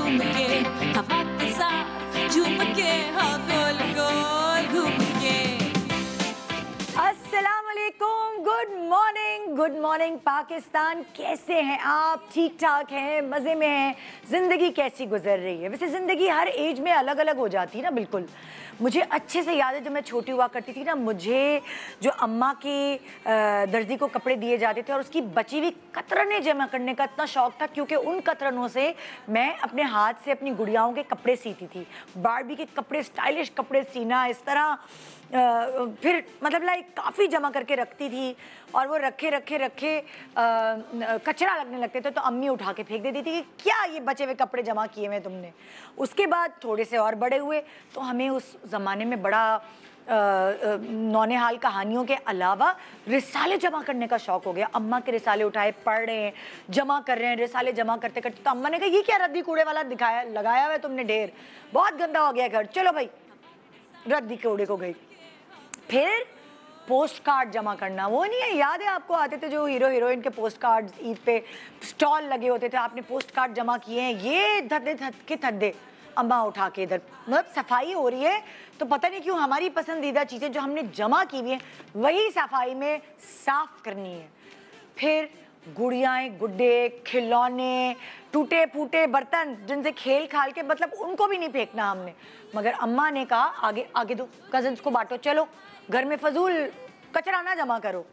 घूम के, हवा के साथ झूम के, हाँ गोल गोल घूम के। अस्सलाम वालेकुम, गुड मॉर्निंग पाकिस्तान। कैसे हैं आप? ठीक ठाक हैं, मज़े में हैं? ज़िंदगी कैसी गुजर रही है? वैसे ज़िंदगी हर एज में अलग अलग हो जाती है ना। बिल्कुल मुझे अच्छे से याद है जब मैं छोटी हुआ करती थी ना, मुझे जो अम्मा के दर्जी को कपड़े दिए जाते थे और उसकी बची हुई कतरनें जमा करने का इतना शौक़ था, क्योंकि उन कतरनों से मैं अपने हाथ से अपनी गुड़ियाओं के कपड़े सीती थी। बारबी के कपड़े, स्टाइलिश कपड़े सीना, इस तरह फिर मतलब लाइक काफ़ी जमा करके रखती थी और वो रखे कचरा लगने लगते थे तो अम्मी उठा के फेंक देती थी कि क्या ये बचे हुए कपड़े जमा किए हुए तुमने। उसके बाद थोड़े से और बड़े हुए तो हमें उस ज़माने में बड़ा नौनिहाल कहानियों के अलावा रिसाले जमा करने का शौक़ हो गया। अम्मा के रिसाले उठाए, पढ़ रहे हैं, जमा कर रहे हैं। रिसाले जमा करते करते तो अम्मा ने कहा ये क्या रद्दी कूड़े वाला दिखाया लगाया हुआ है तुमने ढेर, बहुत गंदा हो गया घर, चलो भाई रद्दी कूड़े को गई। फिर पोस्ट कार्ड जमा करना, वो नहीं है, याद है आपको? आते थे जो हीरो हीरोइन के पोस्ट कार्ड, ईद पे स्टॉल लगे होते थे, आपने पोस्ट कार्ड जमा किए हैं, ये धद्दे के थद्दे अम्मा उठा के इधर, मतलब सफाई हो रही है तो पता नहीं क्यों हमारी पसंदीदा चीज़ें जो हमने जमा की हुई हैं वही सफाई में साफ करनी है। फिर गुड़ियाएँ, गुड्डे, खिलौने, टूटे फूटे बर्तन जिनसे खेल खाल के, मतलब उनको भी नहीं फेंकना हमने, मगर अम्मा ने कहा आगे आगे दो, कजन्स को बांटो, चलो घर में फजूल कचरा ना जमा करो।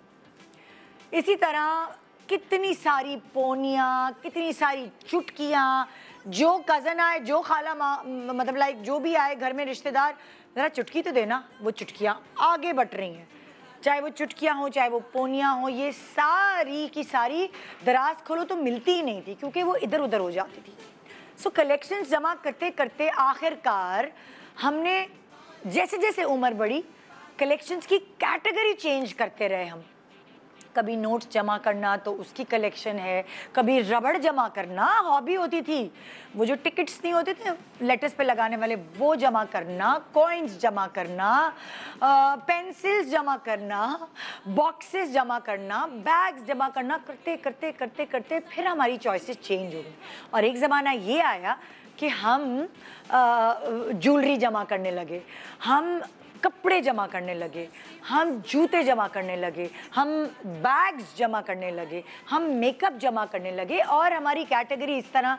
इसी तरह कितनी सारी पोनियाँ, कितनी सारी चुटकियाँ, जो कज़न आए, जो खाला मतलब लाइक जो भी आए घर में रिश्तेदार, ज़रा चुटकी तो देना, वो चुटकियाँ आगे बढ़ रही हैं। चाहे वो चुटकियाँ हों, चाहे वो पोनियाँ हों, ये सारी की सारी दराज खोलो तो मिलती ही नहीं थी क्योंकि वो इधर उधर हो जाती थी। सो कलेक्शंस जमा करते करते आखिरकार हमने जैसे जैसे उम्र बढ़ी कलेक्शंस की कैटेगरी चेंज करते रहे हम। कभी नोट्स जमा करना तो उसकी कलेक्शन है, कभी रबड़ जमा करना हॉबी होती थी, वो जो टिकट्स नहीं होते थे लेटर्स पे लगाने वाले, वो जमा करना, कॉइन्स जमा करना, पेंसिल्स जमा करना, बॉक्सेस जमा करना, बैग्स जमा करना, करते करते करते करते फिर हमारी चॉइसेस चेंज हो गई। और एक ज़माना ये आया कि हम ज्वेलरी जमा करने लगे, हम कपड़े जमा करने लगे, हम जूते जमा करने लगे, हम बैग्स जमा करने लगे, हम मेकअप जमा करने लगे और हमारी कैटेगरी इस तरह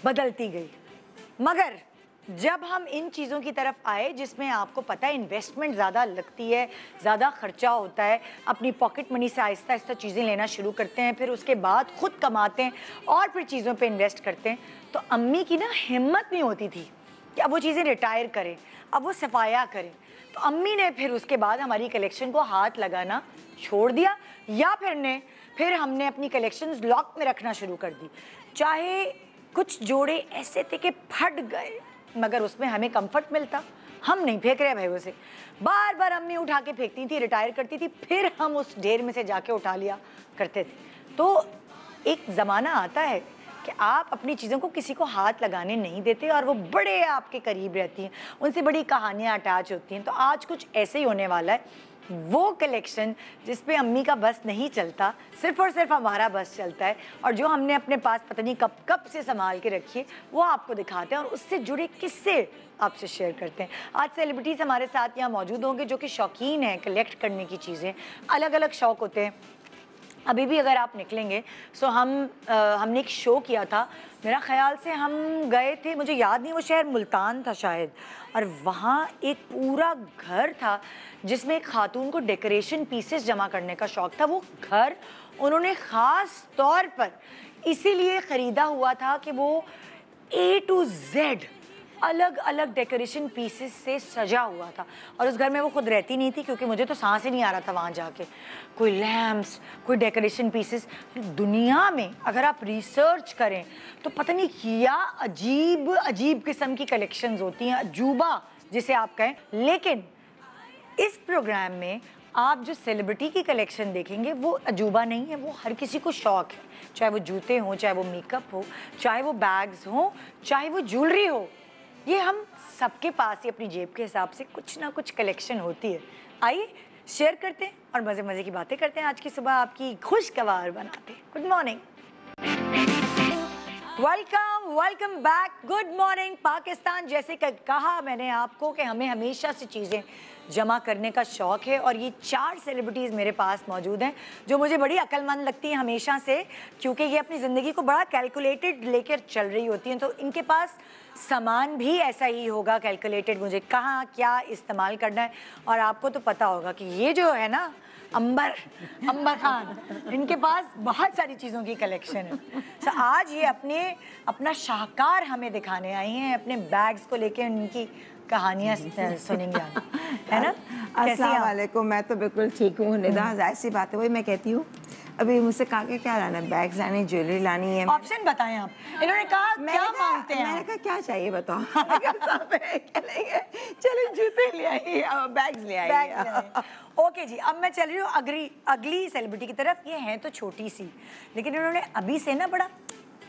बदलती गई। मगर जब हम इन चीज़ों की तरफ आए जिसमें आपको पता है इन्वेस्टमेंट ज़्यादा लगती है, ज़्यादा ख़र्चा होता है, अपनी पॉकेट मनी से आहिस्ता आहिस्ता चीज़ें लेना शुरू करते हैं, फिर उसके बाद ख़ुद कमाते हैं और फिर चीज़ों पे इन्वेस्ट करते हैं, तो अम्मी की ना हिम्मत नहीं होती थी कि अब वो चीज़ें रिटायर करें, अब वो सफाया करें। तो अम्मी ने फिर उसके बाद हमारी कलेक्शन को हाथ लगाना छोड़ दिया या फिर हमने अपनी कलेक्शंस लॉक में रखना शुरू कर दी। चाहे कुछ जोड़े ऐसे थे कि फट गए मगर उसमें हमें कंफर्ट मिलता, हम नहीं फेंक रहे भाई उसे, बार बार अम्मी उठा के फेंकती थी, रिटायर करती थी, फिर हम उस ढेर में से जाके उठा लिया करते थे। तो एक ज़माना आता है कि आप अपनी चीज़ों को किसी को हाथ लगाने नहीं देते और वो बड़े आपके करीब रहती हैं, उनसे बड़ी कहानियाँ अटैच होती हैं। तो आज कुछ ऐसे ही होने वाला है, वो कलेक्शन जिस पे अम्मी का बस नहीं चलता, सिर्फ़ और सिर्फ हमारा बस चलता है, और जो हमने अपने पास पता नहीं कब कब से संभाल के रखी है वो आपको दिखाते हैं और उससे जुड़े किस्से आपसे शेयर करते हैं। आज सेलिब्रिटीज़ हमारे साथ यहाँ मौजूद होंगे जो कि शौकीन हैं कलेक्ट करने की चीज़ें, अलग अलग शौक़ होते हैं। अभी भी अगर आप निकलेंगे सो हमने एक शो किया था, मेरा ख़्याल से हम गए थे, मुझे याद नहीं, वो शहर मुल्तान था शायद, और वहाँ एक पूरा घर था जिसमें एक खातून को डेकोरेशन पीसेस जमा करने का शौक़ था। वो घर उन्होंने ख़ास तौर पर इसीलिए ख़रीदा हुआ था कि वो A to Z अलग अलग डेकोरेशन पीसेस से सजा हुआ था, और उस घर में वो खुद रहती नहीं थी क्योंकि मुझे तो सांस ही नहीं आ रहा था वहाँ जाके। कोई लैम्प्स, कोई डेकोरेशन पीसेस, दुनिया में अगर आप रिसर्च करें तो पता नहीं क्या अजीब अजीब किस्म की कलेक्शंस होती हैं, अजूबा जिसे आप कहें। लेकिन इस प्रोग्राम में आप जो सेलिब्रिटी की कलेक्शन देखेंगे वो अजूबा नहीं है, वो हर किसी को शौक़ है, चाहे वो जूते हों, चाहे वो मेकअप हो, चाहे वो बैग्स हों, चाहे वो ज्वेलरी हो। ये हम सबके पास ही अपनी जेब के हिसाब से कुछ ना कुछ कलेक्शन होती है। आइए शेयर करते हैं और मज़े मज़े की बातें करते हैं। आज की सुबह आपकी खुशगवार बनाते हैं। Good morning. Welcome back. Good morning Pakistan. जैसे कि कहा मैंने आपको कि हमें हमेशा से चीज़ें जमा करने का शौक़ है और ये 4 सेलिब्रिटीज़ मेरे पास मौजूद हैं जो मुझे बड़ी अक्लमंद लगती हैं हमेशा से, क्योंकि ये अपनी ज़िंदगी को बड़ा कैलकुलेटेड लेकर चल रही होती हैं। तो इनके पास सामान भी ऐसा ही होगा कैलकुलेटेड, मुझे कहाँ क्या इस्तेमाल करना है। और आपको तो पता होगा कि ये जो है ना अंबर खान, इनके पास बहुत सारी चीज़ों की कलेक्शन है। तो आज ये अपना शाहकार हमें दिखाने आई हैं, अपने बैग्स को लेके उनकी कहानियाँ सुनेंगे आप, है ना। अस्सलाम वालेकुम। मैं तो बिल्कुल ठीक हूँ निदा, जाहिर सी बात है, वही मैं कहती हूँ। अभी मुझसे कहा कि क्या लाना है, बैग्स लाने, ज्वेलरी लानी है। ऑप्शन बताएं आप। इन्होंने कहा क्या मांगते हैं। मैंने कहा क्या चाहिए बताओ। चलो जूते ले आइए, बैग्स ले आइए। ओके जी, अब मैं चल रही हूँ अगली सेलिब्रिटी की तरफ। ये हैं तो छोटी सी, लेकिन इन्होंने अभी से ना बड़ा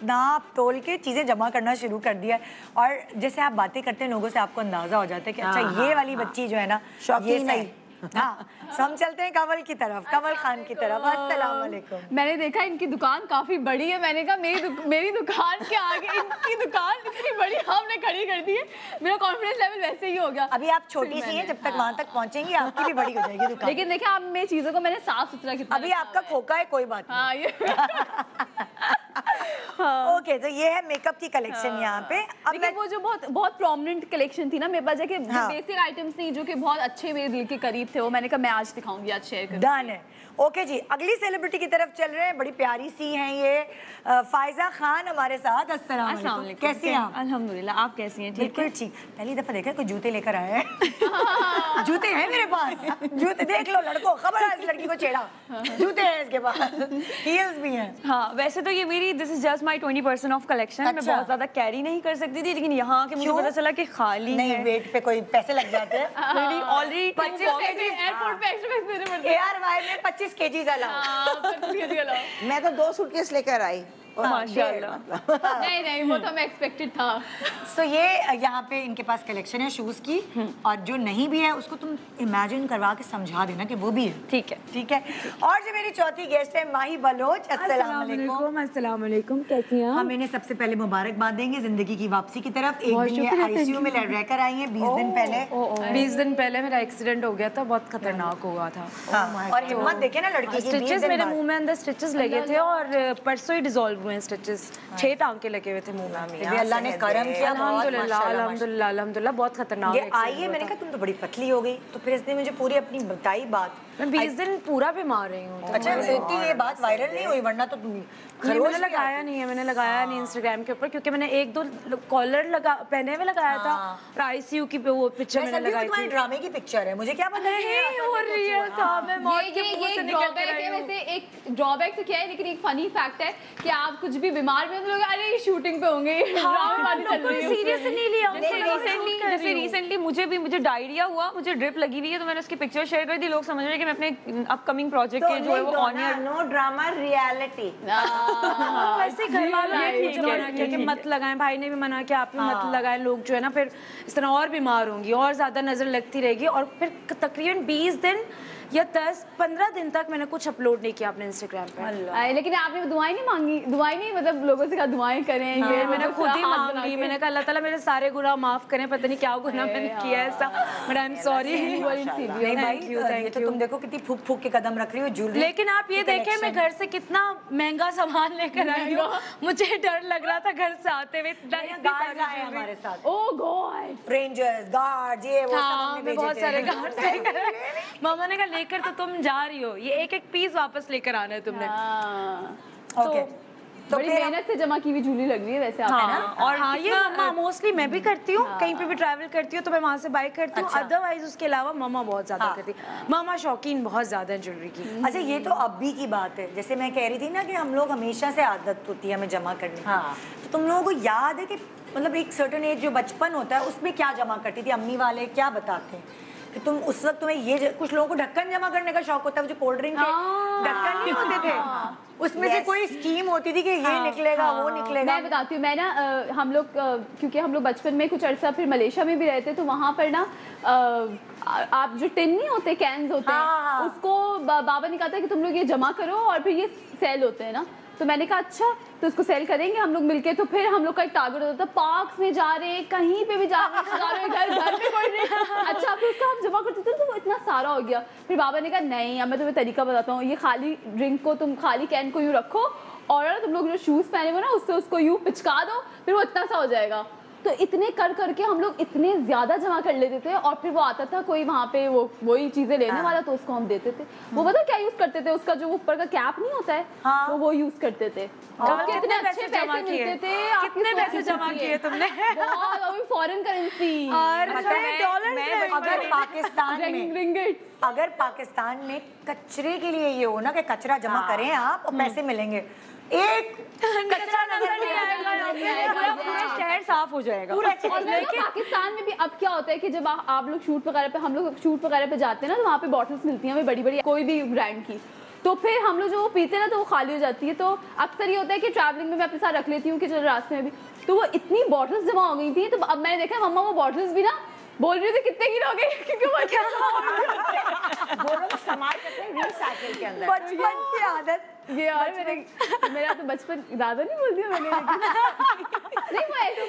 नाप तोल के चीज़ें जमा करना शुरू कर दिया है। और जैसे आप बातें करते हैं लोगों से आपको अंदाज़ा हो जाता है कि अच्छा ये वाली बच्ची जो है ना ये सही। हाँ, तो हम चलते हैं कंवल की तरफ, कंवल खान की तरफ। अस्सलाम वालेकुम। मैंने देखा इनकी दुकान काफी बड़ी है, मैंने कहा मेरी दुकान के आगे इनकी दुकान इतनी बड़ी आपने खड़ी कर दी है, मेरा कॉन्फिडेंस लेवल वैसे ही हो गया। अभी आप छोटी सी हैं, जब तक वहाँ तक पहुँचेंगी आपकी भी बड़ी हो जाएगी दुकान। लेकिन देखिए आप मेरी चीजों को मैंने साफ सुथरा कितना। अभी आपका खोखा है, कोई बात हाँ ये ओके, तो ये है मेकअप की कलेक्शन यहाँ पे। अब लेकिन वो जो बहुत प्रोमिनेंट कलेक्शन थी ना मेरे पास, जाके बेसिक आइटम्स नहीं जो कि बहुत अच्छे मेरे दिल के करीब थे, वो मैंने कहा मैं आज दिखाऊंगी, आज शेयर करूंगी। डन है। ओके जी, अगली सेलिब्रिटी की तरफ चल रहे हैं। बड़ी प्यारी सी हैं ये, फायजा खान हमारे साथ। अस्सलाम वालेकुम, कैसी हैं आप? अल्हम्दुलिल्लाह, आप कैसी हैं? बिल्कुल ठीक। पहली दफा देखा कोई जूते लेकर आए हैं। जूते हैं मेरे पास, जूते देख लो लड़कों, खबर है इस लड़की को छेड़ा, जूते हैं इसके पास, हील्स भी हैं। हाँ, वैसे तो ये मेरी this is just my 20% of collection. मैं बहुत ज्यादा कैरी नहीं कर सकती थी, लेकिन यहाँ के मुझे पता चला कि खाली नहीं है। वेट पे कोई पैसे लग जाते हैं। मेरी ऑलरेडी 25 केजी एयरपोर्ट पे एक्स्ट्रा पैसे देने पड़ते हैं। ARY में 25 केजी मैं तो 2 सूटकेस लेकर आई। माशाल्लाह। नहीं वो तो मैं एक्सपेक्टेड था। सो ये यहाँ पे इनके पास कलेक्शन है शूज की, और जो नहीं भी है उसको तुम इमेजिन करवा के समझा देना कि वो भी है। ठीक है, ठीक है। और जो मेरी चौथी गेस्ट है माही बलोच। अस्सलाम वालेकुम। अस्सलाम वालेकुम, कैसी हैं? हम इन्हें सबसे पहले मुबारकबाद देंगे जिंदगी की वापसी की तरफ। एक दिन ये ICU में रहकर आई हैं 20 दिन पहले। 20 दिन पहले मेरा एक्सीडेंट हो गया था, बहुत खतरनाक हुआ था। और हिम्मत देखे ना लड़की की। स्टिचेस मेरे मुंह में अंदर स्टिचेस लगे थे और परसों ही डिसॉल्व हुए हैं स्टिचेस। 6 टांके लगे हुए थे मुंह में। अल्लाह ने करम किया। अल्हम्दुलिल्लाह बहुत खतरनाक। ये आई है, मैंने कहा तुम तो बड़ी पतली हो गई, तो फिर इसने मुझे पूरी अपनी बताई बात। मैं 20 दिन पूरा बीमार रही हूँ। अच्छा, इतनी ये बात वायरल नहीं हुई, वरना तो मैंने लगाया नहीं है, मैंने लगाया नहीं इंस्टाग्राम के ऊपर, क्योंकि मैंने 1-2 कॉलर पहने हुए लगाया था और ICU की वो पिक्चर मैंने लगाई थी। ड्रामे की पिक्चर है, मुझे क्या पता नहीं वो रियल था। मैं मौत के मुंह से निकल कर आई हूं। वैसे एक ड्रॉबैक तो क्या है, लेकिन एक फनी फैक्ट है कि आप कुछ भी बीमार भी हो तो लोग अरे शूटिंग पे होंगे, ड्रामे वाली चल रही है, सीरियस नहीं लिया। जैसे रिसेंटली मुझे डायरिया हुआ, मुझे ड्रिप लगी हुई है, तो मैंने उसकी पिक्चर शेयर कर दी। लोग समझ रहे हैं कि मैं अपने अपकमिंग प्रोजेक्ट के जो है वो on air. No drama reality. वैसे घर वालों ने ठीक मना किया कि मत लगाएं, भाई ने भी मना किया आप भी मत लगाएं। लोग जो है ना फिर इस तरह और बीमार होंगी और ज्यादा नजर लगती रहेगी। और फिर तकरीबन 20 दिन या 10-15 दिन तक मैंने कुछ अपलोड नहीं किया अपने इंस्टाग्राम पे। लेकिन आपने दुआएं नहीं मांगी? दुआएं नहीं, मतलब लोगों से कहा दुआएं करें। ये मैंने खुद ही मांग ली। मैंने कहा अल्लाह ताला मेरे सारे गुनाह माफ करें, पता नहीं क्या गुनाह मैंने किया ऐसा, बट आई एम सॉरी। नहीं भाई, ये तो तुम देखो कितनी फूक फूक के कदम रख रही हो ज्वेलरी। लेकिन आप ये देखें मैं घर से कितना महंगा सामान लेकर आई हूँ। मुझे डर लग रहा था घर से आते हुए। गार्ड्स आए हमारे साथ। ओह गॉड, रेंजर्स, गार्ड्स, ये वो सब हमने भेजे थे। बहुत सारे गार्ड्स। मामा ने कहा लेकर तो तुम जा रही हो, ये एक पीस वापस लेकर आना है तुमने। ओके, तो बड़ी मेहनत से जमा की हुई झूली लग रही है वैसे आप, है ना? और हाँ, ये मम्मा मोस्टली मैं भी करती हूँ। कहीं पे भी ट्रैवल करती हूँ तो मैं वहाँ से बाय करती हूँ। अदरवाइज उसके अलावा मम्मा बहुत ज्यादा करती है। मम्मा शौकीन बहुत ज्यादा है ज्वेलरी की। अच्छा, ये तो अभी की बात है। जैसे मैं कह रही थी ना कि हम लोग हमेशा से आदत होती है हमें जमा करने की। तो तुम लोगों को याद है कि मतलब एक सर्टेन एज जो बचपन होता है उसमें क्या जमा करती थी? अम्मी वाले क्या बताते हैं कि तुम उस वक्त तुम्हें ये कुछ लोगों को ढक्कन जमा करने का शौक होता है, वो जो कोल्ड ड्रिंक के ढक्कन नहीं होते थे, उसमें से कोई स्कीम होती थी कि ये निकलेगा वो निकलेगा। मैं बताती हूँ, मैं ना हम लोग क्योंकि हम लोग बचपन में कुछ अर्सा फिर मलेशिया में भी रहते, तो वहाँ पर ना आप जो टिन नहीं होते, कैंस होते हैं, उसको बाबा ने कहा था कि तुम लोग ये जमा करो और फिर ये सेल होते हैं ना, तो मैंने कहा अच्छा तो उसको सेल करेंगे हम लोग मिलके। तो फिर हम लोग का एक टारगेट होता था, पार्क्स में जा रहे हैं, कहीं पे भी जा रहे हैं, घर पे कोई नहीं। अच्छा फिर उसका हम जमा करते थे तो वो इतना सारा हो गया। फिर बाबा ने कहा नहीं, अब मैं तुम्हें तरीका बताता हूँ, ये खाली ड्रिंक को तुम खाली कैन को यूँ रखो और तुम लोग जो शूज़ पहने हो ना उससे उसको यूँ पिचका दो, फिर वो इतना सा हो जाएगा। तो इतने कर करके हम लोग इतने ज़्यादा जमा कर लेते थे और फिर वो आता था कोई वहाँ पे वही चीज़ें लेने वाला तो उसको हम देते थे। वो पता क्या यूज़ करते थे, उसका जो ऊपर का कैप नहीं होता है वो यूज़ करते थे। और कितने अच्छे पैसे मिलते थे। कितने पैसे जमा किए तुमने? बहुत, फॉरेन करेंसी। अगर पाकिस्तान में कचरे के लिए ये हो ना कि कचरा जमा करें आप और पैसे मिलेंगे, एक कचरा नजर नहीं आएगा, पूरा शहर साफ हो जाएगा। और पाकिस्तान में भी अब क्या होता है कि जब आप लोग शूट वगैरह पे, हम लोग शूट वगैरह पे जाते हैं ना तो वहाँ पे बॉटल्स मिलती हैं हमें बड़ी बड़ी कोई भी ब्रांड की। तो फिर हम लोग जो वो पीते हैं ना तो वो खाली हो जाती है। तो अक्सर ये होता है कि ट्रैवलिंग में मैं अपने साथ रख लेती हूँ कि चलो रास्ते में भी, तो वो इतनी बॉटल्स जमा हो गई थी। तो अब मैंने देखा मम्मा वो बॉटल्स भी ना बोल रही थी कितने की हो गई, क्योंकि वो क्या वो लोग इस्तेमाल करते हैं रिसाइकिल के अंदर। बचपन की आदत ये यार मेरा तो बचपन दादा नहीं बोल दिया मैंने। नहीं वो ऐसे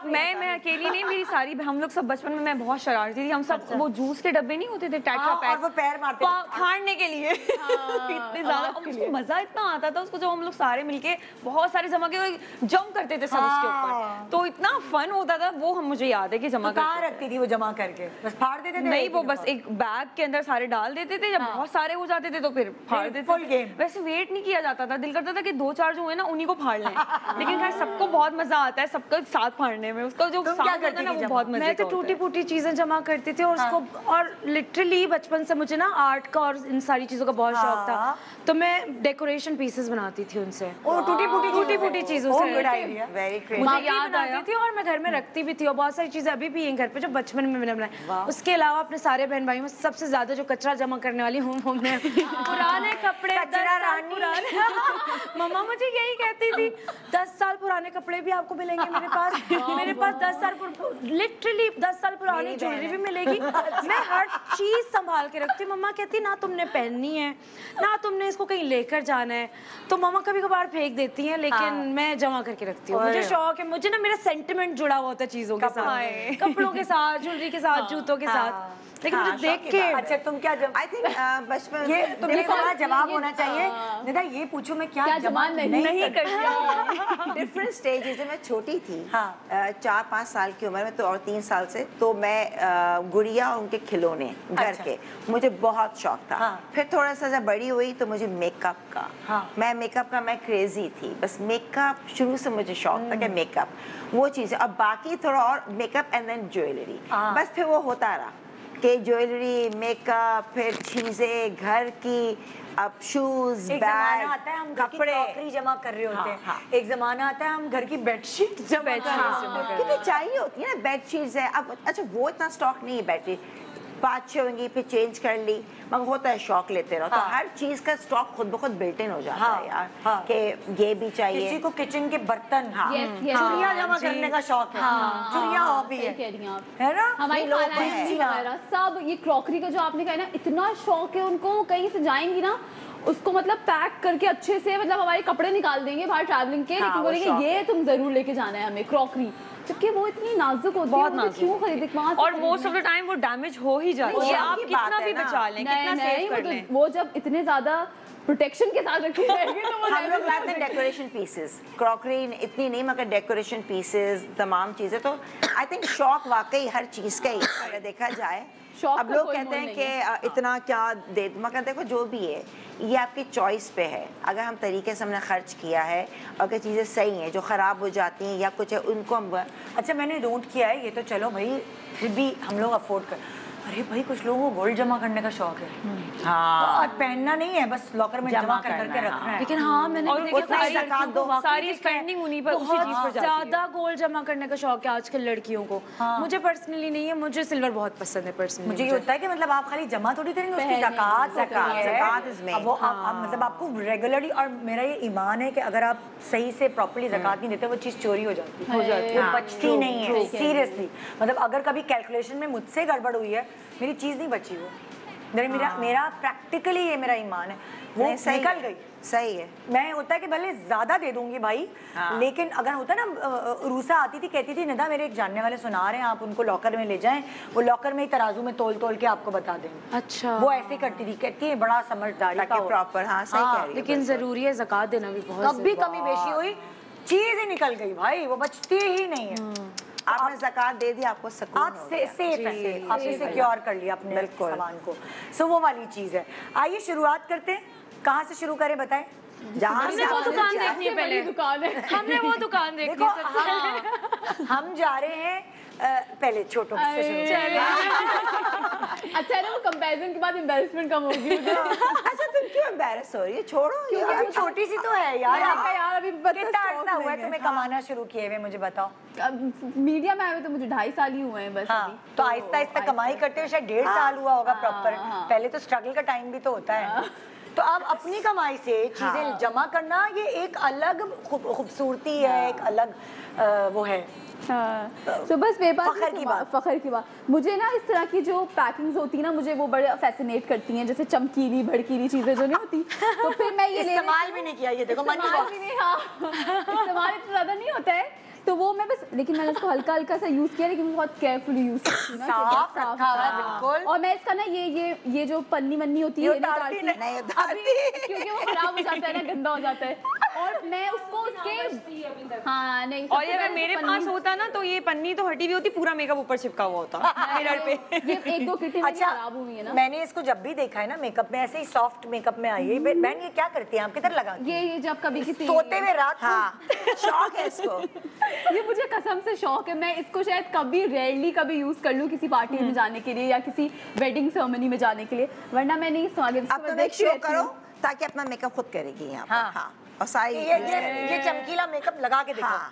मैं अकेली नहीं, मेरी सारी हम लोग सब बचपन में मैं बहुत शरारती थी। हम सब वो जूस के डब्बे नहीं होते थे टेट्रा पैक, और वो पैर मारते फाड़ने के लिए इतने ज्यादा उसको मजा इतना आता था उसको, जब हम लोग सारे मिलके बहुत सारे जमा के जंप करते थे सब उसके ऊपर, तो इतना फन होता था वो। हम मुझे याद है कि जमा कहाँ रखती थी वो जमा करके, बस फाड़ देते थे? नहीं वो बस एक बैग के अंदर सारे डाल देते थे, जब बहुत सारे हो जाते थे तो फिर फाड़ देते थे। वैसे वेट नहीं किया जाता था, दिल करता था कि 2-4 जो है ना उन्हीं को फाड़ लें, लेकिन खैर सबको बहुत मजा आता है सबको साथ फाड़ने में। उसका जो साउंड होता है ना वो बहुत मजे का। मैं तो टूटी फूटी चीजें जमा करती थी और उसको, और लिटरली बचपन से मुझे ना आर्ट का और इन सारी चीजों का बहुत शौक था, तो मैं डेकोरेशन पीसेस बनाती थी उनसे। टूटी फूटी चीजों से वेरी क्रेजी। मुझे याद आती थी और मैं घर में रखती भी थी और बहुत सारी चीजें अभी भी हैं घर पे जो बचपन में मैंने बनाई। उसके अलावा अपने सारे बहन भाइयों में सबसे ज्यादा जो कचरा जमा करने वाली हूँ मैं। पुराने कपड़े, मम्मा मुझे यही कहती थी 10 साल पुराने कपड़े भी आपको मिलेंगे मेरे पास। मेरे पास 10 साल लिटरली 10 साल पुरानी ज्वेलरी भी मिलेगी। मैं हर चीज संभाल के रखती हूँ। मम्मा कहती ना तुमने पहननी है ना तुमने इसको कहीं लेकर जाना है, तो मम्मा कभी कभार फेंक देती हैं, लेकिन मैं जमा करके रखती हूँ। मुझे शौक है, मुझे ना मेरा सेंटिमेंट जुड़ा हुआ होता है चीजों के साथ, कपड़ों के साथ, ज्वेलरी के साथ, जूतों के साथ। लेकिन मुझे देख के अच्छा तुम क्या आई थिंक बचपन ये तुमने कहा जवाब होना चाहिए निदा, ये पूछो मैं क्या जमा नहीं करती। डिफरेंट स्टेजेस में छोटी थी 4-5 साल की उम्र में तो, और 3 साल से तो मैं गुड़िया और उनके खिलौने घर के मुझे बहुत शौक था। फिर थोड़ा सा जब बड़ी हुई तो मुझे मेकअप का, मैं मेकअप का मैं क्रेजी थी, बस मेकअप शुरू से मुझे शौक था कि मेकअप वो चीज़, और बाकी थोड़ा और मेकअप एंड देन ज्वेलरी, बस फिर वो होता रहा कि ज्वेलरी, मेकअप, फिर चीजें घर की, अब शूज, बैग, आता है हम कपड़े क्रॉकरी जमा कर रहे होते हैं। एक जमाना आता है हम घर की बेडशीट जमा कर रहे होते हैं, क्योंकि चाहिए होती है ना बेडशीट्स है। अब अच्छा वो इतना स्टॉक नहीं है बेडशीट, 5-6 होंगी फिर चेंज कर ली, मगर होता है शौक लेते रहो। तो हर चीज का स्टॉक खुद ब खुद बिल्ट इन हो जाता है यार कि ये भी चाहिए। किसी को किचन के बर्तन, चुड़िया जमा करने का शौक है, चुड़िया हॉबी है ना, हमारी वगैरह सब। ये क्रॉकरी का जो आपने कहा ना इतना शौक है उनको, कहीं से जाएंगी ना उसको मतलब पैक करके अच्छे से, मतलब हमारे कपड़े निकाल देंगे बाहर ट्रैवलिंग के, लेकिन बोलेंगे ये तुम जरूर लेके जाना है हमें क्रॉकरी, जबकि वो इतनी नाजुक होती है, वो क्यों खरीदे वहाँ से, और मोस्ट ऑफ द टाइम वो डैमेज हो ही जाती है। आप कितना भी बचा लें, कितना सेव कर लें, वो जब इतने ज्यादा प्रोटेक्शन के साथ रखी जाएगी तो वो हम लोग लाते हैं डेकोरेशन पीसेस, क्रॉकरी इतनी नहीं मगर डेकोरेशन पीसेस तमाम चीजें। तो आई थिंक शौक वाकई हर चीज का ही अगर देखा जाए। अब लोग कहते हैं कि इतना क्या दे, मगर देखो जो भी है ये आपकी चॉइस पे है। अगर हम तरीके से हमने खर्च किया है, अगर चीज़ें सही हैं, जो ख़राब हो जाती हैं या कुछ है उनको हम अच्छा मैंने नोट किया है, ये तो चलो भाई फिर भी हम लोग अफोर्ड कर, अरे भाई कुछ लोगों को गोल्ड जमा करने का शौक है, और पहनना नहीं है, बस लॉकर में जमा कर करके रखना है। लेकिन हाँ मैंने भी देखा सारी स्पेंडिंग उन्हीं पर, उसी चीज पर जाती है। ज्यादा गोल्ड जमा करने का शौक है आजकल लड़कियों को। मुझे पर्सनली नहीं है, मुझे सिल्वर बहुत पसंद है पर्सनली। मुझे ये होता है कि मतलब आप खाली जमा थोड़ी करेंगे, उसकी ज़कात इसमें, अब वो मतलब आपको रेगुलरली, और मेरा ये ईमान है कि अगर आप सही से प्रॉपर्ली ज़कात नहीं देते वो चीज़ चोरी हो जाती है, वो बचती नहीं है सीरियसली। मतलब अगर कभी कैलकुलेशन में मुझसे गड़बड़ हुई है, मेरी चीज़ नहीं बची, वो मेरा प्रैक्टिकली ये मेरा ईमान है, वो निकल गई। सही है। मैं होता है कि भले ज्यादा दे दूंगी भाई, लेकिन अगर होता है ना, रूसा आती थी कहती थी निदा मेरे एक जानने वाले सुना रहे हैं, आप उनको लॉकर में ले जाएं, वो लॉकर में ही तराजू में तोल तोल के आपको बता देंगे। अच्छा, वो ऐसे करती थी, कहती है बड़ा समझदारी का प्रॉपर। हाँ सही कह रही है। लेकिन जरूरी है ज़कात देना भी बहुत। कभी कमी बेशी हुई चीज ही निकल गई भाई, वो बचती ही नहीं है। आपने ज़कात दे दी, आपको सुकून आप सेफ है, आपने सिक्योर कर लिया अपने सामान को। सो वो वाली चीज है। आइए शुरुआत करते हैं, कहाँ से शुरू करें बताएं? जहाँ से वो दुकान देखनी है पहले, दुकान है हमने वो दुकान देखनी है। हम जा रहे हैं पहले छोटों से शुरू। अच्छा है ना, वो कंपैरिजन के बाद एम्बैरेसमेंट कम होगी। अच्छा तुम क्यों एम्बैरस हो रही है? छोड़ो, क्योंकि अभी छोटी सी तो है यार। आपका यार अभी कितना अर्सा हुआ है तुम्हें कमाना शुरू किए हुए, मुझे बताओ। मीडिया में आए हुए तो मुझे 2.5 साल ही हुए हैं बस। हाँ, तो आहिस्ता आहिस्ता कमाई करते हुए शायद 1.5 साल हुआ होगा प्रॉपर। पहले तो स्ट्रगल का टाइम भी तो होता है। तो अब अपनी कमाई से चीजें जमा करना, ये एक अलग खूबसूरती है, एक अलग वो है। तो बस मेरे पास फखर की बात, मुझे ना इस तरह की जो पैकिंग्स होती है ना, मुझे वो बड़े फैसिनेट करती हैं, जैसे चमकीली भड़कीली चीजें जो नहीं होती। तो फिर मैं ये इस्तेमाल भी नहीं किया, ये देखो इस्तेमाल भी नहीं, हाँ इस्तेमाल इतना ज्यादा नहीं होता है, तो वो मैं बस, लेकिन मैंने उसको हल्का हल्का सा यूज किया, लेकिन बहुत केयरफुली यूज करती हूँ ना, साफ रखा हुआ है बिल्कुल। और मैं इसका ना ये जो पन्नी मन्नी होती है नहीं अभी, क्योंकि वो खराब हो जाता है ना, गंदा हो जाता है, और मैं उसको उसके हाँ नहीं। और ये अगर मेरे पास होता ना, तो ये पन्नी तो हटी हुई होती, पूरा मेकअप ऊपर चिपका हुआ होता मिरर पे। ये 1-2 किटी मेरी खराब हुई है ना। मैंने इसको जब भी देखा है ना मेकअप में, ऐसे ही सॉफ्ट मेकअप में आई है। बहन ये क्या करती है, आप किधर लगा? ये जब कभी किसी सोते हुए रात को शौक है इसको। ये मुझे कसम से शौक है, मैं इसको शायद कभी रेयरली कभी यूज कर लूं किसी पार्टी में जाने के लिए या किसी वेडिंग सेरेमनी में जाने के लिए, वरना मैं नहीं स्वागत। अब तुम एक शो करो ताकि अपना मेकअप खुद करेगी यहाँ पर। हाँ, और सारी ये चमकीला मेकअप लगा के दिखा।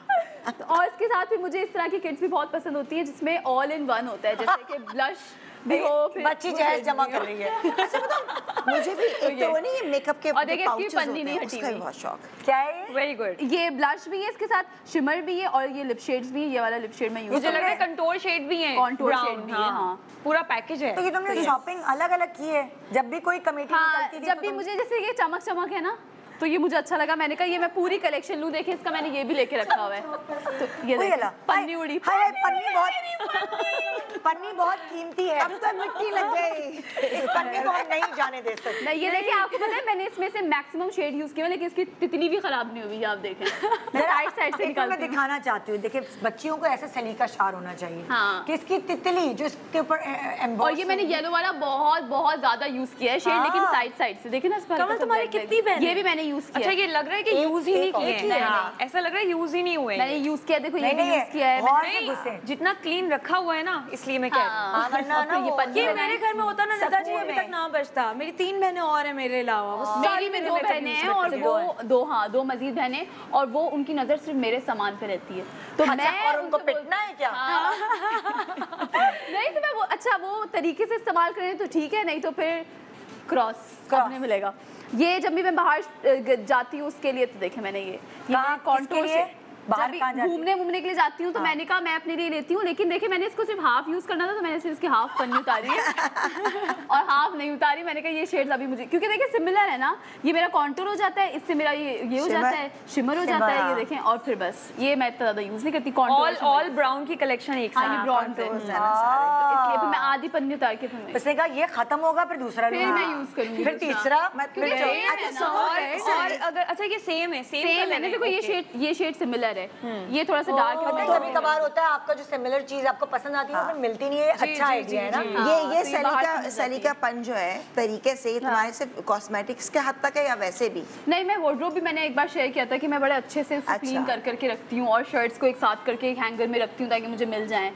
और इसके साथ भी मुझे इस तरह की किट्स भी बहुत पसंद होती है जिसमें ऑल इन वन होता है, जैसे कि ब्लश भी हो, बच्ची जहेज जमा कर रही है। अच्छा बताओ, मुझे भी एक तो वो नहीं है मेकअप के, और देखिए इसकी पन्नी नहीं हटी, उसका भी बहुत शौक। क्या है ये? Very good. ये ब्लश भी है, इसके साथ शिमर भी है, और ये लिप शेड्स भी है। ये वाला लिप शेड मैं यूज मुझे लग रहा है कंटूर शेड भी है, कंटूर शेड भी है। हाँ, पूरा पैकेज है। तो ये तुमने शॉपिंग अलग अलग की है? जब भी कोई कमेटी निकलती थी, जब भी मुझे जैसे ये चमक चमक है ना, तो ये मुझे अच्छा लगा, मैंने कहा ये मैं पूरी कलेक्शन लूं। देखिए इसका मैंने ये भी लेके रखा हुआ है, तो ये पन्नी उड़ी। पन्नी बहुत कीमती है। अब तो मिट्टी लग गई, इस पन्नी को हम नहीं जाने दे सकते। नहीं, ये देखिए आपको पता है मैंने इसमें से मैक्सिमम शेड यूज किया, लेकिन इसकी तितली भी खराब नहीं हुई, आप देखें। मैं राइट साइड से निकालती हूं। मैं दिखाना चाहती हूँ, देखिए बच्चियों को ऐसे सलीका शार होना चाहिए। हाँ। कि इसकी तितली जो इसके ऊपर, और ये मैंने येलो वाला बहुत बहुत ज्यादा यूज किया है शेड, लेकिन साइड से देखे ना, इस पर कमल तुम्हारी कितनी बहन? ये भी मैंने यूज किया। अच्छा, ये लग रहा है कि यूज ही नहीं किए हैं, ऐसा लग रहा है यूज ही नहीं हुए। मैंने यूज किया, देखो ये भी यूज किया है। जितना क्लीन रखा हुआ है ना, इसलिए मैं कह रही हूँ। ये मेरे घर में होता ना नेता जी, अभी तक ना बचता। मेरी 3 बहनें और हैं मेरे अलावा, मेरी भी 2 बहनें हैं, और वो 2 मजीद बहनें, और वो उनकी नजर सिर्फ मेरे सामान पे रहती है, तो मैं और उनको पिटना है क्या? नहीं तो मैं वो अच्छा वो तरीके से इस्तेमाल करें तो ठीक है, नहीं तो फिर क्रॉस करने मिलेगा। ये जब भी मैं बाहर जाती हूँ उसके लिए, तो देखे मैंने ये कॉन्टूर से बाहर घूमने के लिए जाती हूँ, तो मैंने कहा मैं अपने लिए लेती हूँ, लेकिन देखिए मैंने इसको सिर्फ हाफ यूज करना था, तो मैंने सिर्फ इसकी हाफ पन्नी उतारी है और हाफ नहीं उतारी। मैंने कहा ये शेड्स अभी मुझे, क्योंकि देखिए सिमिलर है ना, ये मेरा कॉन्टूर हो जाता है, इससे मेरा ये हो जाता है, शिमर हो जाता है, ये देखें। और फिर बस ये मैं इतना ज्यादा यूज नहीं करती। ऑल ब्राउन की कलेक्शन एक साथ, ब्राउन से, इसलिए फिर मैं आधी पन्नी उतार के उसने कहा ये खत्म होगा, फिर दूसरा फिर मैं यूज करूंगी, फिर तीसरा। और अगर अच्छा ये सेम है, सेम है, देखो ये शेड सिमिलर है, ये थोड़ा सा डार्क है। कभी कभार होता है आपका जो सिमिलर चीज आपको पसंद आती है वो मिलती नहीं है। अच्छा आइडिया है ना ये सलीकापन जो है तरीके से तुम्हारे सिर्फ कॉस्मेटिक्स के हद तक है या वैसे भी? नहीं, मैं वार्डरोब भी मैंने एक बार शेयर किया था कि मैं बड़े अच्छे से उसको क्लीन करके रखती हूँ, और शर्ट्स को एक साथ करके एक हैंगर में रखती हूँ ताकि मुझे मिल जाएं।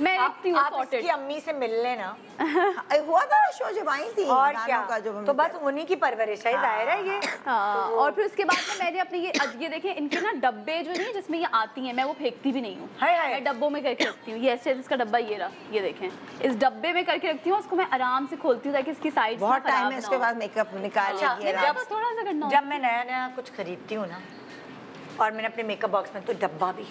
मैं रखती हूँ सॉर्टेड। आपकी अम्मी से मिल लेना, हुआ था ना शो जब आई थी, और क्या, तो बस उन्हीं की परवरिश है, जाहिर है ये। और फिर उसके बाद में मैंने अपने ये देखें इनके ना डब्बे जो नहीं जिसमें ये आती हैं, मैं वो फेंकती भी नहीं हूँ, मैं डब्बों में करके रखती हूँ। ये ऐसे इसका डब्बा ये रहा, ये देखें, इस डब्बे में करके रखती हूँ, उसको मैं आराम से खोलती हूँ ताकि इसकी साइड बहुत टाइम है इसके बाद मेकअप निकाल थोड़ा सा करना। जब मैं नया कुछ खरीदती हूँ ना, और मैंने अपने मेकअप बॉक्स में, तो डब्बा भी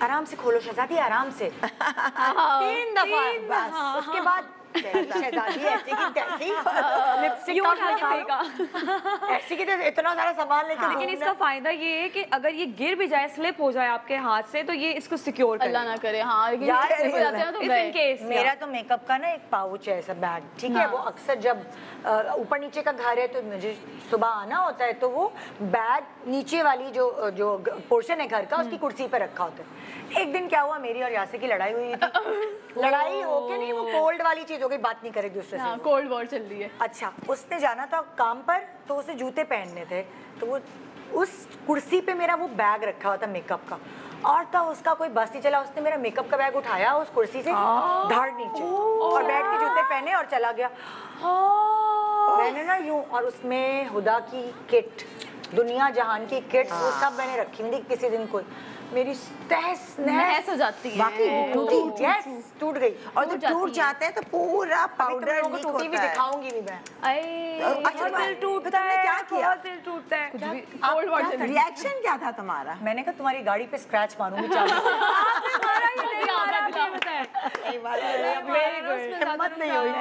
आराम से खोलो शहजादी, आराम से 3 दफा बस। उसके बाद शहजादी ऐसी की तैसी लिपस्टिक ऐसी की तैसी इतना सारा सामान लेके। लेकिन इसका फायदा ये है कि अगर ये गिर भी जाए, स्लिप हो जाए आपके हाथ से, तो ये इसको सिक्योर कर, अल्लाह ना करे। हाँ लेकिन यार, हो जाते हैं तो गए। मेरा तो मेकअप का ना एक पाउच है ऐसा बैग, ठीक है। वो अक्सर जब ऊपर नीचे का घर है तो मुझे सुबह आना होता है, तो वो बैग नीचे वाली जो पोर्शन है घर का उसकी कुर्सी पे रखा होता है। एक दिन क्या हुआ, मेरी और यासे की लड़ाई हुई थी। लड़ाई होके नहीं, वो कोल्ड वाली चीज हो गई, बात नहीं करे दूसरे से। कोल्ड वॉर चल रही है। अच्छा, उसने जाना था काम पर तो उसे जूते पहनने थे, तो वो उस कुर्सी पे मेरा वो बैग रखा हुआ था मेकअप का, और तब उसका कोई बस नहीं चला, उसने मेरा मेकअप का बैग उठाया उस कुर्सी से धड़ नीचे और बैठ के जूते पहने और चला गया। मैंने ना यूं, और उसमें हुदा की किट, दुनिया जहान की किट्स, वो सब मैंने रखी थी। किसी दिन कोई मेरी नहस हो जाती है, टूट गई। और जब टूट जाते हैं तो पूरा पाउडर लीक होता है। दिखाऊंगी भी मैं। अच्छा, दिल टूटता है, क्या किया? दिल टूटता है। रिएक्शन क्या था तुम्हारा? मैंने कहा तुम्हारी गाड़ी पे स्क्रैच मारूंगी चाबी से। हिम्मत नहीं हुई,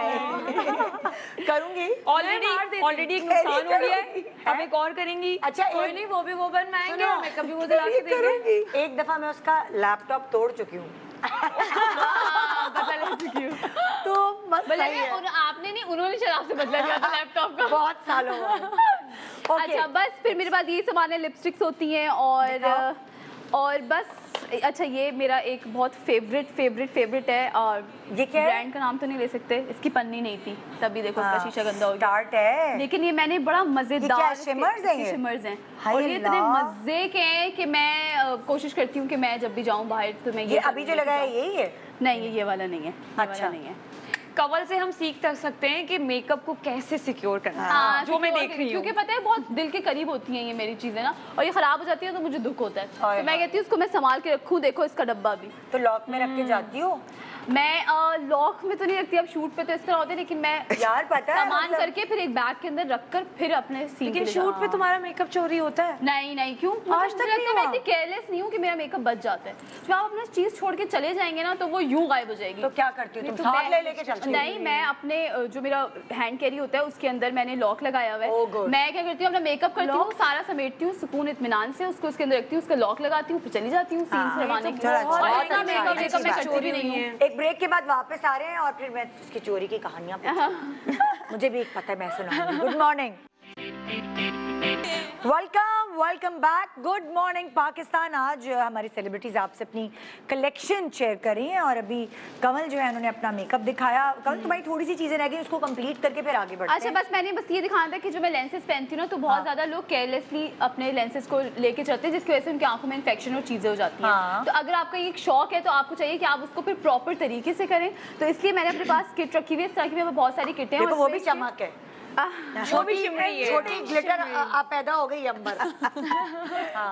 करूंगी। ऑलरेडी एक नुकसान हो गया है, अब एक और करेंगी। अच्छा, कोई नहीं, वो भी वो बनवाएंगे, मेकअप भी वो दिला के देंगे। एक दफा मैं उसका लैपटॉप तोड़ चुकी हूँ। तो मस्त सही है। आपने नहीं, उन्होंने शराब से बदला दिया था लैपटॉप का। बहुत सालों बाद। अच्छा, बस फिर मेरे पास ये सामान है, लिपस्टिक्स होती हैं और बस। अच्छा, ये मेरा एक बहुत फेवरेट है, और ये क्या है? ब्रांड का नाम तो नहीं ले सकते, इसकी पन्नी नहीं थी तभी देखो इसका शीशा गंदा हो गया। स्टार्ट है, लेकिन ये मैंने बड़ा मजेदार शिमर्स हैं, और ये इतने मजे के हैं कि मैं कोशिश करती हूँ कि मैं जब भी जाऊँ बाहर तो मैं ये अभी जो लगाया यही है? नहीं, ये वाला नहीं है। अच्छा नहीं है। कवल से हम सीख सकते हैं कि मेकअप को कैसे सिक्योर करना है, जो मैं देख रही हूँ। क्योंकि पता है बहुत दिल के करीब होती हैं ये मेरी चीजें ना, और ये खराब हो जाती है तो मुझे दुख होता है। तो मैं कहती हूँ उसको मैं संभाल के रखूँ। देखो इसका डब्बा भी तो लॉक में रख के जाती हूँ मैं। लॉक में तो नहीं रखती, अब शूट पे तो इस तरह होते हैं, लेकिन मैं यार पता है सामान करके फिर एक बैग के अंदर रखकर फिर अपने सीन। लेकिन शूट पे तुम्हारा मेकअप चोरी होता है? नहीं, क्यों? आज तक नहीं हुआ। मैं इतनी केयरलेस नहीं हूँ कि मेरा मेकअप बच जाता है। जब आप अपना चीज छोड़ के चले जाएंगे ना तो वो यूं गायब हो जाएगी। तो क्या करती हो तुम? साथ ले लेके चलती हो? नहीं, मैं अपने जो मेरा हैंड कैरी होता है उसके अंदर मैंने लॉक लगाया हुआ है। मैं क्या करती हूँ, अपना मेकअप करती हूँ, सारा समेटती हूँ सुकून इत्मीनान से, उसको उसके अंदर रखती हूँ, उसका लॉक लगाती हूँ, फिर चली जाती हूँ सीन से लगाने के लिए। मेकअप मैं चोरी नहीं है। एक ब्रेक के बाद वापस आ रहे हैं और फिर मैं उसकी चोरी की कहानियां मुझे भी एक पता है, मैं सुनाऊंगी। Good morning, welcome back. Good morning Pakistan. आज हमारी सेलिब्रिटीज आपसे अपनी कलेक्शन शेयर कर रही हैं और अभी कमल जो है उन्होंने अपना मेकअप दिखाया। कमल तुम्हारी थोड़ी सी चीजें रह गई, उसको कंप्लीट करके फिर आगे बढ़ते हैं। अच्छा, बस मैंने ये दिखाना था कि जो मैं लेंसेज पहनती हूँ ना तो बहुत ज्यादा लोग केयरलेसली अपने लेंसेज को लेके चलते हैं, जिसकी वजह से उनकी आंखों में इन्फेक्शन और चीजें हो जाती हैं। तो अगर आपका ये शौक है तो आपको चाहिए कि आप उसको फिर प्रॉपर तरीके से करें। तो इसलिए मैंने अपने पास किट रखी हुई है, इस तरह की बहुत सारी किटें हैं। वो भी चमक है, छोटी ग्लिटर पैदा हो गई अंबर।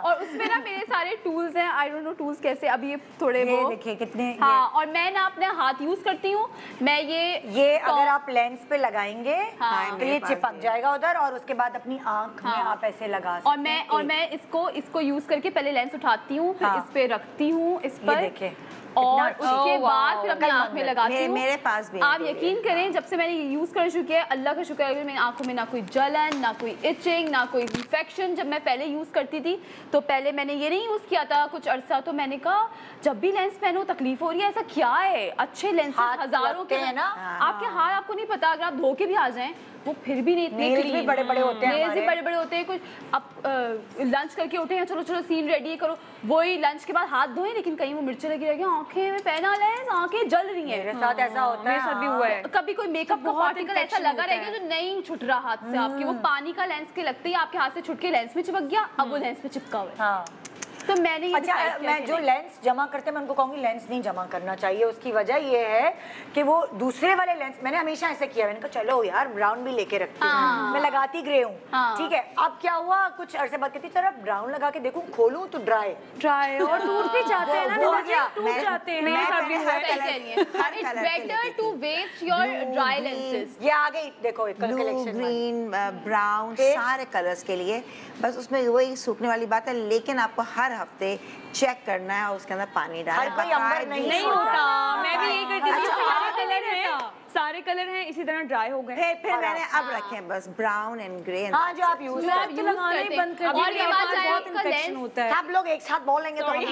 और उसमें ना मेरे सारे टूल्स हैं, आई डोंट नो टूल्स कैसे, अभी ये थोड़े वो देखिए कितने। हाँ, और मैं ना अपने हाथ यूज करती हूँ। मैं ये अगर आप लेंस पे लगाएंगे तो ये चिपक जाएगा उधर, और उसके बाद अपनी आंख में आप ऐसे लगा सकते हैं। और मैं इसको यूज करके पहले लेंस उठाती हूँ, फिर इस पे रखती हूँ, इस पर देखिए, और उसके बाद फिर अपनी आंख में लगाती हूँ। मेरे पास भी आप यकीन करें, जब से मैंने ये यूज कर चुकी है, अल्लाह का शुक्र है, मेरी आंखों में ना कोई जलन, ना कोई इचिंग, ना कोई इन्फेक्शन। जब मैं पहले यूज करती थी तो पहले मैंने ये नहीं यूज किया था कुछ अरसा, तो मैंने कहा जब भी लेंस पहनो तकलीफ हो रही है, ऐसा क्या है? अच्छे लेंस हजारों के हैं ना, आपके हाथ आपको नहीं पता, अगर आप धो के भी आ जाएं वो फिर भी नहीं इतने क्लीन। भी बड़े बड़े होते हैं, नेल्स भी बड़े बड़े होते हैं। कुछ अब लंच करके उठे हैं, चलो सीन रेडी करो, वही लंच के बाद हाथ धोए, लेकिन कहीं वो मिर्ची लगी रहेगी, आंखें में पहना लेंस, आंखें जल रही हैं। मेरे साथ ऐसा होता है, मेरे साथ भी हुआ है। कभी कोई मेकअप का पार्टिकल ऐसा लगा रहेगा जो नहीं छुट रहा हाथ से आपके, वो पानी का लेंस के लगते ही आपके हाथ से छुट के लेंस में चिपक गया, अब वो लेंस में चिपका हुआ है। तो मैंने अच्छा, मैं जो लेंस जमा करते हैं मैं उनको कहूँगी लेंस नहीं जमा करना चाहिए। उसकी वजह ये है कि वो दूसरे वाले लेंस, मैंने हमेशा ऐसे किया, मैंने कहा चलो यार ब्राउन भी लेके रखती हूँ, मैं लगाती ग्रे हूँ, ठीक है। अब क्या हुआ, कुछ अरसे बाद कहती चलो ब्राउन लगा के देखूँ, खोलूँ तो ड्राई और टूट भी जाते हैं ना, टूट जाते हैं। मेरे साथ भी हुआ है। It's better to waste your dry lenses. ये आ गई देखो, ब्लू, ग्रीन, ब्राउन, सारे कलर्स के लिए, बस उसमें वही सूखने वाली बात है। लेकिन आपको हर हर हफ्ते चेक करना है और उसके अंदर पानी डालना है। कोई अंबर नहीं होता, मैं भी यही करती थी। सारे कलर हैं इसी तरह ड्राई हो गए। फिर मैंने अब रखे हैं बस ब्राउन एंड ग्रे। हाँ जो आप यूज करते लगाने बंद कर और ये बात है बहुत आपका इन्फेक्शन लेंस होता है। आप लोग एक साथ बोलेंगे तो नहीं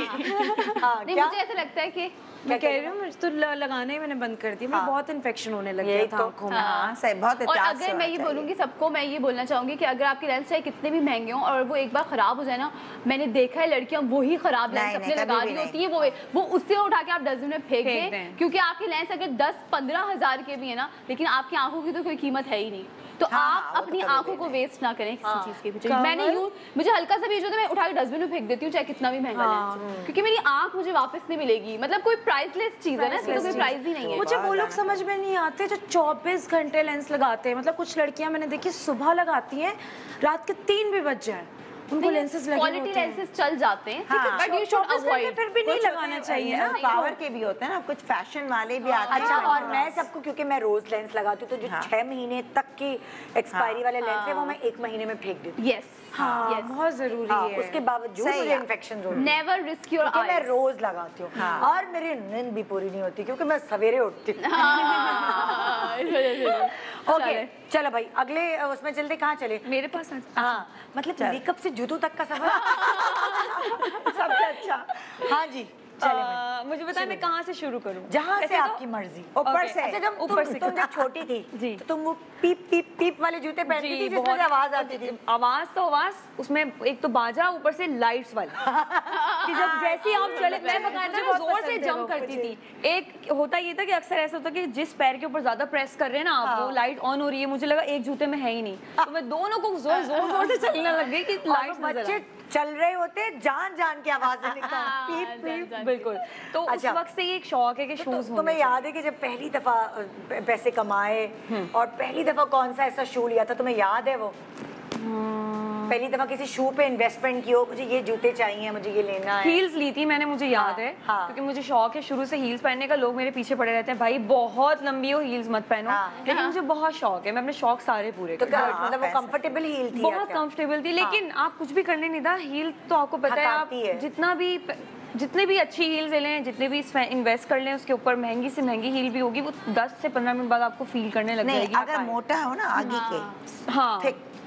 मुझे ऐसा लगता है कि मैं कह रही हूँ मुझे तो लगाने मैंने बंद कर दिया। मैं बहुत इन्फेक्शन होने लग गया था आंखों में। हाँ सही, बहुत और एहतियात से अगर मैं होना ये चाहिए। बोलूँगी सबको, मैं ये बोलना चाहूँगी कि अगर आपके लेंस चाहे कितने भी महंगे हों और वो एक बार खराब हो जाए ना, मैंने देखा है लड़कियां वही खराब लेंस अपने लगा रही होती है, वो उससे उठा के आप डस्टबिन में फेंक दें, क्योंकि आपके लेंस अगर 10-15 हज़ार के भी है ना, लेकिन आपकी आंखों की तो कोई कीमत है ही नहीं। तो आप अपनी आंखों को वेस्ट ना करें किसी चीज के पीछे। मैंने मुझे हल्का सा भी जो मैं उठा के डस्टबिन में फेंक देती हूँ, चाहे कितना भी महंगा लेंस, क्योंकि मेरी आंख मुझे वापस नहीं मिलेगी। मतलब कोई प्राइसलेस चीज है ना, इसमें तो कोई प्राइस ही नहीं है। मुझे वो लोग समझ में नहीं आते जो 24 घंटे लेंस लगाते हैं। मतलब कुछ लड़कियां मैंने देखी सुबह लगाती हैं, रात के 3 भी बज जाए उनको लेंसेज लगे होते हैं। क्वालिटी लेंसेज चल जाते हैं, बट यू शुड अवॉइड। फिर भी नहीं लगाना चाहिए ना। पावर के भी होते हैं ना, कुछ फैशन वाले भी आते हैं। अच्छा, और मैं सबको, क्योंकि मैं रोज लेंस लगाती हूँ, तो जो 6 महीने तक की एक्सपायरी वाले लेंस है वो मैं 1 महीने में फेंक देती हूँ। यस हाँ, बहुत जरूरी है। उसके बावजूद मुझे इन्फेक्शन होते हैं। नेवर रिस्क योर क्योंकि मैं आईज। रोज लगाती हूँ और मेरी नींद भी पूरी नहीं होती क्योंकि मैं सवेरे उठती हूँ। ओके चलो भाई, अगले उसमें चलते। कहाँ चले? मेरे पास हाँ, मतलब मेकअप से जूतों तक का सफर सबसे अच्छा। हाँ जी मुझे बताएं मैं कहाँ से शुरू करूँ? जहाँ से आपकी मर्जी। ऊपर से। अच्छा, जब तुम जब छोटी थी जी, तो तुम वो पीप पीप पीप वाले जूते पहनती थी जिसमें से आवाज आती थी? आवाज तो आवाज, उसमें एक तो बाजा, ऊपर से लाइट्स वाली कि जब जैसे आप चले, मैं बकायदा जोर से जंप करती थी। एक होता ये था कि अक्सर ऐसा होता कि जिस पैर के ऊपर ज्यादा प्रेस कर रहे हैं ना आप, वो लाइट ऑन हो रही है, मुझे लगा एक जूते में है ही नहीं, तो मैं दोनों को जोर जोर से चलने लग गई कि लाइट्स बच्चे चल रहे होते, जान जान की आवाजें निकाल पीप पीप। बिल्कुल। तो उस वक्त से ये एक शौक है कि शूज तुम्हें याद है कि जब पहली दफा पैसे कमाए और पहली दफा कौन सा ऐसा शू लिया था, तुम्हें याद है वो? पहली दफा किसी शू पे इन्वेस्टमेंट की हो, मुझे ये जूते चाहिए, मुझे ये लेना है। हील्स ली थी मैंने, मुझे याद है, क्योंकि मुझे शौक है शुरू से हील्स पहनने का। लोग मेरे पीछे पड़े रहते हैं, भाई बहुत लंबी हो, हील्स मत पहनो, लेकिन मुझे बहुत शौक है, मैं अपने शौक सारे पूरे तो मतलब वो कंफर्टेबल हील थी? बहुत कंफर्टेबल थी, लेकिन आप कुछ भी करने नहीं था, हील तो आपको पता है, आप जितने भी अच्छी हील्स लें, जितने भी इन्वेस्ट कर लें उसके ऊपर, महंगी से महंगी हील भी होगी, वो 10 से 15 मिनट बाद आपको फील करने लग जाएगी। अगर मोटा हो ना आगे के, हाँ,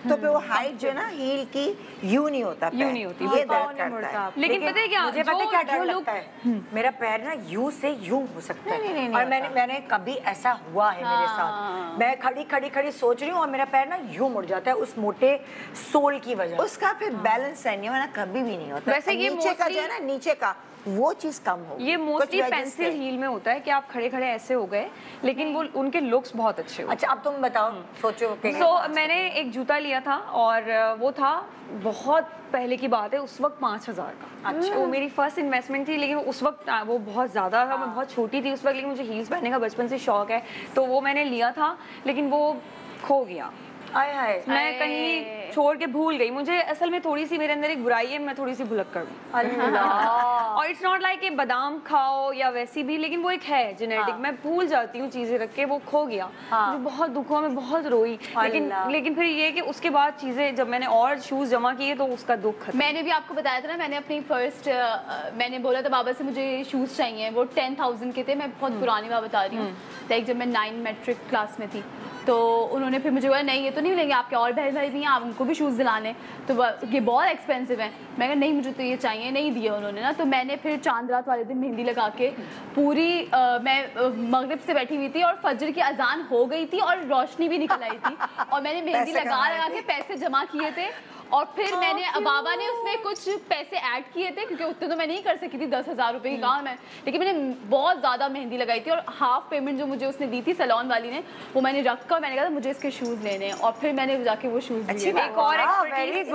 तो फिर वो हाइट जो है ना हील की यू नहीं होता, यू नहीं होती, ये दर्द करता है। लेकिन पता है क्या, मुझे पता है क्या डर लगता है, मेरा पैर ना यू से यू हो सकता है। और मैंने कभी ऐसा हुआ है मेरे साथ, मैं खड़ी सोच रही हूँ और मेरा पैर ना यूं मुड़ जाता है उस मोटे सोल की वजह। उसका फिर बैलेंस नहीं होना, कभी भी नहीं होता। वैसे ये नीचे का जो है ना, नीचे का वो चीज कम हो। ये मोस्टली पेंसिल हील में होता है कि आप खड़े खड़े ऐसे हो गए, लेकिन वो उनके लुक्स बहुत अच्छे हुए। अच्छा, अब तुम बताओ, सोचो। मैंने एक जूता लिया था और वो था, बहुत पहले की बात है, उस वक्त 5000 का। अच्छा, वो मेरी फर्स्ट इन्वेस्टमेंट थी, लेकिन उस वक्त वो बहुत ज़्यादा था, मैं बहुत छोटी थी उस वक्त, लेकिन मुझे हील्स पहनने का बचपन से शौक है, तो वो मैंने लिया था, लेकिन वो खो गया। मैं कहीं छोड़ के भूल गई। मुझे असल में थोड़ी सी मेरे अंदर एक बुराई है, मैं थोड़ी सी भुलक्कड़ हूँ। और इट्स नॉट लाइक बादाम खाओ या वैसी भी, लेकिन वो एक है जेनेटिक। मैं भूल जाती हूँ चीजें रख के, वो खो गया। मुझे बहुत दुख हुआ, मैं बहुत रोई, लेकिन फिर ये कि उसके बाद चीजें जब मैंने और शूज जमा किए तो उसका दुख खत्म। मैंने भी आपको बताया था ना, मैंने अपनी फर्स्ट मैंने बोला था बाबा से मुझे शूज चाहिए, वो 10,000 के थे। मैं बहुत पुरानी बात बता रही हूँ, लाइक जब मैं 9 मैट्रिक क्लास में थी, तो उन्होंने फिर मुझे बोला नहीं ये तो नहीं लेंगे, आपके और बहन भाई भी हैं, आप उनको भी शूज़ दिलाने, तो ये बहुत एक्सपेंसिव है। मैं कहा नहीं मुझे तो ये चाहिए, नहीं दिए उन्होंने ना। तो मैंने फिर चांद रात वाले दिन मेहंदी लगा के पूरी मैं मगरिब से बैठी हुई थी और फजर की अजान हो गई थी और रोशनी भी निकल आई थी, और मैंने मेहंदी लगा के पैसे जमा किए थे। और फिर मैंने बाबा ने उसमें कुछ पैसे ऐड किए थे, क्योंकि उतने तो मैं नहीं कर सकी थी, 10,000 रुपए की काम है, लेकिन मैंने बहुत ज़्यादा मेहंदी लगाई थी। और हाफ पेमेंट जो मुझे उसने दी थी सैलून वाली ने, वो मैंने रख कर मैंने कहा मुझे इसके शूज़ लेने हैं, और फिर मैंने जाके वो शूज़ लिए। एक और एक्सपर्टीज,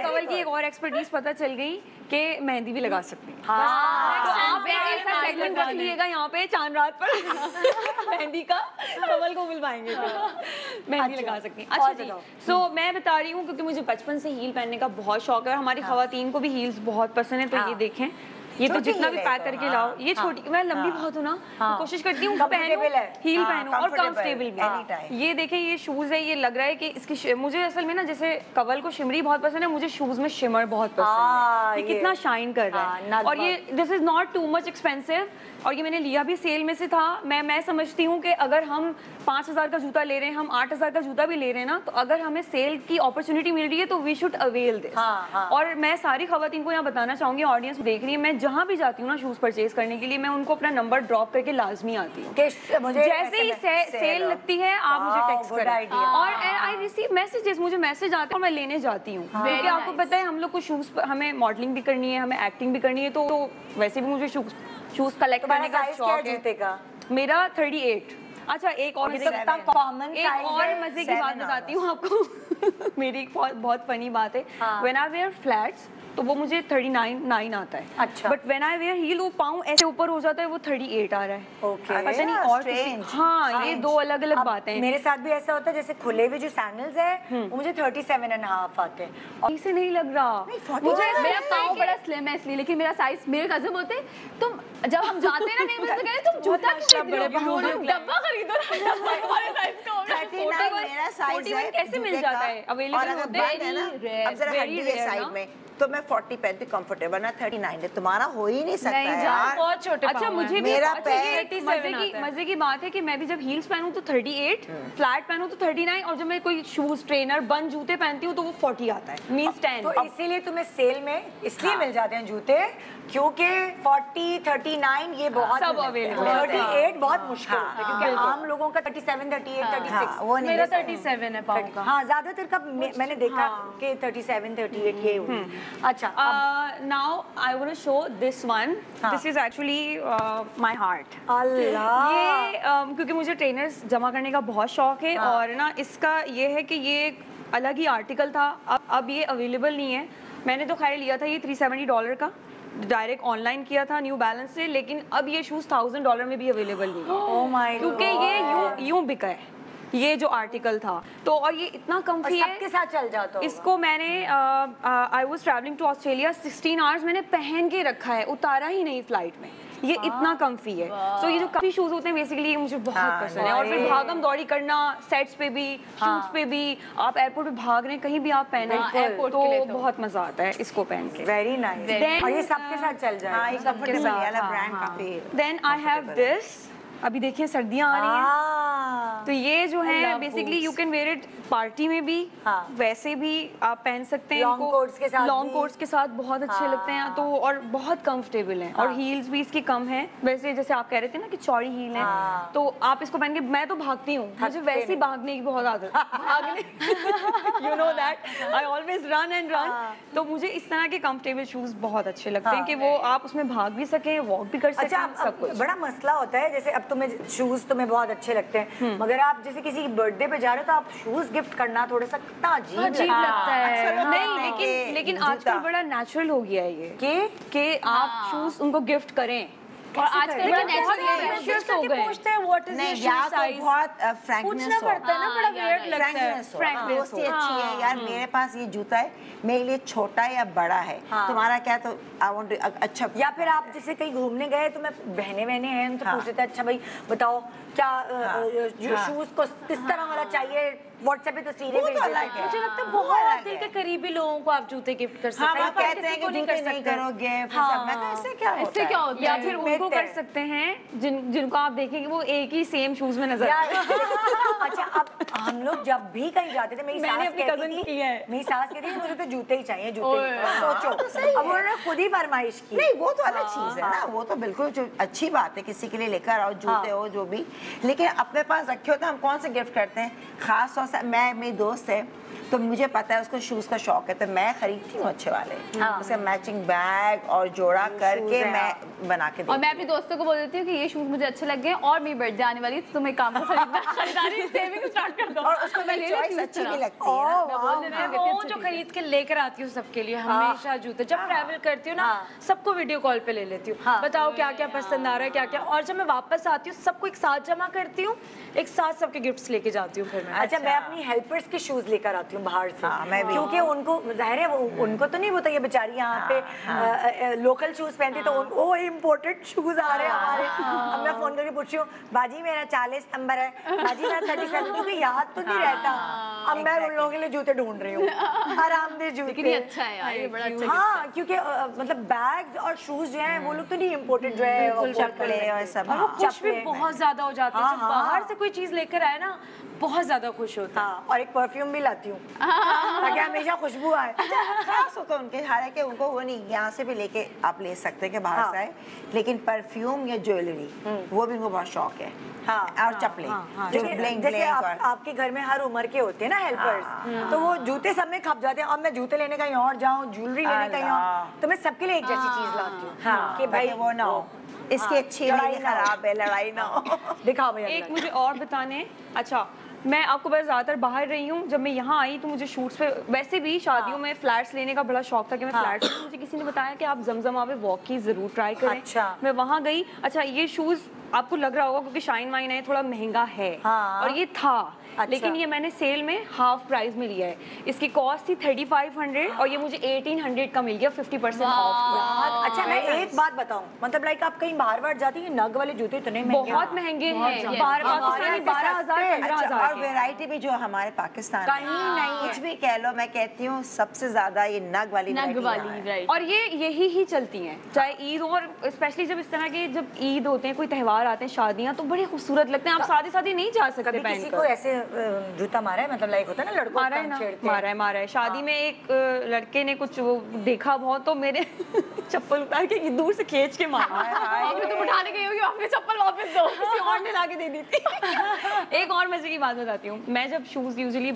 कवल की एक और एक्सपर्टीज पता चल गई कि मेहंदी भी लगा सकती हैं। तो आप ऐसा सेगमेंट रख लिएगा यहाँ पे चांद रात पर मेहंदी का, कवल को मिलवाएंगे, मेहंदी लगा सकती हैं। अच्छा जी, सो मैं बता रही हूँ क्योंकि मुझे बचपन से हील पहनने का बहुत शौक है, और हमारी खवातीन को भी हील्स बहुत पसंद है, तो ये देखें, ये तो जितना भी पैक करके लाओ, ये छोटी, मैं लंबी बहुत हूँ ना, कोशिश करती हूँ पहनूं, हील पहनूं और कंफर्टेबल भी। ये देखें, ये शूज है, ये लग रहा है कि इसकी मुझे असल में ना जैसे कवल को शिमरी बहुत पसंद है, मुझे शूज में शिमर बहुत पसंद है। ये कितना शाइन कर रहा है और ये this is not too much expensive और ये मैंने लिया भी सेल में से था। मैं समझती हूँ कि अगर हम 5,000 का जूता ले रहे हैं, हम 8,000 का जूता भी ले रहे हैं ना, तो अगर हमें सेल की अपॉर्चुनिटी मिल रही है तो वी शुड अवेल दिस। और मैं सारी खवातीन को यहाँ बताना चाहूंगी, ऑडियंस देख रही है, मैं जहाँ भी जाती हूँ ना शूज परचेज करने के लिए, मैं उनको अपना नंबर ड्रॉप करके लाजमी आती हूँ। जैसे ही सेल लगती है आप मुझे टेक्स्ट करें और आई रिसीव मैसेजेस, मुझे मैसेज आते हैं और मैं लेने जाती हूँ। क्योंकि आपको पता है हम लोग को शूज, हमें मॉडलिंग भी करनी है, हमें एक्टिंग भी करनी है, तो वैसे भी मुझे शूज कलेक्ट करने का शौक है। मेरा 38। अच्छा, एक और मजे की बात बताती हूँ आपको। मेरी एक बहुत फनी बात है, व्हेन आई वेयर फ्लैट्स तो वो मुझे 39 आता है। अच्छा, but when I wear heel वो पाँव ऐसे ऊपर हो जाता है, वो 38 आ रहा है। ओके, पता नहीं और हाँ, ये दो अलग अलग बातें हैं। मेरे साथ भी ऐसा होता है, जैसे खुले हुए जो सैंडल्स है वो मुझे 37.5 आते हैं और इसे नहीं लग रहा मुझे। मेरा पाँव बड़ा स्लिम है इसलिए, लेकिन मेरा साइज, मेरे कज़न बोलते हैं तुम जब हम जाते हैं ना नहीं तो कहते तुम जूता क्यों डब्बा खरीदो, तुम्हारे साइज का होगा। 39 मेरा साइज है, कैसे मिल जाता है, अवेलेबल होते हैं। अब जरा हड्डी है साइड में तो मैं 40 पहनती हूँ कंफर्टेबल ना 39 है, तुम्हारा हो ही नहीं सकता है यार, बहुत छोटे। अच्छा, मुझे मेरा मजे की बात है कि मैं भी जब हील्स पहनूं तो 38, फ्लैट पहनूं तो 39 और जब मैं कोई शूज, ट्रेनर, बंद जूते पहनती हूँ तो वो 40 आता है, मींस 10। तो इसीलिए तुम्हें सेल में इसलिए मिल जाते हैं जूते क्योंकि 40, 39 ये बहुत सब अवेलेबल, 38 बहुत मुश्किल है क्योंकि आम लोगों का 37, 38, 36 वो नहीं। मेरा 37 है पाँव का। हाँ, ज्यादातर का मैंने देखा कि 37, 38 ये हुई। अच्छा, now I want to show this one. This is actually my heart. अल्लाह, ये क्योंकि मुझे ट्रेनर्स जमा करने का बहुत शौक है और ना इसका ये है कि ये एक अलग ही आर्टिकल था, अब ये अवेलेबल नहीं है। मैंने तो खैर लिया था ये $370 का, डायरेक्ट ऑनलाइन किया था न्यू बैलेंस से, लेकिन अब ये शूज $1,000 में भी अवेलेबल नहीं है। ओह माय गॉड, क्योंकि ये यूं बिका है ये जो आर्टिकल था, तो और ये इतना कम्फी है, सबके साथ चल जाता है। इसको मैंने I was travelling to Australia 16 hours मैंने पहन के रखा है, उतारा ही नहीं फ्लाइट में, ये इतना कम्फी है। सो ये जो काफी शूज होते हैं बेसिकली ये मुझे बहुत पसंद है। और फिर भागम दौड़ी करना सेट्स पे भी, शूट्स पे भी, आप एयरपोर्ट पे भाग रहे हैं कहीं भी आप पहने एयरपोर्ट तो बहुत मजा आता है इसको पहन के। वेरी नाइस, और ये सबके साथ चल जाए। हाँ, ये कंफर्टेबल वाला ब्रांड काफी। देन आई हैव दिस, अभी देखिए सर्दियाँ आ रही हैं तो ये जो है basically you can wear it party में भी, वैसे भी आप पहन सकते हैं, लॉन्ग कोट्स के साथ बहुत अच्छे लगते हैं तो, और बहुत कंफर्टेबल हैं और हील्स भी इसकी कम है। वैसे जैसे आप कह रहे थे ना कि चौड़ी हील है तो आप इसको पहन के, मैं तो भागती हूँ, मुझे वैसे ही भागने की बहुत आदत है, you know that I always run and run, तो मुझे इस तरह के कंफर्टेबल शूज बहुत अच्छे लगते हैं कि वो आप उसमें भाग भी सकें, वॉक भी कर सकें। सब कुछ बड़ा मसला होता है, जैसे अब तुम्हें शूज तुम्हें बहुत अच्छे लगते हैं, मगर आप जैसे किसी की बर्थडे पे जा रहे हो तो आप शूज गिफ्ट करना थोड़ा सा कितना अजीब लगता है। नहीं, लेकिन आजकल बड़ा नेचुरल हो गया है ये कि आप शूज उनको गिफ्ट करें। और आजकल हो गए पूछते हैं what is your shoe size, बहुत फ्रैंकनेस पूछना पड़ता है ना, बड़ा वियर्ड लगता है। फ्रैंकनेस अच्छी है यार, मेरे पास ये जूता है, मेरे लिए छोटा या बड़ा है, तुम्हारा क्या, तो आई वांट अच्छा। या फिर आप जैसे कहीं घूमने गए तो मैं बहने हैं तो पूछते थे अच्छा भाई बताओ क्या शूज को किस तरह वाला चाहिए, व्हाट्सएप पे तस्वीरें भेज देते हैं। मुझे लगता है बहुत दिल के करीबी लोगों को आप जूते गिफ्ट कर सकते हैं। कहते हैं कि जूते नहीं करोगे, मैं कहा इससे क्या होता है, या फिर उनको कर सकते हैं जिनको आप देखेंगे वो एक ही सेम शूज में नजर आए। अच्छा, अब हम लोग जब भी कहीं जाते थे, मेरी सास कहती थी मुझे तो जूते ही चाहिए, जूते। सोचो, अब उन्होंने खुद ही फरमाइश की। नहीं, वो तो अलग चीज है ना, वो तो बिल्कुल जो अच्छी बात है, किसी के लिए लेकर आओ जूते हो जो भी, लेकिन अपने पास रखे होते हैं। हम कौन से गिफ्ट करते हैं, खास तौर से मैं, मेरी दोस्त है तो मुझे पता है उसको शूज का शौक है तो मैं खरीदती हूँ अच्छे वाले, उसका मैचिंग बैग और जोड़ा करके मैं बना के देती हूँ। मैं अपने दोस्तों को बोल देती हूँ कि ये शूज मुझे अच्छे लग गए और मेरी बर्थडे आने वाली है, तो तुम एक काम खरीदारी सेविंग स्टार्ट कर दो। और उसको मेरी चॉइस अच्छी भी लगती है। मैं वो जो खरीद के लेकर आती हूँ सबके लिए हमेशा जूते, जब ट्रैवल करती हूँ ना सबको वीडियो कॉल पे ले लेती हूँ, बताओ क्या क्या पसंद आ रहा है क्या क्या, और जब मैं वापस आती हूँ सबको एक साथ जमा करती हूँ, एक साथ सबके गिफ्ट्स लेके जाती हूँ फिर मैं। अच्छा, मैं अपनी हेल्पर्स के शूज लेकर आती हूँ बाहर से, क्योंकि उनको जाहिर है उनको तो नहीं होता, ये बेचारी यहाँ पे लोकल शूज पहनती, तो वो इम्पोर्टेड शूज आ रहे हैं हमारे। अब मैं फोन करके पूछ रही हूँ, बाजी मेरा 40 नंबर है, बाजी मेरा 37, क्योंकि याद तो नहीं रहता। अब मैं उन लोगों के लिए जूते ढूंढ रही हूँ, आरामदेह जूते। लेकिन ये अच्छा है यार, ये बड़ा अच्छा। हाँ, क्योंकि मतलब बैग्स और शूज जो हैं वो लोग तो नहीं इम्पोर्टेड जो है, चप्पलें और सब। और वो खुश भी बहुत ज्यादा हो जाते हैं जब बाहर से कोई चीज लेकर आए ना, बहुत ज्यादा खुश होता है। और एक परफ्यूम भी लाती हूँ ताकि हमेशा खुशबू आए। खास होता है उनके, हालांकि उनको वो नहीं, यहाँ से भी लेके आप ले सकते हैं कि बाहर से आए, लेकिन परफ्यूम या ज्वेलरी वो भी उनको बहुत शौक है। और चप्पलें जो ब्लिंग जैसे ब्लिंग आपके घर में हर उम्र के होते हैं ना हेल्पर्स, तो वो जूते सब में खप जाते हैं। अब मैं जूते लेने कहीं और जाऊँ, ज्वेलरी लेने कहीं और, तो मैं सबके लिए एक जैसी चीज लाती हूँ कि भाई वो ना हो, इसकी अच्छी नहीं, खराब है, लड़ाई ना हो। दिखाओ भैया। एक मुझे और बताने, अच्छा मैं आपको बस ज़्यादातर बाहर रही हूँ, जब मैं यहाँ आई तो मुझे शूट्स पे वैसे भी शादियों में फ्लैट्स लेने का बड़ा शौक था कि मैं फ्लैट्स लूं। मुझे किसी ने बताया कि आप जमजमा पे वॉक की ज़रूर ट्राई करें। अच्छा। मैं वहाँ गई। अच्छा, ये शूज़ आपको लग रहा होगा क्योंकि शाइन वाइन है, थोड़ा महंगा है। और ये था, लेकिन ये मैंने सेल में हाफ प्राइस में लिया है। इसकी कॉस्ट थी 3500 और ये मुझे 1800 का मिल गया 50% ऑफ। अच्छा, मैं एक बात बताऊं, मतलब लाइक आप कहीं बाहर बाहर जाती हैं, नग वाले जूते इतने महंगे, बहुत महंगे हैं, पाकिस्तानी 12,000 15,000 और वैरायटी भी जो हमारे पाकिस्तान में कहीं नहीं कुछ भी कह लो, मैं कहती हूँ सबसे ज्यादा ये नग वाली राइट। और ये यही ही चलती हैं, चाहे ईद हो, और स्पेशली जब इस तरह के जब ईद होते हैं, कोई त्योहार आते हैं, शादियां, तो बड़े खूबसूरत लगते हैं। आप सादे सादे नहीं जा सकते कभी किसी को ऐसे जूता मारा है, मतलब लाइक होता है ना लड़कों मारा है ना, मारा है। शादी में एक लड़के ने कुछ वो देखा बहुत, तो मेरे चप्पल उतार के दूर से खींच के मारा। तुम उठाने गई होगी, अपनी चप्पल वापस दो, किसी और ने लाके दे दी थी। एक और मजे की बात बताती हूँ, मैं जब शूज यूजुअली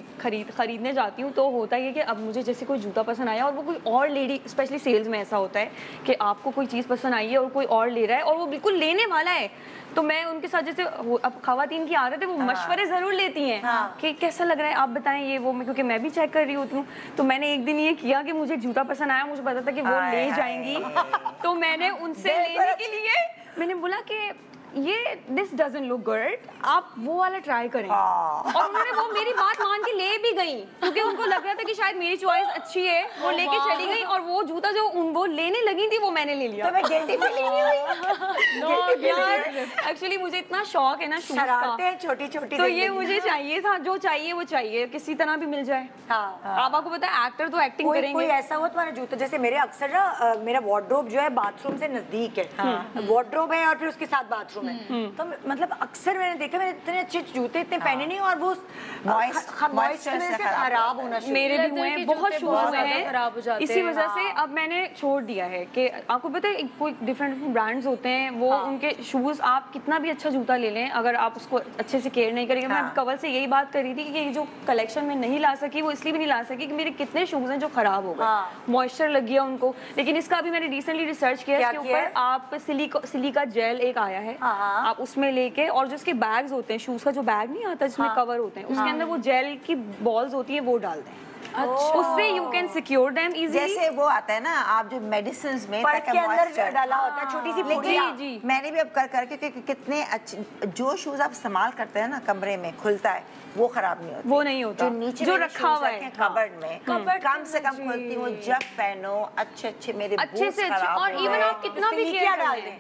खरीदने जाती हूँ तो होता है कि अब मुझे जैसे कोई जूता पसंद आया और वो कोई और लेडी, स्पेशली सेल्स में ऐसा होता है कि आपको कोई चीज़ पसंद आई है और कोई और ले रहा है और वो बिल्कुल लेने वाला है, तो मैं उनके साथ जैसे अब खवातीन की आदत है, वो मशवरे जरूर लेती हैं कि कैसा लग रहा है, आप बताएं ये वो, क्योंकि मैं भी चेक कर रही होती हूँ। तो मैंने एक दिन ये किया कि मुझे जूता पसंद आया, मुझे पता था कि वो ले जाएंगी, तो मैंने उनसे लेने के लिए मैंने बोला कि ये दिस डजंट लुक गुड, आप वो वाला ट्राई करें। और उन्होंने वो मेरी बात मान के ले भी गई, क्योंकि उनको लग रहा था कि शायद मेरी चॉइस अच्छी है, वो लेके चली गई और वो जूता जो वो लेने लगी थी वो मैंने ले लिया। तो मैं गिल्टी फीलिंग नहीं हुई। यार एक्चुअली मुझे इतना शौक है ना शूज का, छोटी छोटी, तो ये मुझे चाहिए था, जो चाहिए वो चाहिए, किसी तरह भी मिल जाए। आप आपको पता है एक्टर तो एक्टिंग करेंगे। कोई ऐसा हो तुम्हारा जूता, जैसे मेरे अक्सर ना मेरा वार्डरोब जो है बाथरूम से नजदीक है, वार्डरोब है और फिर उसके साथ बाथरूम है, तो मतलब अक्सर मैंने देखा, मैंने इतने अच्छे जूते इतने पहने नहीं और वो मॉइस्चर से खराब होना शुरू। मेरे भी हुए हैं, बहुत शूज हुए हैं खराब हो जाते हैं। इसी वजह से अब मैंने छोड़ दिया है कि आपको पता है कोई डिफरेंट ब्रांड्स होते हैं, वो उनके शूज आप कितना भी अच्छा जूता ले लें, अगर आप उसको अच्छे से केयर नहीं करेंगे। मैं कवल से यही बात कर रही थी कि ये जो कलेक्शन में नहीं ला सकी, वो इसलिए भी नहीं ला सकी कि मेरे कितने शूज हैं जो खराब हो गए, मॉइस्चर लग गया उनको। लेकिन इसका अभी मैंने रिसेंटली रिसर्च किया, इसके ऊपर आप सिलिका जेल एक आया है, आप उसमें लेके, और जो इसके बैग्स होते हैं, शूज का जो बैग नहीं आता जिसमें कवर होते हैं, उसके अंदर वो जेल की बॉल्स होती है, वो डाल दें। उससे you can secure them easily. जैसे वो आता है ना, आप जो मेडिसिन में के अंदर डाला होता है छोटी सी लेकिन जी। मैंने भी अब कर क्योंकि कितने अच्छे जो शूज आप इस्तेमाल करते हैं ना, कमरे में खुलता है, वो खराब नहीं होता, वो नहीं होता, जो नीचे जो रखा हुआ है कबर्ड में, कम से कम खुलती हूँ, जब पहनो अच्छे मेरे अच्छे से अच्छे, और इवन आप कितना भी केयर डाल दें,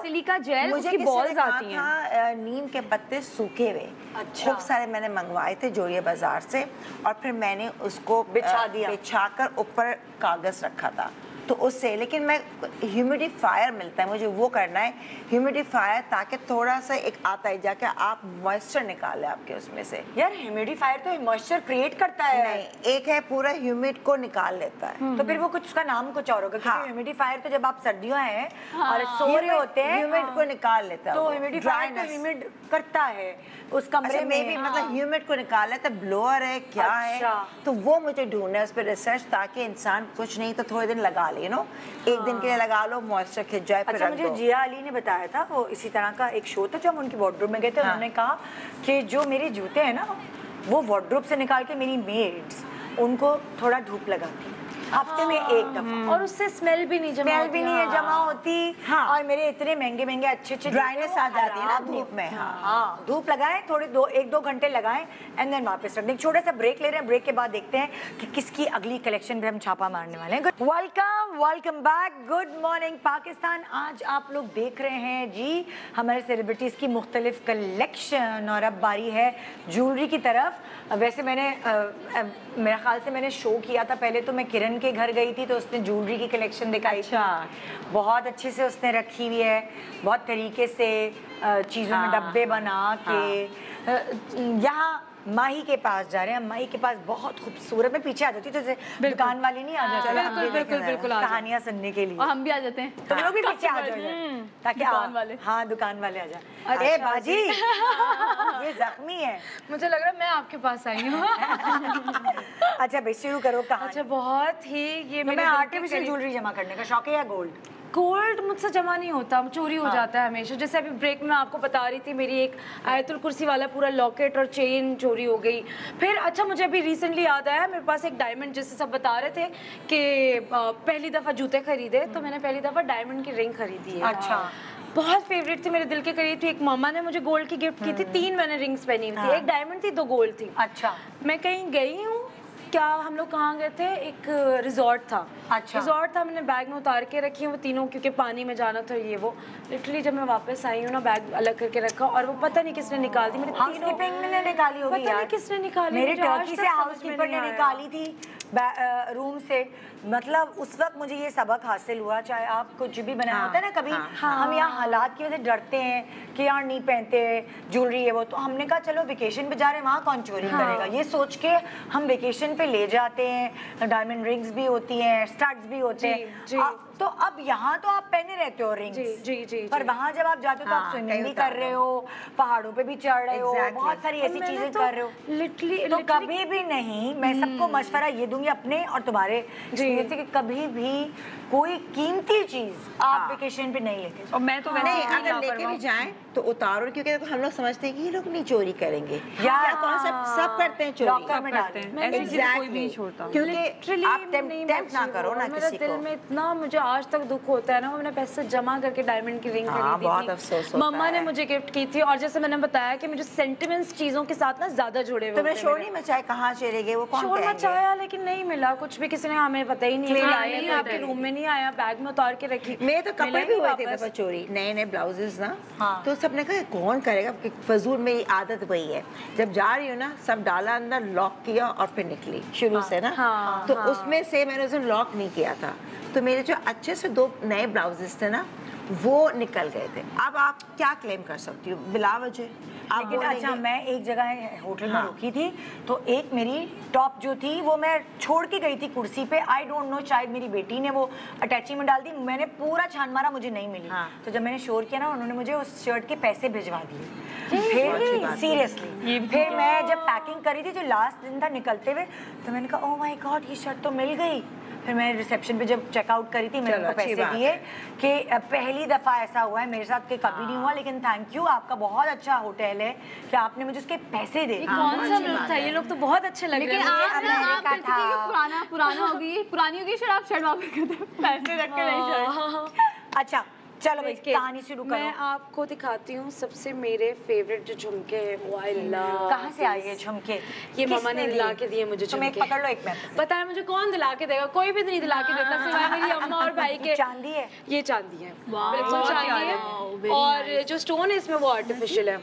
सिलिका जेल, उसकी बॉल्स आती हैं। नीम के पत्ते सूखे हुए खूब सारे मैंने मंगवाए थे जोड़िया बाजार से, और फिर मैंने उसको बिछाकर ऊपर कागज रखा था, तो उससे, लेकिन मैं ह्यूमिडिफायर मिलता है, मुझे वो करना है ह्यूमिडिफायर, ताकि थोड़ा सा एक आता है जाके आप मॉइस्चर निकाले आपके उसमें से। यार ह्यूमिडिफायर तो मॉइस्चर क्रिएट करता है। नहीं, एक है पूरा ह्यूमिड को निकाल लेता है, तो फिर वो कुछ उसका नाम कुछ और होगा, क्योंकि ह्यूमिडिफायर तो जब आप सर्दियों हैं और सो रहे होते हैं, ह्यूमिड को निकाल लेता है, तो ह्यूमिडिफायर तो ह्यूमिड करता है उस कमरे में भी, मतलब ह्यूमिड को निकाल लेता है, ब्लोअर है क्या है, तो वो मुझे ढूंढना है, उस पर रिसर्च, ताकि इंसान कुछ नहीं तो थोड़े दिन लगा साल, यू नो, एक दिन के लिए लगा लो, मॉइस्चर खिंच जाए, फिर अच्छा, रख मुझे दो। जिया अली ने बताया था, वो इसी तरह का एक शो था, जब हम उनकी वार्डरोब में गए थे, उन्होंने कहा कि जो मेरे जूते हैं ना, वो वार्डरोब से निकाल के मेरी मेड्स उनको थोड़ा धूप लगाती, हफ्ते में एक दफा, और उससे स्मेल भी नहीं जमा स्मेल भी नहीं है जमा होती। हाँ। और मेरे इतने महंगे महंगे अच्छे ड्राइनेस आ जाती है ना धूप में। हाँ, धूप लगाएं, थोड़े 1-2 घंटे लगाएं एंड देन वापस रख दें। छोटा सा ब्रेक ले रहे हैं, ब्रेक के बाद देखते हैं कि किसकी अगली कलेक्शन पे हम छापा मारने वाले हैं। Welcome back, good morning Pakistan. आज आप लोग देख रहे हैं जी हमारे सेलिब्रिटीज़ की मुख्तलिफ कलेक्शन, और अब बारी है ज्वेलरी की तरफ। वैसे मैंने मेरा ख्याल से मैंने शो किया था पहले, तो मैं किरण के घर गई थी, तो उसने ज्वेलरी की कलेक्शन दिखाई। अच्छा। बहुत अच्छे से उसने रखी हुई है, बहुत तरीके से चीज़ों में डब्बे बना के। यहाँ माही के पास जा रहे हैं, माही के पास बहुत खूबसूरत, मैं पीछे आ जाती हूँ, जैसे दुकान वाली नहीं आ जाती बिल्कुल कहानियाँ सुनने के लिए। और हम भी आ जाते हैं, तुम लोग भी पीछे आ जाओ ताकि दुकान वाले। हाँ, दुकान वाले आ जाए। अरे बाजी, ये जख्मी है। मुझे लग रहा है मैं आपके पास आई हूँ। अच्छा भाई, शुरू करो कहानी। अच्छा, बहुत ही ये मैं मेरे आर्टिफिशियल ज्वेलरी जमा करने का शौक है या गोल्ड? गोल्ड मुझसे जमा नहीं होता, चोरी हो जाता है हमेशा। जैसे अभी ब्रेक में आपको बता रही थी, मेरी एक आयतुल कुर्सी वाला पूरा लॉकेट और चेन चोरी हो गई। फिर अच्छा, मुझे अभी रिसेंटली याद आया, मेरे पास एक डायमंड, जैसे सब बता रहे थे कि पहली दफ़ा जूते खरीदे, तो मैंने पहली दफ़ा डायमंड की रिंग खरीदी है। अच्छा। बहुत फेवरेट थी, मेरे दिल के करीब थी। एक मामा ने मुझे गोल्ड की गिफ्ट की थी, 3 मैंने रिंग्स पहनी हुई थी, एक डायमंड थी, 2 गोल्ड थी। अच्छा। मैं कहीं गई हूँ, क्या हम लोग कहाँ गए थे, एक रिजॉर्ट था। अच्छा। रिजॉर्ट था, मैंने बैग में उतार के रखी है वो तीनों, क्योंकि पानी में जाना था ये वो। लिटरली जब मैं वापस आई हूँ ना, बैग अलग करके रखा, और वो पता नहीं किसने निकाल दी मेरे तीनों। हाउसकीपिंग ने निकाली होगी पता यार। नहीं किसने निकाली, मेरे मुझे आज टर्की तक से समझ में हाउसकीपर नहीं ने आया। निकाली थी रूम से। मतलब उस वक्त मुझे ये सबक हासिल हुआ, चाहे आप कुछ भी बनाया होता है ना, कभी हम यहाँ हालात की वजह से डरते हैं कि यार नहीं पहनते ज्वेलरी है वो, तो हमने कहा चलो वेकेशन पे जा रहे हैं, वहाँ कौन चोरी करेगा, ये सोच के हम वेकेशन पे ले जाते हैं। डायमंड रिंग्स भी होती हैं, स्टड्स भी होते हैं। तो अब यहाँ तो आप पहने रहते हो रिंग्स, जी, पर वहाँ जब आप जाते हो तो आप स्विमिंग भी कर रहे हो, पहाड़ों पे भी चढ़ रहे हो, बहुत सारी ऐसी चीजें कर रहे हो। लिटरली तो कभी भी नहीं, मैं सबको मशवरा ये दूंगी अपने और तुम्हारे एक्सपीरियंस से, कि कभी भी कोई कीमती चीज आप वेकेशन पे नहीं लेके जाओ। और मैं तो नहीं, अगर लेके भी जाएं तो उतारो, क्योंकि हम लोग समझते हैं कि ये लोग नहीं चोरी करेंगे। यार, कॉन्सेप्ट सब करते हैं चोरी, लॉकर में डालते हैं, ऐसे किसी को कोई भी नहीं छोड़ता। क्योंकि आप टेम्प्ट ना करो ना मेरा किसी दिल को। में इतना मुझे आज तक दुख होता है ना, मैंने पैसे जमा करके डायमंड की रिंग खरीदी बहुत थी, अफसोस होता मम्मा ने है। मुझे गिफ्ट की थी। और जैसे मैंने बताया कि मुझे सेंटिमेंट्स चीजों के साथ ना ज्यादा जुड़े हुए तुम्हें होते शोर हैं। नहीं मचाए, कहाँ चले गए वो, कौन शोर कहेंगे? मचाया लेकिन नहीं मिला कुछ भी, किसी ने हमें पता ही नहीं है, आया नहीं, आपके रूम में नहीं आया, बैग में उतार के रखी। मेरे तो कपड़े मिला भी नहीं हुए थे वापस। दफा चोरी, नए नए ब्लाउजेस ना। हाँ। तो सबने कहा कौन करेगा, फजूल मेरी आदत वही है, जब जा रही हूँ ना सब डाला अंदर, लॉक किया और फिर निकली शुरू से ना। हाँ, तो उसमें से मैंने उस दिन लॉक नहीं किया था, तो मेरे जो अच्छे से 2 नए ब्लाउजेस थे ना, वो निकल गए थे। अब आप क्या क्लेम कर सकती हो बिला वजह? आप लेकिन बोलेंगे- अच्छा, मैं एक जगह होटल में रुकी थी, तो एक मेरी टॉप जो थी वो मैं छोड़ के गई थी कुर्सी पे, आई डोंट नो, शायद मेरी बेटी ने वो अटैची में डाल दी, मैंने पूरा छान मारा, मुझे नहीं मिली। तो जब मैंने शोर किया ना, उन्होंने मुझे उस शर्ट के पैसे भिजवा दिए। फिर सीरियसली, फिर मैं जब पैकिंग करी थी, जो लास्ट दिन था निकलते हुए, तो मैंने कहा ओह माय गॉड, ये शर्ट तो मिल गई। फिर मैं रिसेप्शन पे जब चेकआउट करी थी, मैंने उनको पैसे दिए कि पहली दफ़ा ऐसा हुआ है मेरे साथ कि कभी नहीं हुआ, लेकिन थैंक यू, आपका बहुत अच्छा होटल है कि आपने मुझे उसके पैसे दे दिए। कौन सा लुक था, ये लोग तो बहुत अच्छे लग रहे लेकिन हैं। आप ना, आप कहती थी कि पुराना हो गई, पुरानी हो गई शर्ट, आप शर्ट वापस कर दो, पैसे रख के नहीं शर्ट। अच्छा चलो भाई, कहानी शुरू करो। मैं आपको दिखाती हूँ सबसे मेरे फेवरेट जो झुमके हैं, वो आई लव। कहाँ से आई है झुमके? ये मम्मा ने दिला के दिए मुझे तुम एक झुमके। पकड़ लो, एक मैं पता है मुझे कौन दिला के देगा, कोई भी नहीं दिला के देता सिवाय मेरी अम्मा और भाई के। चांदी है? ये चांदी है, बिल्कुल चांदी है, और जो स्टोन है इसमें वो आर्टिफिशियल है।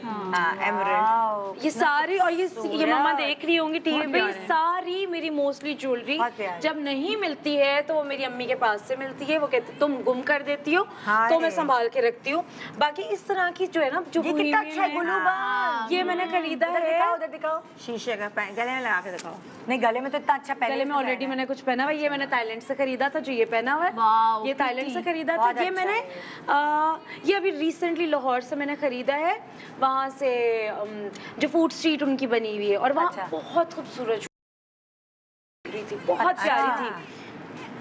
एमराल्ड। ये सारी, और ये मम्मा देख रही होंगी टीवी पे, सारी मेरी मोस्टली ज्वेलरी जब नहीं मिलती है तो वो मेरी अम्मी के पास से मिलती है, वो कहती तुम गुम कर देती हो तो मैं संभाल के रखती हूँ। बाकी इस तरह की जो है ना, जो कितना अच्छा है गुलूबा, ये मैंने खरीदा है। दिखाओ, उधर दिखाओ। शीशे का गले में लगा के दिखाओ। नहीं, गले में तो इतना अच्छा पहले गले में ऑलरेडी मैंने कुछ पहना हुआ है, ये मैंने थाईलैंड से खरीदा था, जो ये पहना हुआ है ये थाईलैंड से खरीदा था। ये मैंने ये अभी रिसेंटली लाहौर से मैंने खरीदा है, वहाँ से जो फूड स्ट्रीट उनकी बनी हुई है, और वहाँ बहुत खूबसूरत ज्वेलरी थी, बहुत प्यारी थी।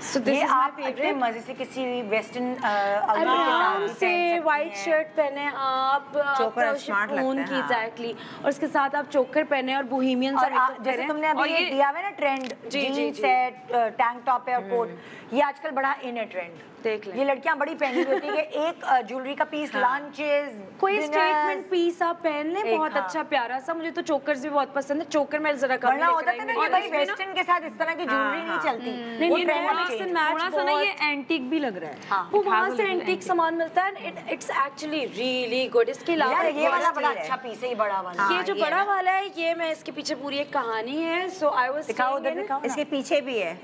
ये आप इतने मजे से किसी वेस्टर्न आराम से व्हाइट शर्ट पहने आप चोकर स्मार्ट लगता है, की एग्जैक्टली, और उसके साथ आप चोकर पहने और बोहेमियन सा मेकअप जैसे करें। तुमने अभी ये दिया हुआ है ना ट्रेंड, जीन्स है, टैंक टॉप है और कोट, ये आजकल बड़ा इन है ट्रेंड। देख लें, ये लड़कियां बड़ी पहनी हुई होती है कि एक ज्वेलरी का पीस, लंचेस, कोई स्टेटमेंट पीस आप पहन लें, बहुत अच्छा प्यारा सा। मुझे तो चोकर्स भी बहुत पसंद है, चोकर मैं जरा कम वरना होता था ना कि भाई वेस्टर्न के साथ इस तरह की ज्वेलरी नहीं चलती। नहीं, थोड़ा सा ना ये एंटीक भी लग रहा है। वो वहाँ से एंटीक सामान मिलता है, इट्स एक्चुअली रियली गुड। इसके अलावा यार ये वाला बड़ा अच्छा पीस है, ये बड़ा वाला। ये जो बड़ा वाला है, ये मैं इसके पीछे पूरी एक कहानी है। सो आई वाज दिखाओ उधर, दिखाओ ना। इसके पीछे भी है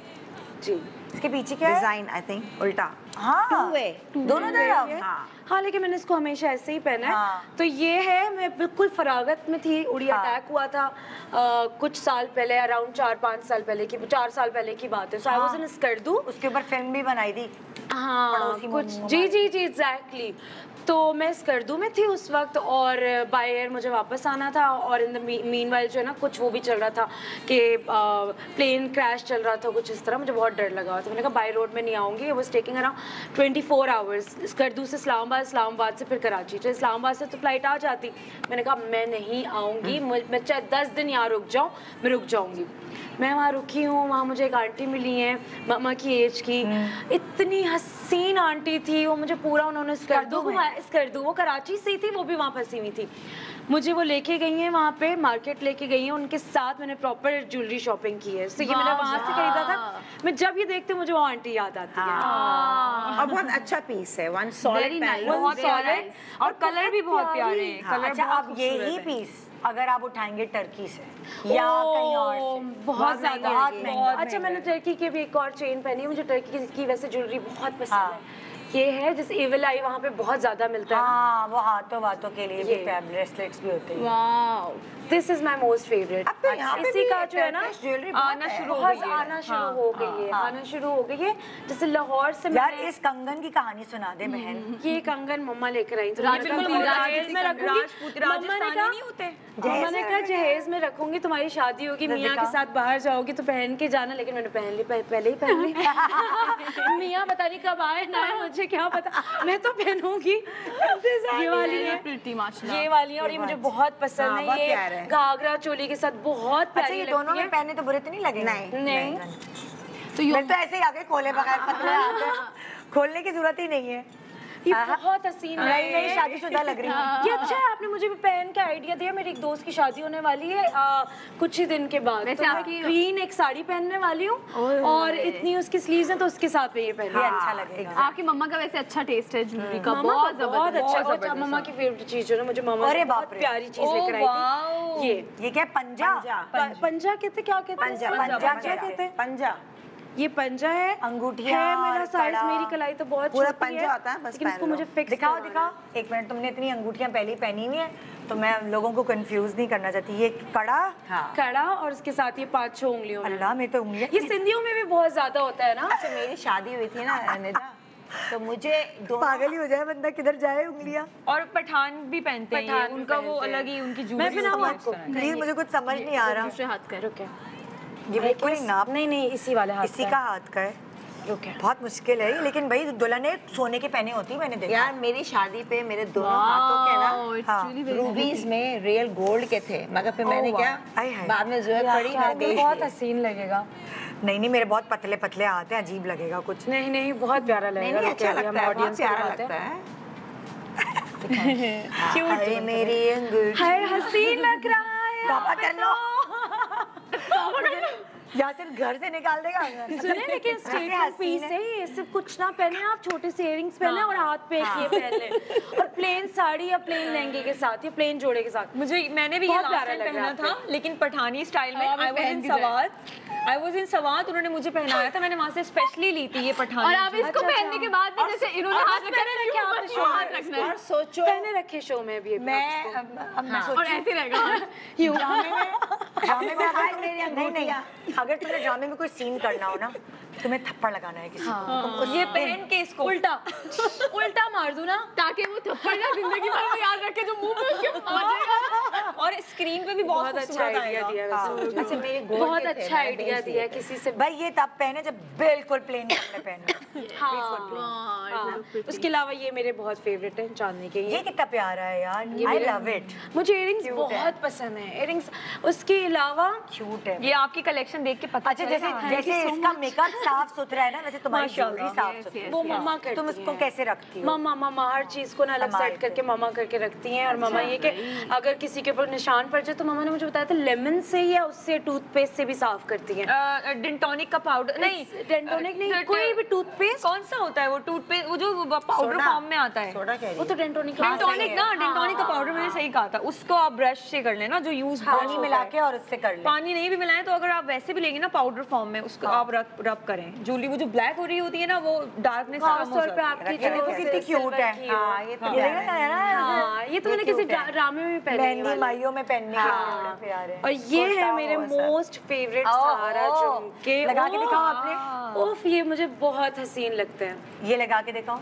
जी, इसके पीछे क्या है? डिजाइन, आई थिंक उल्टा हाँ, दोनों तरफ। हाँ, लेकिन मैंने इसको हमेशा ऐसे ही पहना है। हाँ। तो ये है, मैं बिल्कुल फरागत में थी, उड़ी अटैक हुआ था कुछ साल पहले, अराउंड 4-5 साल पहले की, 4 साल पहले की बात है। सो आई वाज इन स्कर्दू, उसके ऊपर फिल्म भी बनाई थी। हाँ कुछ, जी एग्जैक्टली। तो मैं स्कर्दू में थी उस वक्त, और बाय एयर मुझे वापस आना था, और इन द मीनवाइल जो है ना, कुछ वो भी चल रहा था कि प्लेन क्रैश चल रहा था, कुछ इस तरह। मुझे बहुत डर लगा था, मैंने कहा बाय रोड में नहीं आऊँगी। I was taking around 24 hours, Skardu से इस्लामाबाद, इस्लामाबाद से फिर कराची। तो इस्लामाबाद से तो फ्लाइट आ जाती, मैंने कहा मैं नहीं आऊँगी, मैं चाहे 10 दिन यहाँ रुक जाऊँ, मैं रुक जाऊँगी। मैं वहाँ रुकी हूँ, वहाँ मुझे एक आंटी मिली हैं मामा की एज की, इतनी हसीन आंटी थी वो। मुझे पूरा उन्होंने स्कर्दू घुमाया, स्कर्दू, वो कराची से ही थी, वो भी वहाँ फंसी हुई थी। मुझे वो लेके गई हैं वहाँ पे, मार्केट लेके गई हैं, उनके साथ मैंने प्रॉपर ज्वेलरी शॉपिंग की है। तो ये मैंने वहाँ से खरीदा था। मैं जब ये देखती हूँ मुझे वो आंटी याद आती है। और बहुत अच्छा पीस है, वन सॉलिड पहन लो, बहुत सॉलिड, और कलर भी बहुत प्यारे हैं। कलर अच्छा, अब यही पीस अगर आप उठाएंगे टर्की से या कहीं और से, बहुत ज्यादा बहुत महंगी। महंगा। अच्छा, मैंने टर्की की भी एक और चेन पहनी है, मुझे टर्की की वैसे ज्वेलरी बहुत पसंद है। ये है जैसे एविल आई, वहाँ पे बहुत ज्यादा मिलता है। हाँ, वो हाथों के लिए भी ब्रेसलेट्स भी होते हैं। Wow, this is my most favourite. अब तो यहाँ पे इसी भी का जो है ना, ज्वेलरी आना शुरू हो गई है। आना शुरू हो गई है, आना शुरू हो गई है। जैसे लाहौर से यार इस कंगन की कहानी सुना दे बहन। ये कंगन मम्मा लेकर आई थी, राजपूती राजस्थानी नहीं होते। मम्मा ने कहा जहेज में रखूंगी, तुम्हारी शादी होगी, मियाँ के साथ बाहर जाओगी तो पहन के जाना। लेकिन मैंने पहन ली, पहले ही पहन ली। मियाँ पता नहीं कब आए ना आए, मुझे क्या पता, मैं तो पहनूंगी। ये वाली है, ये वाली है, और ये मुझे बहुत पसंद है। ये घाघरा चोली के साथ बहुत प्यारी ये दोनों में पहने तो बुरे तो नहीं लगे? नहीं। तो ये तो ऐसे ही आगे खोले बगैर पतले आते, खोलने की जरूरत ही नहीं है। ये बहुत हसीन है, नई शादीशुदा लग रही है। ये अच्छा है, आपने मुझे भी पहन के आइडिया दिया। मेरी एक दोस्त की शादी होने वाली है कुछ ही दिन के बाद। वैसे तो आपकी ग्रीन एक साड़ी पहनने वाली हूँ, और इतनी उसकी स्लीव्स हैं, तो उसके साथ में ये पहन अच्छा लगेगा। आपकी मम्मा का वैसे अच्छा टेस्ट है ज्वेलरी का, बहुत जबरदस्त। अच्छा। मम्मा की फेवरेट चीज है ना, मुझे मम्मा अरे ने बाप बहुत रे। प्यारी चीज लेकर आई थी। ये क्या पंजा? पंजा कहते, क्या कहते हैं? पंजा क्या कहते हैं? पंजा, ये पंजा है, अंगूठियाँ, है मेरा साइज, कड़ा। मेरी कलाई तो बहुत पूरा छोटी पंजा होता है, बस लेकिन इसको पहन लो। मुझे फिक्स दिखाओ एक मिनट। तुमने इतनी अंगूठियां पहले ही पहनी हुई है तो मैं लोगों को कंफ्यूज नहीं करना चाहती। ये कड़ा, कड़ा, और इसके साथ ये 5-6 उंगलियों में। अल्लाह में तो उंगलियां। ये सिंधियों में भी बहुत ज्यादा होता है ना। अच्छा, मेरी शादी हुई थी ना निदा, तो मुझे पागल ही हो जाए बंदा, किधर जाए उंगलियां। और पठान भी पहनते हैं ये, उनका वो अलग ही, उनकी मैं पहनाऊं आपको? प्लीज, मुझे कुछ समझ नहीं आ रहा। दूसरे हाथ का रुके, ये बिल्कुल ही नाप, नहीं इसी वाले हाथ इसी का हाथ का है। रुके, बहुत मुश्किल है, लेकिन भाई दुल्हन ने सोने के पहने होती है, मैंने देखा। यार मेरी शादी पे मेरे दोनों हाथों के ना रूबीज में रियल गोल्ड के थे, मगर फिर मैंने क्या बाद में जरूरत पड़ी, मैं बेच बहुत दिए। हसीन लगेगा। नहीं, मेरे बहुत पतले पतले हाथ हैं, अजीब लगेगा कुछ। नहीं, बहुत प्यारा लगेगा। नहीं, अच्छा लगता है, बहुत प्यारा लगता है। अरे मेरी अंगूठी, हाय हसीन लग रहा है। पापा कर लो या सिर्फ घर से निकाल देगा। सुने, लेकिन स्टेटमेंट पीस है ये, सिर्फ कुछ ना पहने आप, छोटे से इयरिंग्स पहने और हाथ पे ये पहन ले, और प्लेन साड़ी या प्लेन लहंगे के साथ या प्लेन जोड़े के साथ। मैंने भी ये लास्ट टाइम पहना था, लेकिन पठानी स्टाइल में। आई वाज इन सवात, उन्होंने मुझे पहनाया था, मैंने वहाँ से स्पेशली ली थी ये पठानी। और आप इसको पहनने के बाद भी जैसे इन्होंने हाथ रखा है, क्या आपने शो हाथ रखना है? और सोचो, पहने रखे शो में भी मैं और ऐसे रहेगा ड्रामे में नहीं, अगर तुम्हें ड्रामे में कोई सीन करना हो ना, तुम्हें थप्पड़ लगाना है किसी को। तुम ये पहन के इसको उल्टा मार दूं ना, ताकि वो थप्पड़ ना जिंदगी भर वो याद रखे जो मुंह में उसके बजेगा। और स्क्रीन पे भी बहुत अच्छा आइडिया दिया वैसे। अच्छा मेरे बहुत अच्छा आइडिया दिया किसी से। भाई ये तब पहने जब बिल्कुल प्लेन कपड़े पहने। हाँ, उसके अलावा ये मेरे बहुत फेवरेट हैं चांदनी के। ये कितना प्यारा है यार, आई लव इट। मुझे इयरिंग्स बहुत पसंद है। इयरिंग्स उसके अलावा क्यूट है। ये आपकी कलेक्शन देख के पता अच्छा जैसे इसका मेकअप साफ सुथरा है ना, वैसे तुम्हारी ज्वेलरी साफ सुथरी है। वो मम्मा करती तुम इसको कैसे रखती हो? मम्मा हर चीज को ना अलग सेट करके मम्मा करके रखती हैं। और मम्मा ये कि अगर किसी के ऊपर निशान पड़ जाए तो मम्मा ने मुझे बताया था लेमन से या उससे टूथपेस्ट से भी साफ करती हैं। डेंटोनिक का पाउडर नहीं, डेंटोनिक नहीं, कोई भी टूथपेस्ट। कौन सा होता है वो टूथपेस्ट, वो जो पाउडर फॉर्म में आता है? सोडा कह रही वो तो डेंटोनिक डेंटोनिक ना, डेंटोनिक का पाउडर मैंने सही कहा था। उसको आप ब्रश से कर लेना, जो यूज पानी मिला के और उससे कर ले। पानी नहीं भी मिलाएं तो अगर आप वैसे भी लेंगे ना पाउडर फॉर्म में, उसको आप रब करें। जूली वो जो ब्लैक हो रही होती है ना, वो डार्कनेस कम हो जाती है। कितनी क्यूट है। हाँ ये तो हाँ, ये तो मैंने किसी ड्रामे में पहने मेहंदी माइयों में पहनने के लिए बड़े प्यारे हैं। और ये है मेरे मोस्ट फेवरेट सारा झुमके। लगा के दिखाओ आपने। ओफ, ये मुझे बहुत हसीन लगते हैं। ये लगा के दिखाओ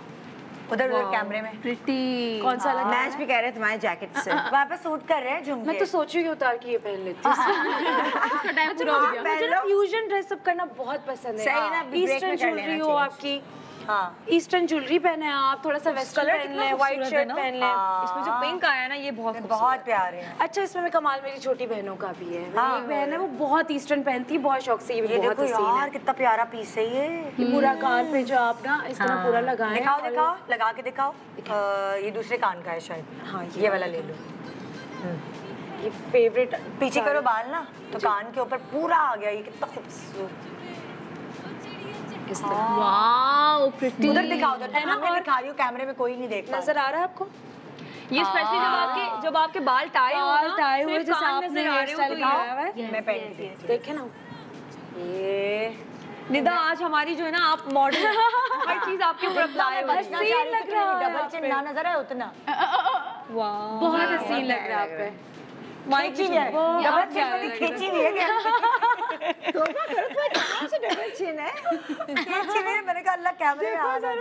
उधर कैमरे में। प्रिटी। कौन सा लगा? मैच भी कह रहे थे तुम्हारे जैकेट से। वहाँ पे सूट कर रहे हैं झुमके। मैं तो सोच रही हूँ उतार के ये पहन लेती हूँ। मुझे ना फ्यूजन ड्रेस अप करना बहुत पसंद है। सही ना, break ईस्टर्न में कर लेना ज्वेलरी हो चाहिए। आपकी, हाँ ईस्टर्न ज्वेलरी पहने आप, थोड़ा सा वेस्टर्न पहन लें, व्हाइट शर्ट पहन लें। इसमें जो पिंक आया है ना, ये बहुत बहुत प्यारे हैं। अच्छा, इसमें मैं कमाल मेरी छोटी बहनों का भी है। मेरी एक बहन है वो बहुत ईस्टर्न पहनती है, बहुत शौक से। ये ये बहुत देखो हसीन यार है। कितना प्यारा पीस है ये। ये पूरा कान पे जो आप ना इस तरह पूरा लगाएं। दिखाओ दिखाओ, लगा के दिखाओ। ये दूसरे कान का है शायद। हाँ, ये वाला ले लो। ये फेवरेट। पीछे करो बाल ना, तो कान के ऊपर पूरा आ गया। ये कितना खूबसूरत। इस तरह वाओ प्रिटी। उधर दिखाओ, उधर है ना, मैं दिखा रही हूँ, कैमरे में कोई नहीं देख पा नजर आ रहा है आपको? ये स्पेशली जब आपके बाल टाई हो ना, टाई हुए सिर्फ जैसे कान आपने नजर आ रहे हो हेयर तो स्टाइल ये- लगाया हुआ है। मैं पहन के देखती देखे ना ये निदा, आज हमारी जो है ना, आप मॉडल हर चीज आपके ऊपर अप्लाई हो रही है। हसीन लग रहा है डबल चिन ना नजर है उतना। वाह, बहुत हसीन लग रहा है आप पे। खींची हुई है, डबल चिन वाली खींची हुई है क्या? डबल चिन है। खींची हुई है, मैंने कहा अल्लाह कैमरे में आ जाए।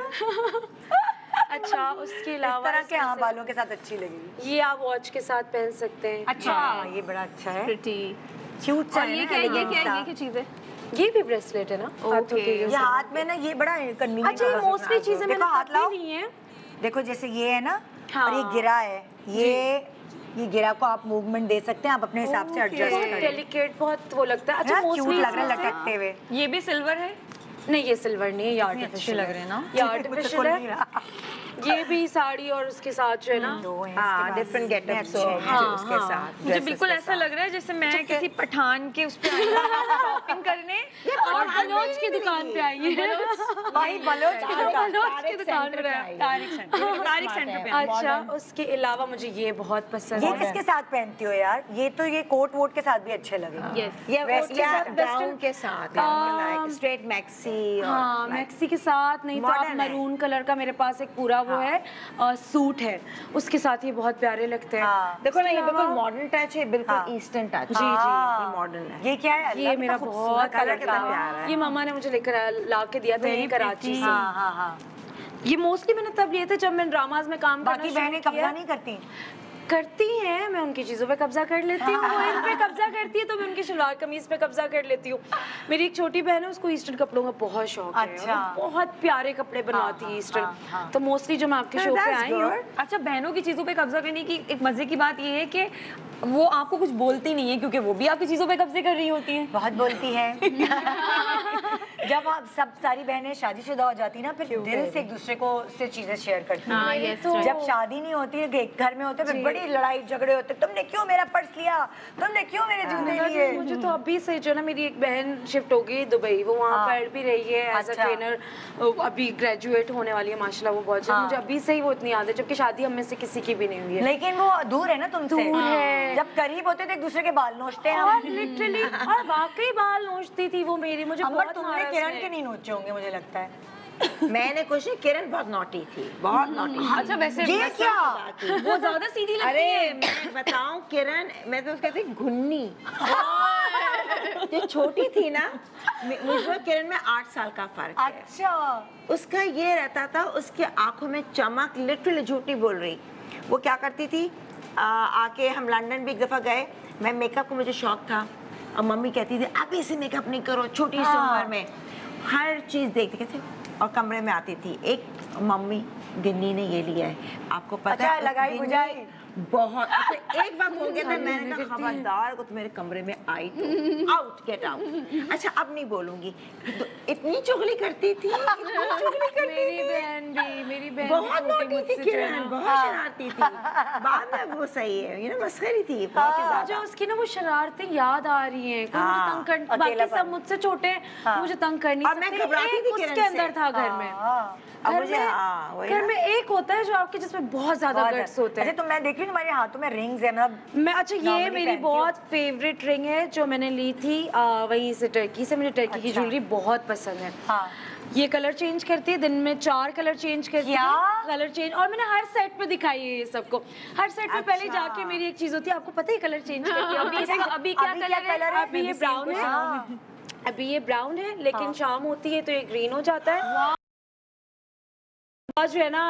अच्छा, उसके इस अलावा तरह के हाँ बालों के साथ अच्छी लगेगी। ये आप वॉच के साथ पहन सकते हैं। अच्छा ये बड़ा अच्छा है, प्रिटी। क्यूट सा और है ये ना, क्या elegant सा। ये क्या चीज है? ये भी ब्रेसलेट है ना हाथों के। ये हाथ में ना, ये बड़ा कन्वीनियंट। अच्छा, ये मोस्टली चीजें मैंने हाथ लाओ। नहीं है। देखो जैसे ये है ना, हाँ। और ये गिरा है, ये गिरा को आप मूवमेंट दे सकते हैं, आप अपने हिसाब से एडजस्ट बहुत करें। डेलिकेट, बहुत वो लगता है। अच्छा, क्यूट मोस्टली लग रहा है लटकते हुए। ये भी सिल्वर है? नहीं, ये सिल्वर नहीं है, ये अच्छे आर्टिफिशियल लग रहे हैं ना। ये मुझसे आर्टिफिशियल खुल नहीं है। रहा। ये भी साड़ी और उसके साथ जो है ना, हाँ डिफरेंट गेटअप्स हो उसके साथ। मुझे बिल्कुल ऐसा लग रहा है जैसे मैं किसी पठान के उस पे आई हूँ शॉपिंग करने और बलोच की दुकान पे आई है। भाई बलोच की दुकान। बलोच की दुकान पे आई। तारिक सेंटर पे आई हूँ। अच्छा, उसके अलावा मुझे ये बहुत पसंद ये है। किसके साथ पहनती हो यार? ये तो ये कोट वोट के साथ भी अच्छे लगेंगे। ये West के साथ, गाउन के साथ, स्ट्रेट मैक्सी। हाँ, मैक्सी के साथ, नहीं तो आप Modern है। मरून कलर का मेरे पास एक पूरा वो है सूट है, उसके साथ ये बहुत प्यारे लगते हैं। हाँ। देखो ना, ये बिल्कुल मॉडर्न टच है, बिल्कुल ईस्टर्न टच। जी, ये मॉडर्न है। ये क्या है? अल्लाह, ये कितना मेरा खूबसूरत बहुत कलर कितना का। प्यारा है। ये मम्मा ने मुझे लेकर ला के दिया था यहीं कराची से। हाँ हाँ हाँ। ये मोस्टली मैंने तब लिए थे जब मैं ड्रामाज में काम करना बाकी शुरू बहनें किया। कब्जा नहीं करती? करती हैं, मैं उनकी चीज़ों पे कब्जा कर लेती हूँ। वो इन पे कब्जा करती है तो मैं उनकी शलवार कमीज पे कब्जा कर लेती हूँ। मेरी एक छोटी बहन है, उसको ईस्टर्न कपड़ों का बहुत शौक है। अच्छा। वो बहुत प्यारे कपड़े बनाती है ईस्टर्न। तो मोस्टली जो मैं आपके शो पे आई हूँ, अच्छा, बहनों की चीजों पे कब्जा करने की एक मजे की बात ये है कि वो आपको कुछ बोलती नहीं है, क्योंकि वो भी आपकी चीजों पे कब्जे कर रही होती हैं। बहुत बोलती है। जब आप सब सारी बहनें शादीशुदा हो जाती ना, फिर दिल से एक दूसरे को से चीजें शेयर करती हाँ, हैं। yes, right. जब शादी नहीं होती है, घर में होते हैं, फिर बड़ी लड़ाई झगड़े होते हैं। तुमने क्यों मेरा पर्स लिया? तुमने क्यों मेरे जूते लिए? मुझे तो अभी से जो ना, मेरी एक बहन शिफ्ट हो गई दुबई, वो वहाँ पढ़ भी रही है एज अ अच्छा। ट्रेनर, अभी ग्रेजुएट होने वाली है माशाल्लाह, वो बहुत जल्द। मुझे अभी से ही वो इतनी याद है, जबकि शादी हम में से किसी की भी नहीं हुई है। लेकिन वो दूर है ना तुमसे। दूर है। जब करीब होते तो एक दूसरे के बाल नोचते हैं और हम। लिटरली, और वाकई बाल नोचती थी वो मेरी, मुझे अंबर, बहुत तुमने मारा किरण उसने। के नहीं नोचे होंगे मुझे लगता है। मैंने कुछ नहीं, किरण बहुत नॉटी थी, बहुत नॉटी। अच्छा, वैसे ये क्या? वो ज्यादा सीधी लगती अरे है। मैं बताऊं, किरण, मैं तो उसको कहती घुन्नी। जो छोटी थी ना, मुझे और किरण में 8 साल का फर्क है। अच्छा। उसका ये रहता था, उसकी आंखों में चमक, लिटरली झूठ नहीं बोल रही। वो क्या करती थी, आके हम लंदन भी एक दफ़ा गए, मैं मेकअप को मुझे शौक था और मम्मी कहती थी अभी से मेकअप नहीं करो, छोटी सी उम्र में हर चीज़ देखते थे। और कमरे में आती थी एक मम्मी गिन्नी ने ये लिया है, आपको पता है लगाई बुझाई बहुत। एक बार हो गया था, मैंने कहा खबरदार को मेरे कमरे में आई तो आउट, गेट आउट। अच्छा अब नहीं बोलूंगी, तो इतनी चुगली करती थी, मेरी बहन बहुत नोटी थी किरण, बहुत शरारती थी। बाद में वो सही है, ये ना मस्खरी थी बहुत ही मुझे उसकी ना वो शरारतें याद आ रही हैं। कोई मुझे तंग कर, बाकी सब मुझसे छोटे हैं, मुझे तंग कर नहीं सकते। मैं घबराती थी किरण से। उसके अंदर था घर में, घर में एक होता है जो आपके जिसमें बहुत ज्यादा गट्स होते हैं। अच्छा तो मैं देख रही हूँ तुम्हारे हाथों में रिंग्स है, मतलब मैं अच्छा ये मेरी बहुत फेवरेट रिंग है जो मैंने ली थी वहीं से, टर्की से। मुझे टर्की की ज्वेलरी बहुत पसंद है। ये कलर चेंज करती है, दिन में 4 कलर चेंज करती है, कलर चेंज। और मैंने हर सेट पे दिखाई है ये सबको। हर सेट पे पहले जाके मेरी एक चीज होती है, आपको पता है कलर चेंज करती है। अभी क्या कलर है? अभी ये ब्राउन है, अभी ये ब्राउन है, लेकिन शाम होती है तो ये ग्रीन हो जाता है, जो है ना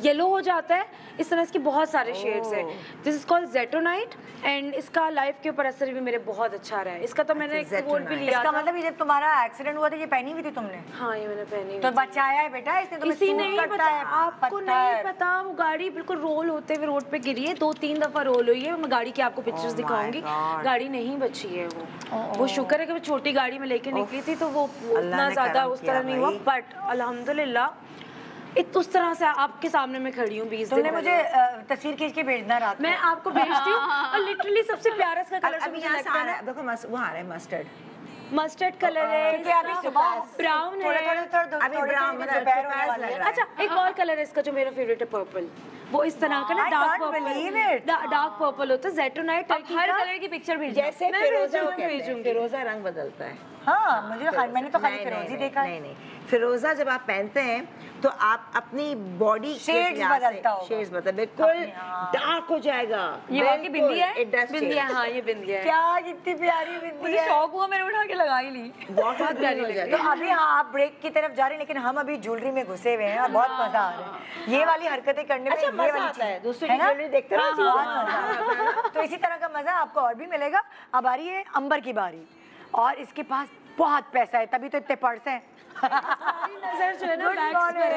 येलो हो जाता है। इस तरह इसके बहुत सारे शेड्स हैं। दिस इज कॉल्ड जेटोनाइट एंड इसका लाइफ के ऊपर असर भी मेरे बहुत अच्छा रहा है। इसका तो मैंने एक गोल्ड भी लिया। इसका मतलब जब तुम्हारा एक्सीडेंट हुआ था ये पहनी हुई थी तुमने? हाँ ये मैंने पहनी हुई। तो बचाया है बेटा इसने तुम्हें? इसी नहीं पता है आपको, नहीं पता। वो गाड़ी बिल्कुल रोल होते हुए रोड पे गिरी है, 2-3 दफा रोल हुई है। मैं गाड़ी की आपको पिक्चर्स दिखाऊंगी। गाड़ी नहीं बची है वो शुक्र है कि मैं छोटी गाड़ी में लेके निकली थी तो वो उतना ज्यादा उस तरह नहीं हुआ। बट अल्हम्दुलिल्लाह उस तरह से आपके सामने मैं खड़ी हूँ 20 दिन। तुमने मुझे तस्वीर खींच के भेजना रात मैं आपको भेजती हूँ। और लिटरली सबसे प्यारा इसका कलर अभी यहाँ से आ रहा है, देखो वो आ रहा है मस्टर्ड कलर है। क्योंकि अभी सुबह ब्राउन है, अभी ब्राउन अच्छा एक और कलर है इसका जो मेरा फेवरेट है, पर्पल। वो इस तरह का ना डार्क पर्पल होता है, जेटोनाइट। हर कलर की पिक्चर भेज, जैसे फिरोजा रंग बदलता है। हाँ मुझे मैंने तो खाली फिरोजी देखा है। नहीं, फिरोजा जब आप पहनते हैं तो आप अपनी बॉडी शेड्स बदलता होगा, शेड्स बदल, बिल्कुल डार्क हो जाएगा। ये वाली बिंदी है, बिंदी है। हाँ ये बिंदी है। क्या कितनी प्यारी बिंदी है, शौक हुआ मैंने उठा के लगा ही ली। बहुत प्यारी हो जाएगी। तो अभी हाँ आप ब्रेक की तरफ जा रहे हैं, लेकिन हम अभी ज्वेलरी में घुसे हुए हैं और बहुत मजा आ रहा है ये वाली हरकतें करने में। अच्छा मजा आता है दूसरे की ज्वेलरी देखते रहो। तो इसी तरह का मजा आपको और भी मिलेगा। अब आ रही है अंबर की बारी, और इसके पास बहुत पैसा है तभी तो इतने पर्स हैं। नजर जो है ना बैग्स पर है।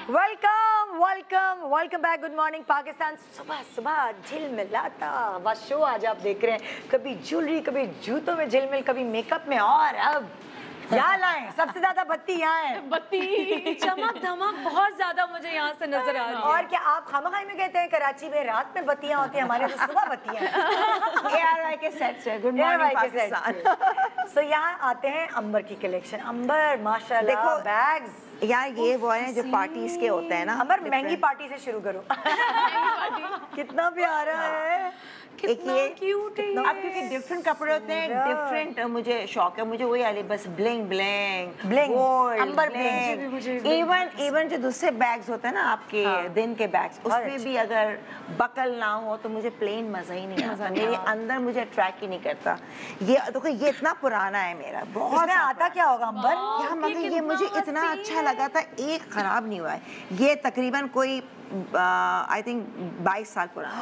Welcome welcome welcome back. Good morning Pakistan. सुबह सुबह झिलमिलाता हुआ शो आज आप देख रहे हैं। कभी ज्वेलरी, कभी जूतों में झिलमिल, कभी मेकअप में, और अब यहाँ लाएं सबसे ज्यादा बत्ती यहाँ है। बत्ती चमक धमक बहुत ज्यादा मुझे यहाँ से नजर आ रही है। और क्या आप खामखाई में कहते हैं कराची में रात में बत्तियां होती हैं, हमारे तो सुबह बत्तियां हैं। ARY के सेट से गुड मॉर्निंग पाकिस्तान। सो यहाँ आते हैं अंबर की कलेक्शन। अंबर माशाल्लाह, देखो बैग्स यार ये वो है जो पार्टीज के होते हैं ना। अंबर महंगी पार्टी से शुरू करो। कितना प्यारा है, कितना क्यूट है ये। अब क्योंकि डिफरेंट कपड़े होते हैं, डिफरेंट मुझे शौक है। मुझे वही वाली बस ब्लिंग ब्लिंग ब्लिंग, गोल्ड अंबर ब्लिंग। इवन जो दूसरे बैग्स होते हैं ना आपके दिन के बैग्स, उसमें भी अगर बकल ना हो तो मुझे प्लेन मजा ही नहीं आता। मेरे अंदर मुझे अट्रैक्ट ही नहीं करता। ये देखो ये इतना पुराना है मेरा, बहुत आता क्या होगा अंबर यहाँ, मगर ये मुझे इतना अच्छा लगा था, एक खराब नहीं हुआ है। ये तकरीबन कोई आई थिंक 22 साल पुराना।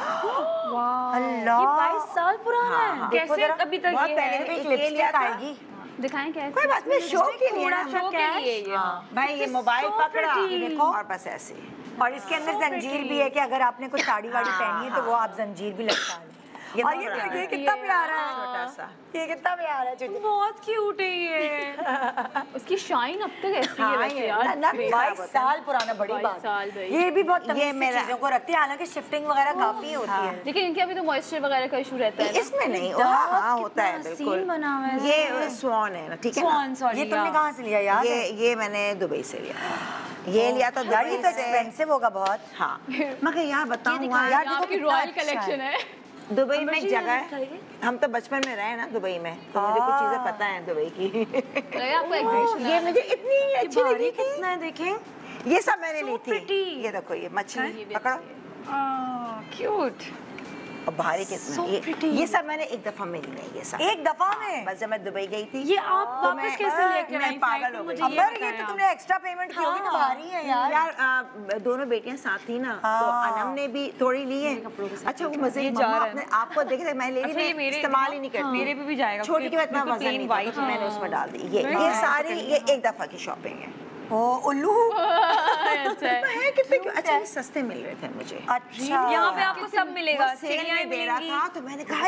अल्लाह, ये 22 साल पुराना है। कैसे अभी तक बहुत ये पहले है? एक लिपस्टिक आएगी, दिखाएं कैसे? कोई बात नहीं, शो के लिए ना, शो के लिए ये। भाई ये मोबाइल पकड़ा देखो और बस ऐसे। और इसके अंदर जंजीर भी है कि अगर आपने कुछ साड़ी वाड़ी पहनी है तो वो आप जंजीर भी लटका लें। और ये कितना प्यारा है, छोटा सा, ये कितना प्यारा है, बहुत क्यूट है ये। उसकी शाइन अब तक ऐसी है वैसे यार। 22 साल पुराना, बड़ी बात। ये भी बहुत तमीज़ से चीजों को रखती है, हालांकि शिफ्टिंग वगैरह काफी होती है। लेकिन इनके अभी तो मॉइस्चर वगैरह का इशू रहता है। इसमें नहीं, हाँ होता है बिल्कुल। बना हुआ है ये स्वान है ना, ठीक है ना? ये तुमने कहाँ से लिया यार? ये मैंने दुबई से लिया। ये लिया तो यार, ये तो एक्सपेंसिव होगा बहुत। हाँ मगर यार बताऊँ यार, आपकी रॉयल कलेक्शन है। दुबई में एक जगह है, हम तो बचपन में रहे ना दुबई में, तो मुझे कुछ चीजें पता है दुबई की। ये मुझे इतनी अच्छी लगी थी। कितना है देखें, ये सब मैंने ली थी। ये देखो ये मछली पकड़ो, क्यूट। और बाहरी कितना ये सब मैंने एक दफा में लिए ये सब एक दफा में? बस जब मैं दुबई गई थी ये आप वापस कैसे लेके आई? मैं पागल हो गई। अमर ये तो तुमने एक्स्ट्रा पेमेंट की होगी तो भारी है यार। यार दोनों बेटियां साथ थी ना तो अनम ने भी थोड़ी ली है। अच्छा वो मजे आपको देख रहे मैं ले रही मैं इस्तेमाल ही नहीं करती। मेरे पे भी जाएगा छोटी की इतना वजन नहीं वाइट मैंने उसमें डाल दी। ये सारी ये एक दफा की शॉपिंग है। ओ उल्लू अच्छा है कितने क्यों अच्छा ये सस्ते मिल रहे थे मुझे। अच्छा यहाँ पे आपको सब मिलेगा, सेल में दे रहा था तो मैंने कहा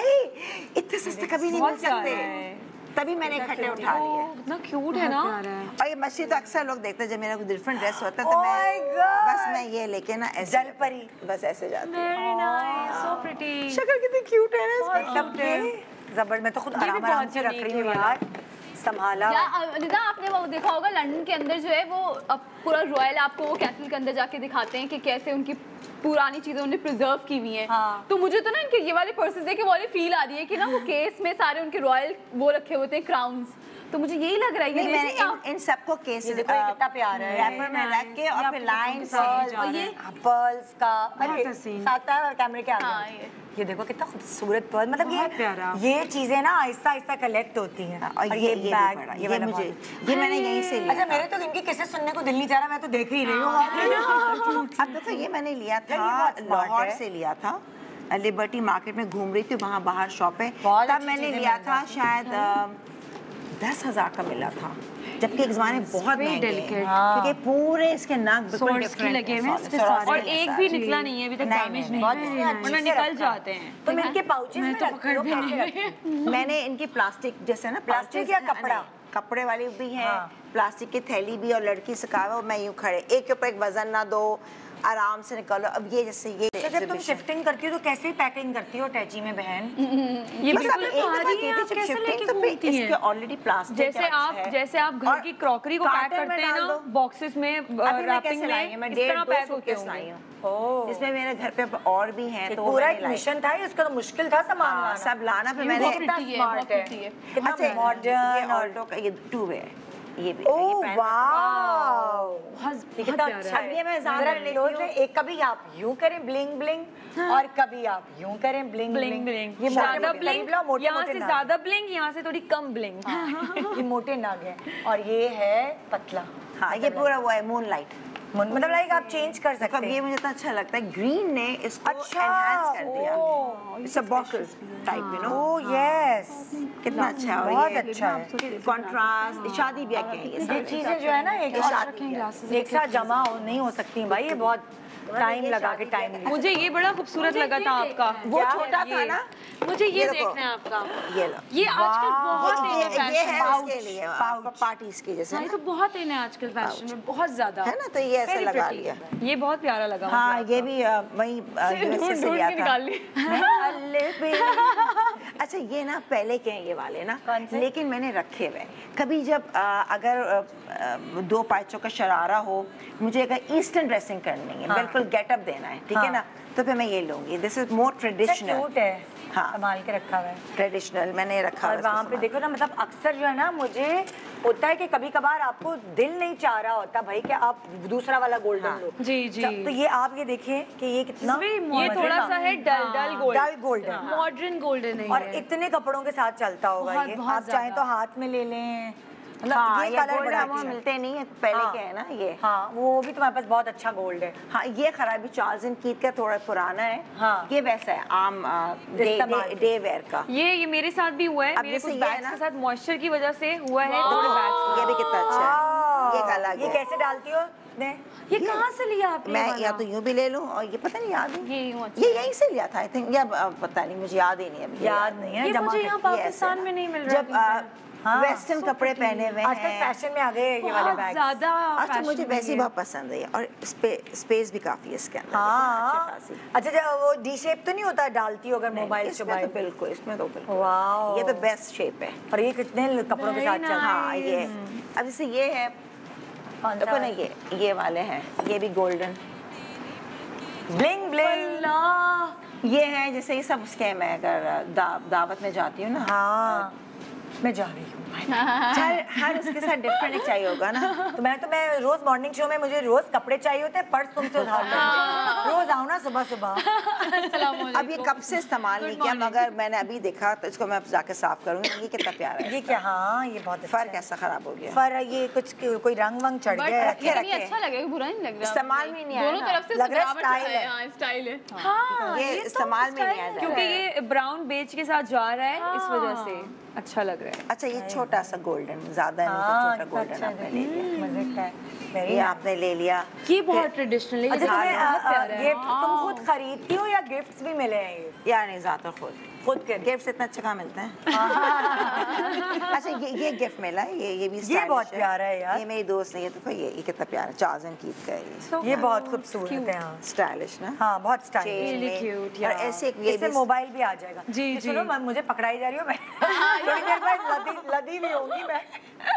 इतने सस्ते कभी नहीं मिल सकते तभी मैंने इकट्ठे उठा लिए। इतना क्यूट है ना। और ये मछली तो अक्सर लोग देखते हैं जब मेरा कोई डिफरेंट ड्रेस होता है तो मैं बस मैं ये लेके ना ऐसे जल परी बस ऐसे जाती हूँ। Very nice, so pretty. शक्ल कितनी क्यूट है ना एकदम जबरदस्त। मैं तो खुद आराम से रख रही हूँ यार संभाला। निदा आपने वो देखा होगा लंदन के अंदर जो है वो अब पूरा रॉयल आपको वो कैसल के अंदर जाके दिखाते हैं कि कैसे उनकी पुरानी चीजें उन्हें प्रिजर्व की हुई हैं। हाँ। तो मुझे तो ना इनके ये वाले पर्सेस देख के वाली फील आ रही है कि ना वो केस में सारे उनके रॉयल वो रखे होते हैं क्राउन्स। तो मुझे यही लग रहा है नहीं मैंने इन सबको केस देखो ये कितना प्यार है रैपर में रख के और फिर लाइन से और ये पर्ल्स का अरे साथ है कैमरे के आगे। ये देखो कितना खूबसूरत पर्ल मतलब ये चीजें ना आहिस्ता आहिस्ता कलेक्ट होती हैं। और ये बैग ये मुझे ये मैंने यहीं से लिया। अच्छा मेरे तो इनकी किस्से सुनने को दिल नहीं चाह रहा मैं तो देख ही रही हूँ। अब देखो ये मैंने लिया था लाहौर से लिया था लिबर्टी मार्केट में घूम रही थी वहाँ बाहर शॉप है तब मैंने लिया था शायद 10,000 का मिला था जबकि एक ज़माने बहुत महंगे हैं क्योंकि पूरे इसके नाक बिल्कुल डिफरेंट लगे हुए इसके सारे और एक भी निकला नहीं है अभी तक डैमेज नहीं वरना निकल जाते हैं। तुम इनके पाउचेस में रखते हो कैसे रखते हो? मैंने इनकी प्लास्टिक जैसे ना प्लास्टिक या कपड़ा कपड़े वाली भी हैं प्लास्टिक की थैली भी और लड़की से कहा मैं यूँ खड़े एक के ऊपर एक वजन ना दो आराम से निकालो। अब ये जैसे ये तो जब तुम शिफ्टिंग करती हो तो कैसे पैकिंग करती हो टैची में बहन? ये बिल्कुल इसके ऑलरेडी प्लास्टिक जैसे आप घर की क्रॉकरी को पैक करते हैं ना बॉक्सेस में रैपिंग में इस तरह पैक होके लाई हूं। इसमें मेरे घर पे और भी हैं तो पूरा एक मिशन था इसका तो मुश्किल था सामान लाना सब लाना पे मैंने कितना स्मार्ट है कितना मॉडर्न ऑल्टो का ये 2 वे ये भी ओह वाओ कितना अच्छा है। ये मैं ज़्यादा क्लोज है एक कभी आप यूं करें ब्लिंग ब्लिंग और कभी आप यूं करें ब्लिंग ब्लिंग ब्लिंग ये ज्यादा ब्लिंग मोटे यहाँ से ज्यादा ब्लिंग यहाँ से थोड़ी कम ब्लिंग ये मोटे नाग है और ये है पतला। हाँ ये पूरा वो है मून लाइट मतलब लाइक आप चेंज कर सकते हैं। ये मुझे इतना अच्छा लगता है ग्रीन ने इसको एनहांस कर दिया it's a bottle type you know oh yes कितना अच्छा है बहुत अच्छा है कंट्रास्ट शादी ब्याह के ये चीजें जो है ना एक साथ जमा नहीं हो सकती भाई ये बहुत टाइम लगा के टाइम मुझे ये बड़ा खूबसूरत लगा था आपका वो छोटा था ना मुझे ये देखना है आपका ये लो ये आजकल बहुत ये है उसके लिए पार्टीज के जैसे ये तो बहुत इन है आजकल फैशन में बहुत ज्यादा है ना तो ये ऐसे लगा लिया ये बहुत प्यारा लगा हाँ ये भी वही यूएसए से लिया था अच्छा ये ना पहले के हैं ये वाले ना लेकिन मैंने रखे हुए कभी जब अगर 2 पाँचों का शरारा हो मुझे अगर ईस्टर्न ड्रेसिंग करनी है बिल्कुल गेटअप देना है ठीक है ना तो फिर मैं ये लूंगी दिस इज मोर ट्रेडिशनल है हाँ संभाल के रखा हुआ है ट्रेडिशनल मैंने रखा और वहाँ पे देखो ना मतलब अक्सर जो है ना मुझे होता है कि कभी कभार आपको दिल नहीं चाह रहा होता भाई कि आप दूसरा वाला गोल्डन लो जी जी तो ये आप ये देखिए कि ये कितना ये थोड़ा सा है डल गोल्डन मॉडर्न गोल्डन है और इतने कपड़ों के साथ चलता होगा ये आप चाहे तो हाथ में ले लें मतलब हाँ, ये कलर बड़ा वो मिलते नहीं है पहले के है ना ये हाँ वो भी तुम्हारे पास बहुत अच्छा गोल्ड है हाँ ये खराबी चार्ल्स एंड कीथ का थोड़ा पुराना है हाँ ये वैसा है आम डे वेयर का ये मेरे साथ भी हुआ है मेरे कुछ बैग्स के साथ मॉइस्चर की वजह से हुआ है थोड़े बैग्स ये भी कितना अच्छा है ये अलग ये है कैसे डालती हो ये कहाँ से लिया आपने मैं या तो यूं भी ले लूं और ये पता नहीं याद है ये यहीं से लिया था आई थिंक या पता नहीं मुझे याद ही नहीं अभी याद नहीं है ये मुझे यहाँ पाकिस्तान में नहीं मिल रहा जब वेस्टर्न कपड़े पहने हुए हैं आजकल फैशन में आ गए ये वाले बैग ज्यादा अच्छा मुझे वैसे बहुत पसंद है और स्पेस भी काफी है इसके अंदर हाँ अच्छा जब वो डी शेप तो नहीं होता डालती हो अगर मोबाइल इसमें तो बिल्कुल इसमें तो बिल्कुल वाओ ये तो बेस्ट शेप है और ये कितने कपड़ों के साथ चल हाँ ये अब जैसे ये है देखो ना ये वाले हैं ये भी गोल्डन ब्लिंग ब्लिंग ये है जैसे ये सब स्कैम है अगर दावत में जाती हूँ ना हाँ मैं जा रही हूँ हर उसके साथ डिफरेंट चाहिए होगा ना तो मैं रोज मॉर्निंग शो में मुझे रोज कपड़े चाहिए होते हैं पर्स तुमसे उधार रोज लाओ ना सुबह सुबह। अब ये कब से इस्तेमाल नहीं किया, मगर मैंने अभी देखा तो इसको मैं जाके साफ करूंगी। ये कितना प्यारा है। ये क्या, हाँ ये बहुत फर कैसा खराब हो गया, फर ये कुछ कोई रंग वंग चढ़ गया है। ये अच्छा लगेगा, बुरा नहीं लग रहा, इस्तेमाल में नहीं आया दोनों तरफ से लग रहा है सजावट स्टाइल है। हाँ स्टाइल है। हाँ ये इस्तेमाल में नहीं आया। क्योंकि ये ब्राउन बेज के साथ जा रहा है, इस वजह से अच्छा लग रहा है। अच्छा, ये छोटा सा गोल्डन, ज्यादा नहीं तो छोटा गोल्डन आपने ले लिया, मजे का है। ये आपने ले लिया। ये बहुत ट्रेडिशनल है। अच्छा, तुम्हें बहुत प्यारा है। गिफ्ट तुम खुद खरीदती हो या गिफ्ट्स भी मिले हैं? ये यार नहीं, ज्यादा खुद के गिफ्ट इतना अच्छा कहाँ मिलता है। अच्छा, ये गिफ्ट मिला है, ये भी ये बहुत प्यारा है यार। ये मेरी दोस्त ने, ये तो ये कितना प्यारा, चार्ल्स एंड कीथ का है ये बहुत खूबसूरत है। हाँ स्टाइलिश ना। हाँ बहुत स्टाइलिश। Really cute, और yeah. ऐसे ये इससे भी मोबाइल भी आ जाएगा। जी, ये जी। सुनो, मुझे पकड़ाई जा रही हूँ मैं। थोड़ी देर बाद लदी भी होंगी मैं।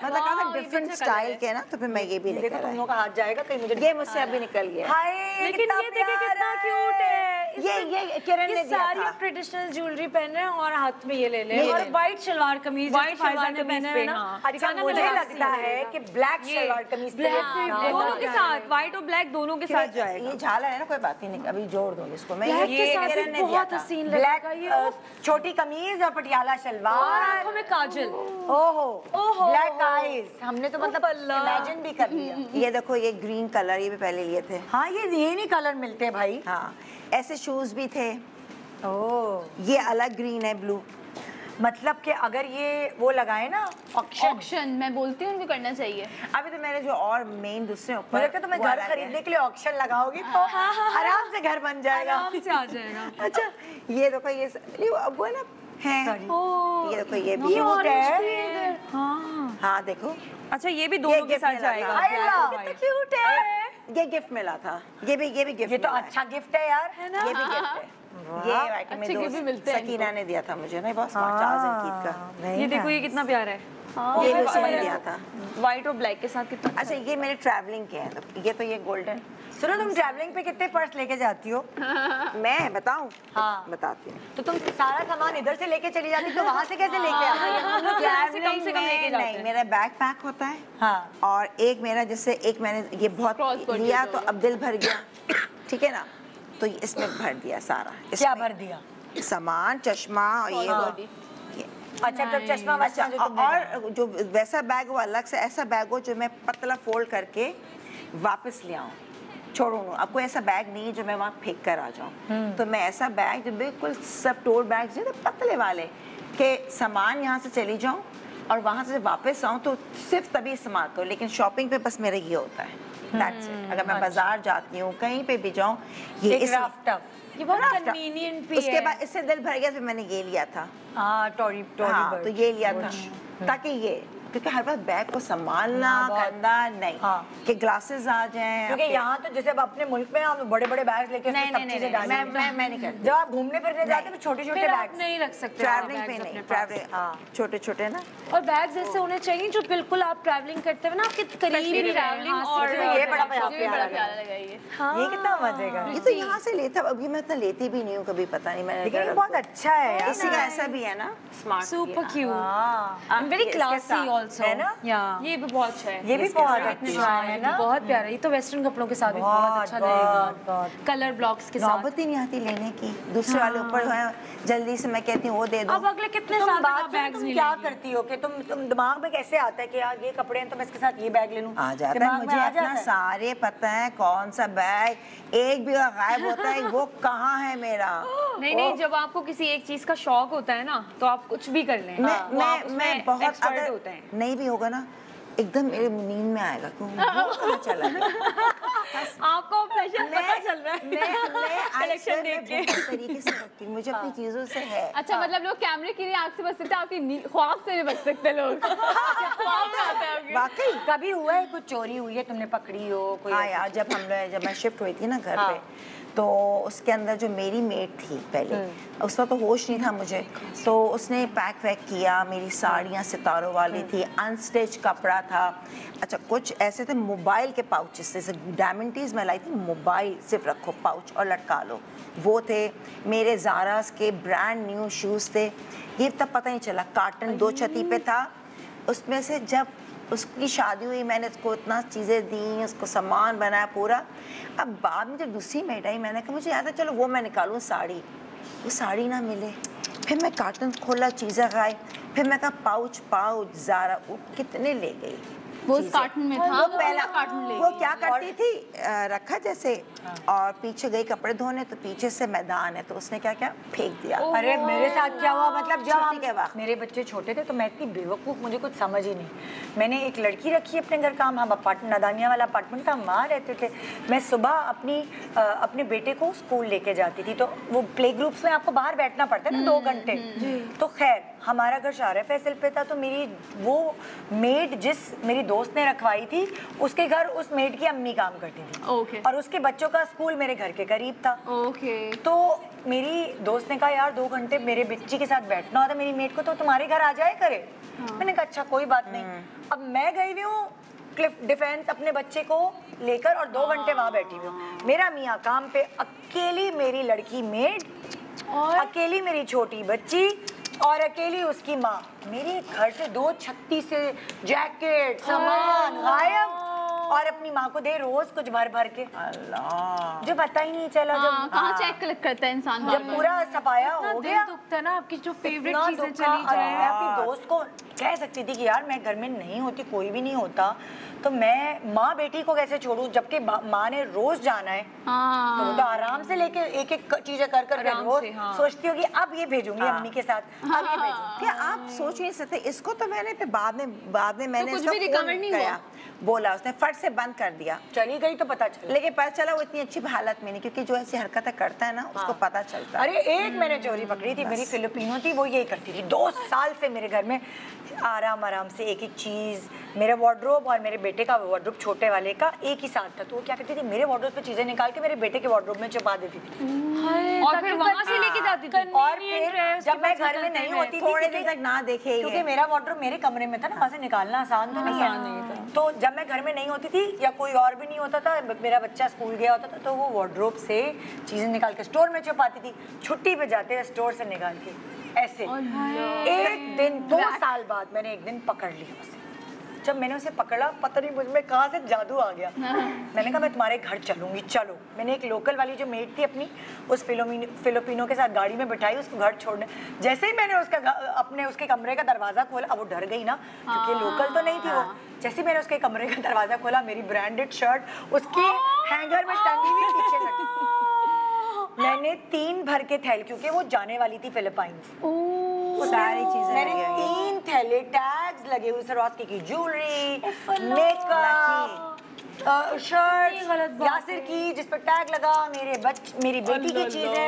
मतलब काफी डिफरेंट स्टाइल के ना, तो फिर मैं ये भी देखो लेकर तुम आई। लोगों का हाथ जाएगा कहीं मुझे। ये मुझसे अभी निकल गया। हाय लेकिन कितना ये देखिए कितना प्यारा क्यूट है। ये किरण ने दिया सारी था। आप ट्रेडिशनल ज्वेलरी पहन रहे हैं और हाथ में ये ले लें, ये और ले। व्हाइट शलवार कमीज, White जैसे शलवार फैजान ने कमीज पहना पे, है ना। हाँ। अच्छा, मुझे लगता है कि ब्लैक शलवार कमीज पे दोनों के साथ, व्हाइट और ब्लैक दोनों के साथ जाएगा। ये झालर है ना, कोई बात ही नहीं, अभी जोड़ दूंगी इसको मैं। ब्लैक के ये साथ किरण भी ने दिया बहुत था। हसीन ब्लैक लगेगा ये। छोटी कमीज और पटियाला और शलवार। आंखों में काजल। ओहो ब्लैक आईज, हमने तो मतलब इमेजिन भी कर लिया। ये देखो, ये ग्रीन कलर, ये भी पहले लिए थे। हाँ ये नहीं कलर मिलते भाई। हाँ, ऐसे शूज भी थे। ओह, ये अलग ग्रीन है, ब्लू। मतलब कि अगर ये वो लगाए ना ऑक्शन, ऑक्शन मैं बोलती हूँ उनको करना चाहिए। अभी तो मेरे जो और मेन दूसरे ऊपर, मुझे तो मैं वो घर अलग खरीदने है। के लिए ऑक्शन लगाओगी तो आराम से घर बन जाएगा। आराम से आ जाएगा। अच्छा, ये देखो, ये अब वो ना है। Sorry। ये देखो, ये भी क्यूट है। हाँ देखो, अच्छा, ये भी दोनों के gift साथ मिला जाएगा। था। हाय अल्लाह, कितना क्यूट है। ये गिफ्ट मिला था। ये भी गिफ्ट। ये तो अच्छा गिफ्ट है यार, है ना? ये भी गिफ्ट है। ये आइटम में अच्छे gift भी मिलते हैं सकीना ने दिया था मुझे ना, बहुत स्मार्ट, चार्ल्स एंड कीथ का। ये देखो, ये कितना प्यारा है, ये भी उसी ने दिया था। व्हाइट और ब्लैक के साथ कितना। अच्छा, ये मेरे ट्रैवलिंग के हैं, तो ये तो ये गोल्डन। सुनो, तुम ट्रैवलिंग पे कितने पर्स लेके जाती हो? मैं बताऊं? हाँ। बताती हूँ। तो तुम सारा सामान इधर से लेके चली जाती, तो वहाँ से कैसे लेके आती हो? हम लोग यहाँ से कम लेके जाते नहीं, हैं। मेरा बैग पैक होता है। हाँ। और एक मेरा, जैसे एक मैंने ये बहुत Cross body लिया होता तो अब दिल भर गया, ठीक है ना, तो इसमें भर दिया सारा। क्या भर दिया? सामान, चश्मा और ये वो। अच्छा, तब चश्मा अच्छा, वश्मा जो तुमने और जो वैसा बैग वो अलग से, ऐसा बैग हो जो मैं पतला फोल्ड करके वापस ले आऊँ, छोड़ू ना। अब कोई ऐसा बैग नहीं है जो मैं वहाँ फेंक कर आ जाऊँ, तो मैं ऐसा बैग जो बिल्कुल सब टोट बैग जो पतले वाले के सामान यहाँ से चली जाऊँ और वहाँ से वापस आऊँ, तो सिर्फ तभी इस्तेमाल करूँ। लेकिन शॉपिंग पे बस मेरा ये होता है, दैट्स इट। अगर मैं बाजार जाती हूँ, कहीं पे भी जाऊँ, ये एक रफ टफ। ये बहुत कन्वीनियंट भी उसके है। बाद इससे दिल भर गया, फिर मैंने ये लिया था। हाँ, टोरी हाँ, बर्ड। तो ये लिया था ताकि ये, क्योंकि हर बार बैग को संभालना करना नहीं, हाँ। कि ग्लासेस आ जाएं क्योंकि आपके। यहाँ तो जैसे अब अपने मुल्क में हम बड़े बड़े बैग लेके उसमें सब चीजें डालें। मैं नहीं करती। जब आप घूमने फिरने जाते हो छोटे छोटे फिर आप बैग, नहीं रख सकते ट्रैवलिंग bags पे अपने नहीं, पास। ट्रैवलिंग छोटे छोटे ना। और बैग्स ऐसे होने चाहिए जो बिल्कुल आप ट्रैवलिंग करते हुए ना आपके करीब ही रहे। ट्रैवलिंग हाँ, और ये बड़ा मुझे भी बड़ा प्यारा प्यारा लगा ये। ये कितना मजे का। ये तो यहाँ से लेता, अभी मैं इतना लेती भी नहीं हूँ, कभी पता नहीं मैंने। लेकिन ये बहुत अच्छा है यार। इसी का ऐसा भी है ना, स्मार्ट। सुपर क्यूट हाँ, एंड वेरी इसके क्लासी साथ, आल्सो, है ना? या ये भी बहुत अच्छा है। ये भी बहुत अच्छा है ना। बहुत प्यारा। ये तो वेस्टर्न कपड़ों के साथ भी बहुत बहुत, अच्छा बहुत, लगेगा, बहुत। कलर ब्लॉक्स के साथ। नौबत ही नहीं आती लेने की, दूसरे वाले ऊपर है, जल्दी से मैं कहती हूँ वो दे दो। अब अगले कितने तुम साल तक बात आप सुनो, बैग्स तुम नहीं क्या लेंगी? करती हो कि तुम दिमाग में कैसे आता है कि यार ये कपड़े हैं तो मैं इसके साथ ये बैग ले लूं? आ जाता है दिमाग में मुझे, आ अपना जाता है? सारे पता है कौन सा बैग एक भी गायब होता है, वो कहाँ है मेरा। नहीं, जब आपको किसी एक चीज का शौक होता है ना, तो आप कुछ भी कर लें। मैं बहुत, एक्सपर्ट अगर होते हैं। नहीं भी होगा ना, एकदम मेरे नींद में आएगा कि वो कहाँ चला गया। आपको प्रेशर पता चल रहा है मैं कलेक्शन देख के। बहुत तरीके से रखती हूँ, मुझे अपनी चीजों से है। अच्छा, मतलब लोग कैमरे की आंख से बच सकते हैं, आपकी ख्वाब से नहीं बच सकते लोग। ख्वाब में आता है आपके। वाकई कभी हुआ है कुछ चोरी हुई है तुमने पकड़ी हो कोई? हाँ यार, जब मैं शिफ्ट हुई थी ना घर पे, तो उसके अंदर जो मेरी मेड थी पहले, उसका तो होश नहीं था मुझे, तो उसने पैक वैक किया, मेरी साड़ियाँ सितारों वाली थी, अनस्टिच कपड़ा था। अच्छा, कुछ ऐसे थे मोबाइल के पाउचेस, जैसे डायमंडीज में लाई थी, मोबाइल सिर्फ रखो पाउच और लटका लो, वो थे। मेरे ज़ारास के ब्रांड न्यू शूज़ थे, ये तब पता नहीं चला, कार्टन 2 छती पे था, उसमें से जब उसकी शादी हुई, मैंने उसको इतना चीज़ें दी, उसको सामान बनाया पूरा। अब बाद में जब दूसरी मेड आई, मैंने कहा मुझे याद है चलो वो मैं निकालूँ साड़ी, वो साड़ी ना मिले। फिर मैं कार्टन खोला, चीज़ें खाई, फिर मैं कहा पाउच ज़ारा, वो कितने ले गई वो उस कार्टून में था। वो पहला कार्टून वो क्या करती थी, रखा जैसे और पीछे गई कपड़े धोने तो पीछे से मैदान है तो उसने क्या क्या फेंक दिया। अरे मेरे साथ क्या हुआ, मतलब छुट्टी के जब वक्त मेरे बच्चे छोटे थे तो मैं इतनी बेवकूफ़, मुझे कुछ समझ ही नहीं। मैंने एक लड़की रखी अपने घर का, हम अपार्टमेंट नदानिया वाला अपार्टमेंट था, हम वहाँ रहते थे। मैं सुबह अपने बेटे को स्कूल लेके जाती थी तो वो प्ले ग्रुप्स में आपको बाहर बैठना पड़ता है ना 2 घंटे। तो खैर हमारा घर शाहरा फैसल पे था, तो मेरी वो मेड जिस मेरी दोस्त ने रखवाई थी उसके घर उस मेड की अम्मी काम करती थी। ओके। और उसके बच्चों का स्कूल मेरे घर के करीब था। ओके। तो मेरी दोस्त ने कहा यार 2 घंटे मेरे बच्ची के साथ बैठना होता मेरी मेड को, तो तुम्हारे घर आ जाए करे। मैंने कहा अच्छा कोई बात नहीं। अब मैं गई हुई हूँ क्लिफ डिफेंस अपने बच्चे को लेकर और 2 घंटे वहाँ बैठी हुई हूँ। मेरा मियाँ काम पे, अकेली मेरी लड़की मेड, अकेली मेरी छोटी बच्ची और अकेली उसकी माँ। मेरे घर से 2 छत्ती से जैकेट सामान गायब और अपनी माँ को दे रोज कुछ भर भर के। अल्लाह, मुझे पता ही नहीं चला। जब कहाँ चेक कलेक्ट करता है इंसान, जब पूरा सफाया हो गया दुखता है ना, आपकी जो फेवरेट इतना चीजें दुखा। चली जाए। मैं अपनी दोस्त को कह सकती थी कि यार मैं घर में नहीं होती, कोई भी नहीं होता तो मैं माँ बेटी को कैसे छोड़ूं, जबकि माँ ने रोज जाना है। तो वो तो आराम से लेके एक एक चीजें कर कर रोज सोचती होगी अब ये भेजूंगी अम्मी के साथ, अब ये भेजूंगी। क्या आप सोच नहीं सकते इसको? तो मैंने फिर बाद में मैंने कुछ इसका भी फोन recover नहीं किया, हुआ? बोला उसने फट से बंद कर दिया। चली गई तो पता चला, लेकिन पता चला वो इतनी अच्छी हालत में नहीं, क्योंकि जो ऐसी हरकतें करता है ना उसको पता चलता है। अरे एक मैंने चोरी पकड़ी थी, मेरी फिलिपिनो थी, वो यही करती थी 2 साल से मेरे घर में आराम से एक एक चीज़, मेरा वार्डरोब और मेरे बेटे का वार्डरोब छोटे वाले का एक ही साथ था। तो वो क्या करती थी, मेरे वार्डरोब पे चीज़ें निकाल के मेरे बेटे के वार्डरोब में छुपा देती थी और फिर वहाँ से लेके जाती थी। और फिर जब मैं घर में नहीं होती थी थोड़े दिन तक ना देखे, क्योंकि मेरा वार्डरोब मेरे कमरे में था ना, वहाँ से निकालना आसान तो नहीं है। तो जब मैं घर में नहीं होती थी या कोई और भी नहीं होता था, मेरा बच्चा स्कूल गया होता था, तो वो वार्डरोब से चीज़ें निकाल के स्टोर में छुपाती थी। छुट्टी पे जाते हैं स्टोर से निकाल के ऐसे। एक दिन 2 साल बाद मैंने एक दिन पकड़ लिया उसे। जब मैंने उसे पकड़ा, पता नहीं मुझ में कहाँ से जादू आ गया। मैंने कहा मैं तुम्हारे घर चलूंगी, चलो। मैंने एक लोकल वाली जो मेड थी अपनी, उस फिलिपिनो के साथ गाड़ी में बिठाई उसको घर छोड़ने। जैसे ही मैंने उसके कमरे का दरवाजा खोला, अब वो डर गई ना क्योंकि लोकल तो नहीं थी वो। जैसे ही मैंने उसके कमरे का दरवाजा खोला, मेरी ब्रांडेड शर्ट उसके हैंगर में टंगी हुई पीछे लगी। मैंने 3 भर के थैले, क्योंकि वो जाने वाली थी फिलिपाइंस, सारी चीजें मैंने 3 थैले, टैग्स लगे हुए सरोस्की की ज्वेलरी, मेकअप, शर्ट यासिर की जिस पर टैग लगा, मेरी बेटी की चीजें,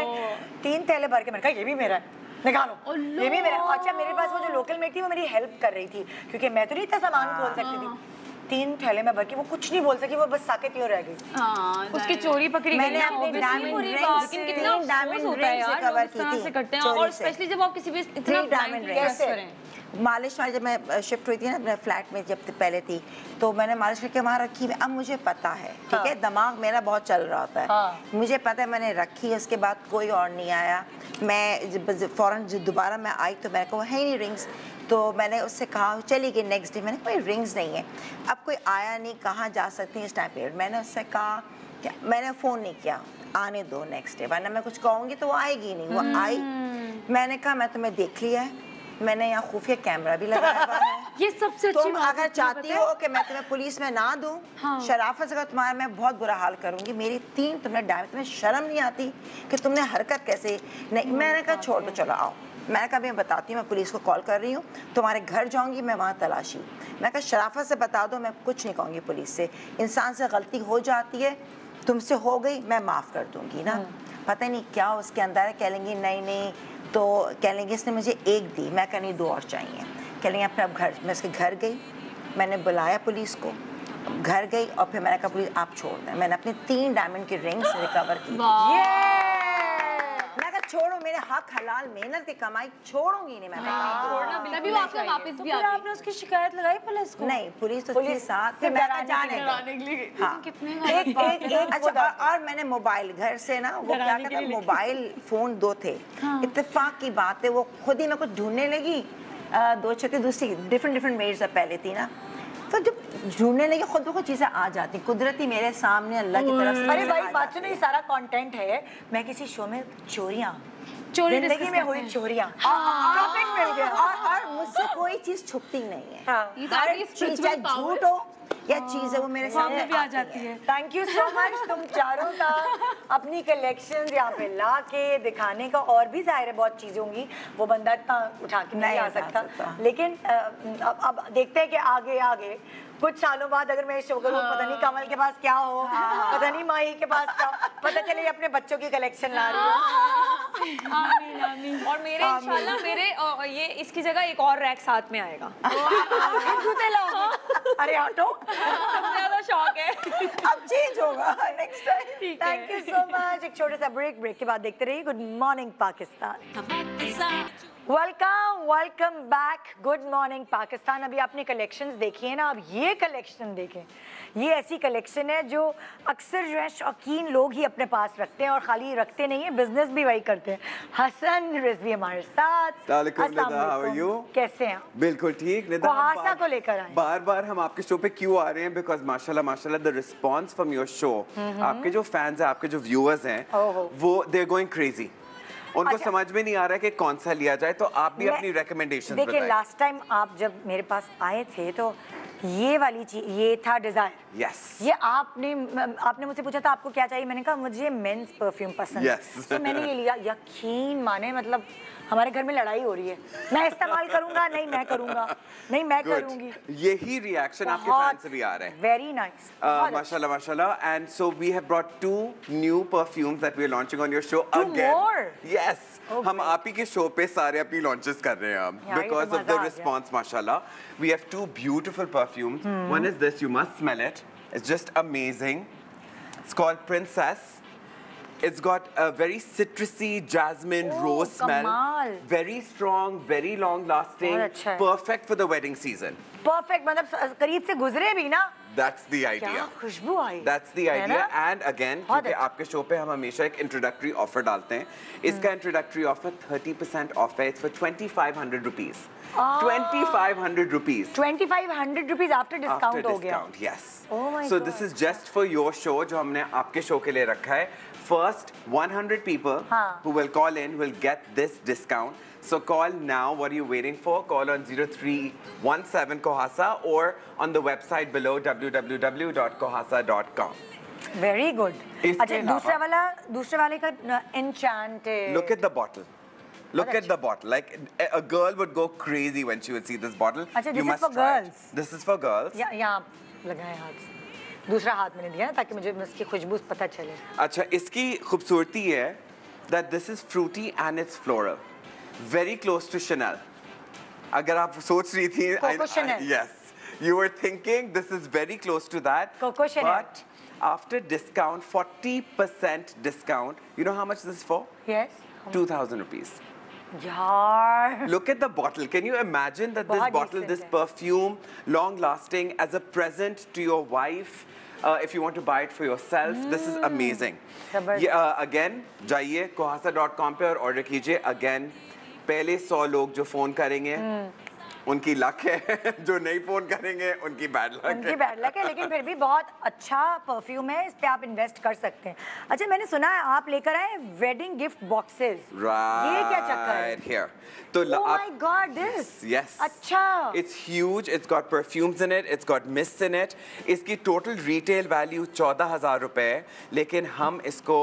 3 थैले भर के। मैंने कहा ये भी मेरा है, निकालो ये भी मेरा। अच्छा मेरे पास वो जो लोकल मेड थी वो मेरी हेल्प कर रही थी, क्योंकि मैं तो नहीं इतना सामान खोल सकती थी। 3 थैले में भर के वो कुछ नहीं बोल सकी, वो बस साके पियो रह गई। उसकी चोरी पकड़ी गई। मैंने अपने डायमंड रिंग्स, कितना डायमंड होता है यार, कवर इस तरह की से थी करते हैं। और स्पेशली जब आप किसी भी इतना डायमंड रिंग्स करें। मालिश वाली जब मैं शिफ्ट हुई थी ना अपने फ्लैट में, जब पहले थी, तो मैंने मालिश करके वहाँ रखी। अब मुझे पता है, ठीक है, दिमाग मेरा बहुत चल रहा होता है, मुझे पता है मैंने रखी। उसके बाद कोई और नहीं आया। मैं फौरन दोबारा मैं आई तो मैंने कहा है नहीं रिंग्स, तो मैंने उससे कहा चली गई। नेक्स्ट डे मैंने कोई रिंग्स नहीं है, अब कोई आया नहीं, कहाँ जा सकती है इस टाइम पीरियड। मैंने उससे कहा क्या, मैंने फ़ोन नहीं किया, आने दो नेक्स्ट डे, वरना मैं कुछ कहूँगी तो वो आएगी नहीं। वो आई, मैंने कहा मैं तुम्हें देख लिया है, मैंने यहाँ खुफिया कैमरा भी लगाया हुआ है। ये सबसे अच्छी तुम बात अगर चाहती हो कि मैं तुम्हें पुलिस में ना दूं, शराफत से अगर तुम्हारा मैं बहुत बुरा हाल करूंगी। मेरी 3 तुमने डायमंड, तुम्हें शर्म नहीं आती कि तुमने हरकत कैसे नहीं। मैंने कहा छोड़ दो, चलो आओ। मैंने कहा मैं बताती हूँ, मैं पुलिस को कॉल कर रही हूँ, तुम्हारे घर जाऊँगी, मैं वहाँ तलाशी। मैं कहा शराफत से बता दो, मैं कुछ नहीं कहूँगी पुलिस से। इंसान से गलती हो जाती है, तुमसे हो गई, मैं माफ़ कर दूँगी ना। पता नहीं क्या उसके अंदर है, कह लेंगी नहीं, तो कह लेंगे इसने मुझे 1 दी, मैं कह नहीं 2 और चाहिए। कह लेंगे अपने अब घर। मैं उसके घर गई, मैंने बुलाया पुलिस को, घर गई और फिर मैंने कहा पुलिस आप छोड़ दें। मैंने अपनी 3 डायमंड की रिंग्स रिकवर की। मैं कहा छोड़ो, मेरे हक हलाल मेहनत की कमाई छोड़ूंगी नहीं मैं। तभी वो आपको वापस भी आ गई। आपने उसकी शिकायत लगाई पुलिस को? नहीं, पुलिस तो उसके साथ फिर मैं जाने दो। हाँ, अच्छा। और मैंने मोबाइल घर से ना, वो क्या कहते हैं, मोबाइल फोन 2 थे। इत्तेफाक की बात है, वो खुद ही मैं कुछ ढूंढने लगी, 2 छत्ती दूसरी डिफरेंट मेड्स पहले थी ना, तो जब ढूंढने लगे खुद ब खुद चीजें आ जाती, कुदरती मेरे सामने अल्लाह की तरफ से। अरे भाई बात सुनो, ये सारा कंटेंट है, मैं किसी शो में जिंदगी में हुई चोरियां टॉपिक मिल गया, और मुझसे कोई चीज छुपती नहीं है। हर चीज चाहे झूठ हो या चीज है वो मेरे सामने भी आ जाती है। थैंक यू सो मच तुम चारों का अपनी कलेक्शंस यहाँ पे ला के दिखाने का। और भी जाहिर है बहुत चीजें होंगी, वो बंदा इतना उठा के नहीं आ सकता, लेकिन अब देखते हैं कि आगे कुछ सालों बाद अगर मैं शो करूँ, पता नहीं कमल के पास क्या हो, पता नहीं माही के पास क्या, पता चले अपने बच्चों की कलेक्शन ला रही हो। आमीन आमीन। और मेरे इंशाल्लाह मेरे ये इसकी जगह एक और रैक साथ में आएगा। जूते लाओगे? अरे हटो, सबसे ज्यादा शौक है। अब चेंज होगा next time. Thank you so much. एक छोटा सा ब्रेक के बाद देखते रहिए good morning Pakistan. Welcome back. Good morning Pakistan. अभी आपने कलेक्शंस देखी है ना, अब ये कलेक्शन देखें। ये ऐसी कलेक्शन है जो अक्सर जो है शौकीन लोग ही अपने पास रखते हैं, और खाली रखते नहीं है, बिजनेस भी वही करते हैं। हसन रिजवी हमारे साथ। कैसे हैं? बिल्कुल ठीक। कोहासा को लेकर आए। बार हम आपके शो पे क्यों आ रहे हैं? बिकॉज माशाल्लाह the response from your show, आपके जो फैंस हैं, आपके जो व्यूअर्स हैं, वो दे आर गोइंग क्रेजी। उनको समझ में नहीं आ रहा है कि कौन सा लिया जाए, तो आप भी अपनी रिकमेंडेशन बताएं। देखिए लास्ट टाइम आप जब मेरे पास आए थे तो ये वाली चीज, ये था डिजायर। यस। ये आपने मुझसे पूछा था आपको क्या चाहिए, मैंने कहा मुझे मेंस परफ्यूम पसंद है। तो मैंने ये लिया। यकीन माने, मतलब हमारे घर में लड़ाई हो रही है, मैं इस्तेमाल करूंगा, नहीं मैं करूंगा, नहीं मैं करूंगी। यही रिएक्शन आपके फैंस से भी आ रहे हैं। Very nice. माशाल्लाह। And so we have brought 2 new perfumes that we are launching on your show again. Yes, हम आप ही के शो पे सारे अपनी लॉन्चेस कर रहे हैं हम, बिकॉज ऑफ द रिस्पॉन्स माशाल्लाह। We have 2 beautiful perfumes. One is this, you must smell it, it's just amazing. It's called princess. It's got a very citrusy jasmine rose smell. Very strong, very long lasting. Perfect for the wedding season. Perfect, मतलब करीब से गुजरे भी ना। That's the idea. क्या खुशबू आई। That's the idea. And again, क्योंकि आपके show पे हम हमेशा एक introductory offer डालते हैं, इसका introductory offer 30% off है। It's for 2,500 rupees. 2,500 rupees. 2,500 rupees after discount हो gया। After discount, yes. Oh my so God. this is just for your show, जो हमने आपके शो के लिए रखा है। First 100 people who will call in will get this discount. So call now. What are you waiting for? Call on 0317 Kohasa or on the website below www.kohasa.com. Very good. अच्छा दूसरे वाले का enchanted. Look at the bottle. Look at the bottle. Like a girl would go crazy when she would see this bottle. अच्छा, you this is must for try girls. it. This is for girls. यहाँ लगाए हाथ से। दूसरा हाथ मैंने दिया ताकि मुझे इसकी खुशबू पता चले। अच्छा, इसकी खूबसूरती है that this is fruity and it's floral, very close to Chanel. अगर आप सोच रही थी, Coco Chanel. yes, you were thinking this is very close to that. Coco Chanel. But after discount, 40% discount, you know how much this is for? Yes. 2,000 rupees. यार Look at the bottle. Can you imagine that this bottle, this perfume, long lasting, as a present to your wife, if you want to buy it for yourself, this is amazing. Again, जाइए kohasa.com पे और order कीजिए। Again, पहले 100 लोग जो phone करेंगे उनकी luck है, जो नहीं फोन करेंगे उनकी बैड लक है। उनकी बैड लक है, लेकिन फिर भी बहुत अच्छा परफ्यूम है, इस पे आप इन्वेस्ट कर सकते हैं। अच्छा, मैंने सुना है आप लेकर आए वेडिंग गिफ्ट बॉक्सेस। ये क्या चक्कर है? Right here. तो Oh my God, this. Yes. अच्छा। It's huge. It's got perfumes in it. It's got mists in it. इसकी total retail value 14,000 रुपए है, लेकिन हम इसको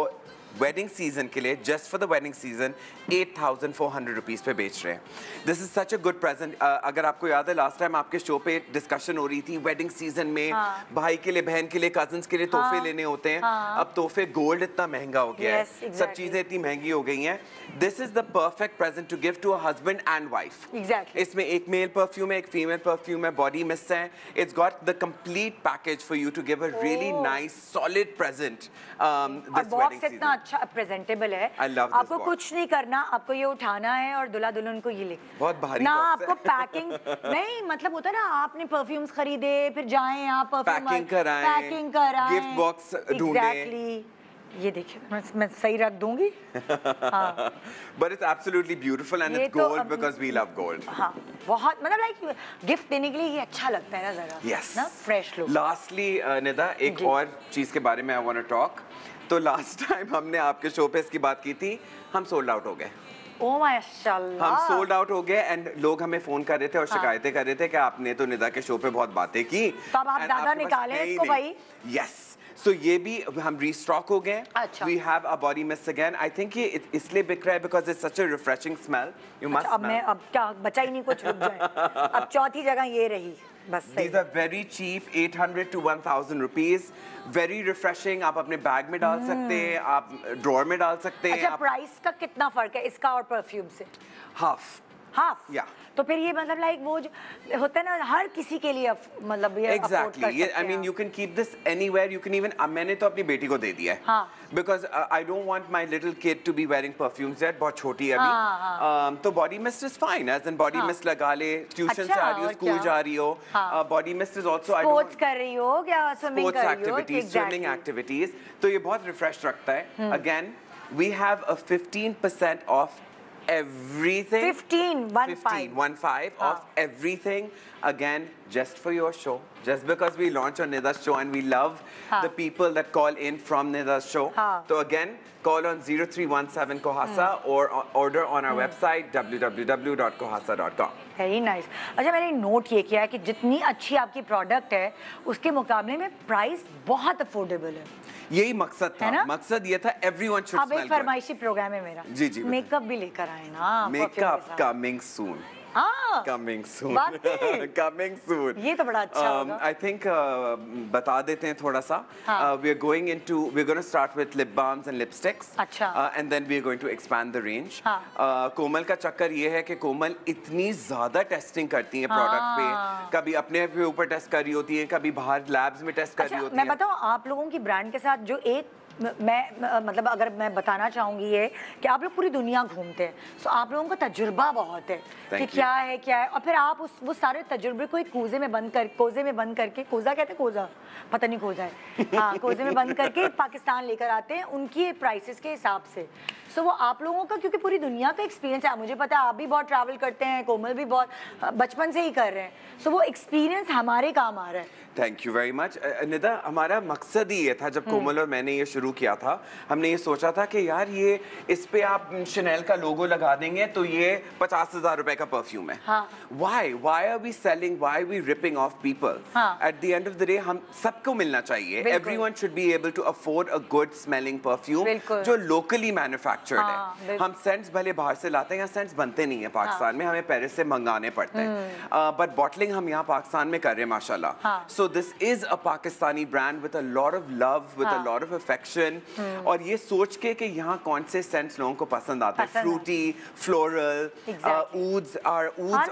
वेडिंग सीजन के लिए, just for the wedding season, 8,400 rupees पे बेच रहे हैं। This is such a good present. अगर आपको याद है लास्ट टाइम आपके शो पे डिस्कशन हो रही थी वेडिंग सीजन में, भाई के लिए, बहन के लिए, कजन्स के लिए तोहफे लेने होते हैं। अब तोहफे, गोल्ड इतना महंगा हो गया है, सब चीजें इतनी महंगी हो गई हैं। This is the perfect present to give to a husband and wife. इसमें एक मेल परफ्यूम है, एक फीमेल परफ्यूम है, बॉडी मिस्ट है। It's got the complete package for you to give a really nice solid present this wedding season. अच्छा presentable है। आपको कुछ नहीं करना, आपको ये उठाना है और दुल्हा दुल्हन को ये ले। बहुत भारी ना आपको पैकिंग नहीं, मतलब होता है ना, आपने परफ्यूम्स खरीदे, फिर जाएं आप परफ्यूम पैकिंग कराएं, गिफ्ट बॉक्स ढूंढें। Exactly. ये देखिए मैं सही रख दूंगी। हाँ। But it's absolutely beautiful and it's gold because we love gold. हाँ, बहुत मतलब लाइक गिफ्ट देने के लिए ये अच्छा लगता है ना जरा। Yes. ना फ्रेश लुक। Lastly, निदा एक और चीज के बारे में I want to talk. तो लास्ट टाइम हमने आपके शो पे इसकी बात की थी, हम सोल्ड आउट हो गए। ओह माशाल्लाह। हम सोल्ड आउट हो गए एंड लोग हमें फोन कर रहे थे और शिकायतें कर रहे थे कि आपने तो निदा के शो पे बहुत बातें की। तो अब आप ज्यादा निकालें इसको भाई। Yes. So ये भी हम रीस्टॉक हो गए। अच्छा। We have a body mist again. I think ये इसलिए बिक रहा है because it's such a refreshing smell. You must smell. अब क्या बचा ही नहीं कुछ, रुक जाए। अब चौथी जगह ये रही बस। These are very cheap, 800 to 1000 rupees. Very refreshing. आप अपने बैग में डाल सकते हैं, आप ड्रॉअर में डाल सकते हैं। अच्छा, प्राइस का कितना फर्क है इसका और परफ्यूम से? हाफ। या तो फिर ये मतलब लाइक वो जो होता है ना हर किसी के लिए मतलब ये Exactly. ये I mean you can keep this anywhere. You can even मैंने तो अपनी बेटी को दे दिया है। हाँ। Because I don't want my little kid to be wearing perfumes yet. बहुत छोटी है अभी। तो body mist is fine. As in body mist लगा ले, ट्यूशन से आ रही हो, स्कूल जा रही हो। Body mist is also sports कर रही हो क्या, स्विमिंग कर रही हो? activities, swimming activities. तो ये बहुत refresh रखता है। Again, we have a 15% off everything. 15 of everything. Again, just for your show. Just because we launch on Nida's show and we love the people that call in from Nida's show. So again, call on 0317 Kohasa or order on our website www.kohasa.com. Very nice. अच्छा, मैंने note ये किया है कि जितनी अच्छी आपकी product है उसके मुकाबले में प्राइस बहुत अफोर्डेबल है। यही मकसद था। मकसद ये था everyone should अब smell एक फरमाइशी प्रोग्राम है मेरा। जी मेकअप भी लेकर आए ना। Makeup coming soon. Coming soon. Coming soon. ये तो बड़ा अच्छा होगा। I think बता देते हैं थोड़ा सा। We're going to start with lip balms and lipsticks. अच्छा। And then we're going to expand the range. कोमल का चक्कर ये है कि कोमल इतनी ज़्यादा टेस्टिंग करती है प्रोडक्ट पे, कभी अपने पे ऊपर टेस्ट कर रही होती है, कभी बाहर लैब्स में टेस्ट कर रही होती है। मैं बताऊँ आप लोगों की ब्रांड के साथ जो एक मैं मतलब अगर मैं बताना चाहूँगी ये कि आप लोग पूरी दुनिया घूमते हैं, तो आप लोगों का तजुर्बा बहुत है कि क्या है और फिर आप वो सारे तजुर्बे को एक कोजे में बंद करके कोजा कहते हैं, कोजा पता नहीं कोजा है, हाँ कोजे में बंद करके पाकिस्तान लेकर आते हैं उनकी प्राइसेस के हिसाब से। सो वो आप लोगों का क्योंकि पूरी दुनिया का एक्सपीरियंस है, मुझे पता है आप भी बहुत ट्रैवल करते हैं, कोमल भी बहुत बचपन से ही कर रहे हैं, सो वो एक्सपीरियंस हमारे काम आ रहा है। Thank you very much Nida. हमारा मकसद ही ये था जब कोमल और मैंने ये शुरू किया था, हमने ये सोचा था कि यार ये इस पे आप शनेल का लोगो लगा देंगे तो ये 50,000 रुपए का परफ्यूम है। Why are we selling? Why are we ripping off people? At the end of the day हम सबको मिलना चाहिए। Everyone should be able to afford a good smelling perfume जो locally manufactured है। हम सेंट्स भले बाहर से लाते हैं, यहाँ सेंट्स बनते नहीं है पाकिस्तान में, हमें पेरिस से मंगाने पड़ते हैं, बट बॉटलिंग हम यहाँ पाकिस्तान में कर रहे हैं माशाल्लाह। So this is a Pakistani brand with a lot of love, with a lot of affection, और ये सोच के कि यहाँ कौन से सेंट्स लोगों को पसंद आते हैं, fruity, floral, ouds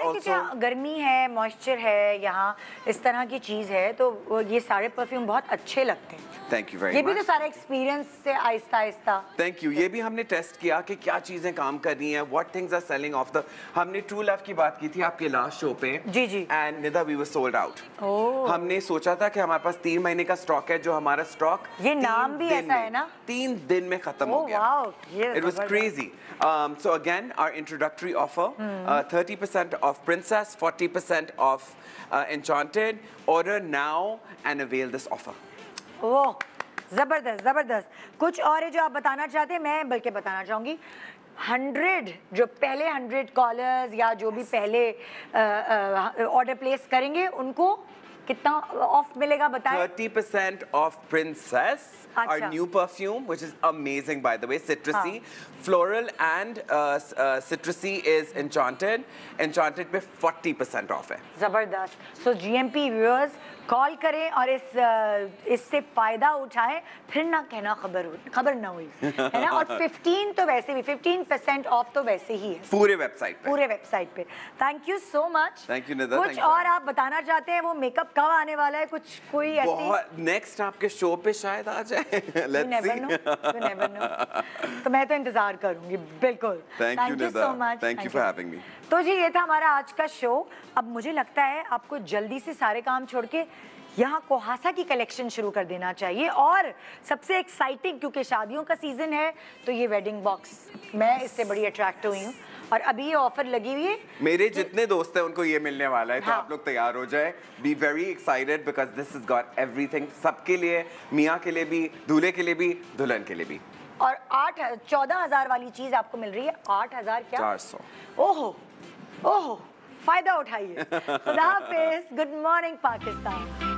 also। गर्मी है, मॉइस्चर है, यहाँ इस तरह की चीज है, तो ये सारे परफ्यूम बहुत अच्छे लगते हैं। Thank you very much. ये भी तो सारा एक्सपीरियंस से आहिस्ता आहिस्ता। Thank you. ये भी हमने टेस्ट किया कि क्या चीजें काम कर रही हैं, what things are selling off the. हमने ट्रू लव की बात की थी आपके लास्ट शो पे। जी। And Nida we were sold out. हमने सोचा था कि हमारे पास 3 महीने का स्टॉक है, जो हमारा स्टॉक ये नाम भी ऐसा है ना, 3 दिन में खत्म हो गया। It was crazy. So again, our introductory offer, 30% off Princess, 40% off Enchanted. Order now and avail this offer. ओह जबरदस्त। कुछ और है जो आप बताना चाहते हैं? मैं बल्कि बताना चाहूँगी 100 जो पहले 100 कॉलर्स या जो भी पहले ऑर्डर प्लेस करेंगे उनको कितना ऑफ मिलेगा बताएं? 30% off Princess, our new perfume, which is amazing by the way, citrusy, floral and citrusy is Enchanted. Enchanted पे 40% off है। जबरदस्त। So GMP viewers कॉल करें और इससे फायदा उठाएं, फिर ना कहना खबर ना हुई, है ना। और 15 तो वैसे भी 15% ऑफ तो वैसे ही है पूरे वेबसाइट पे। Thank you so much. Thank you Nida. कुछ और आप बताना चाहते हैं? वो मेकअप कब आने वाला है? कुछ कोई ऐसी नेक्स्ट आपके शो पे शायद आ जाए। Let's see. You never know. तो मैं तो इंतजार करूंगी बिल्कुल। Thank you so much. Thank you for having me. तो जी ये था हमारा आज का शो। अब मुझे लगता है आपको जल्दी से सारे काम छोड़ के यहाँ कोहासा की कलेक्शन शुरू कर देना चाहिए। और सबसे एक्साइटिंग, क्योंकि शादियों का सीजन है, तो ये वेडिंग बॉक्स, मैं इससे बड़ी अट्रैक्ट हुई हूँ और अभी ये ऑफर लगी हुई है। मेरे जितने दोस्त हैं उनको ये मिलने वाला है, तो हाँ। आप लोग तैयार हो जाए। Be very excited because this is got everything, सबके लिए, मियाँ के लिए भी, दूल्हे के लिए भी, दुल्हन के लिए भी। और 14,000 वाली चीज आपको मिल रही है 8,000 क्या? 400। ओहो ओहो, फायदा उठाइए। खुदा हाफिज, गुड मॉर्निंग पाकिस्तान।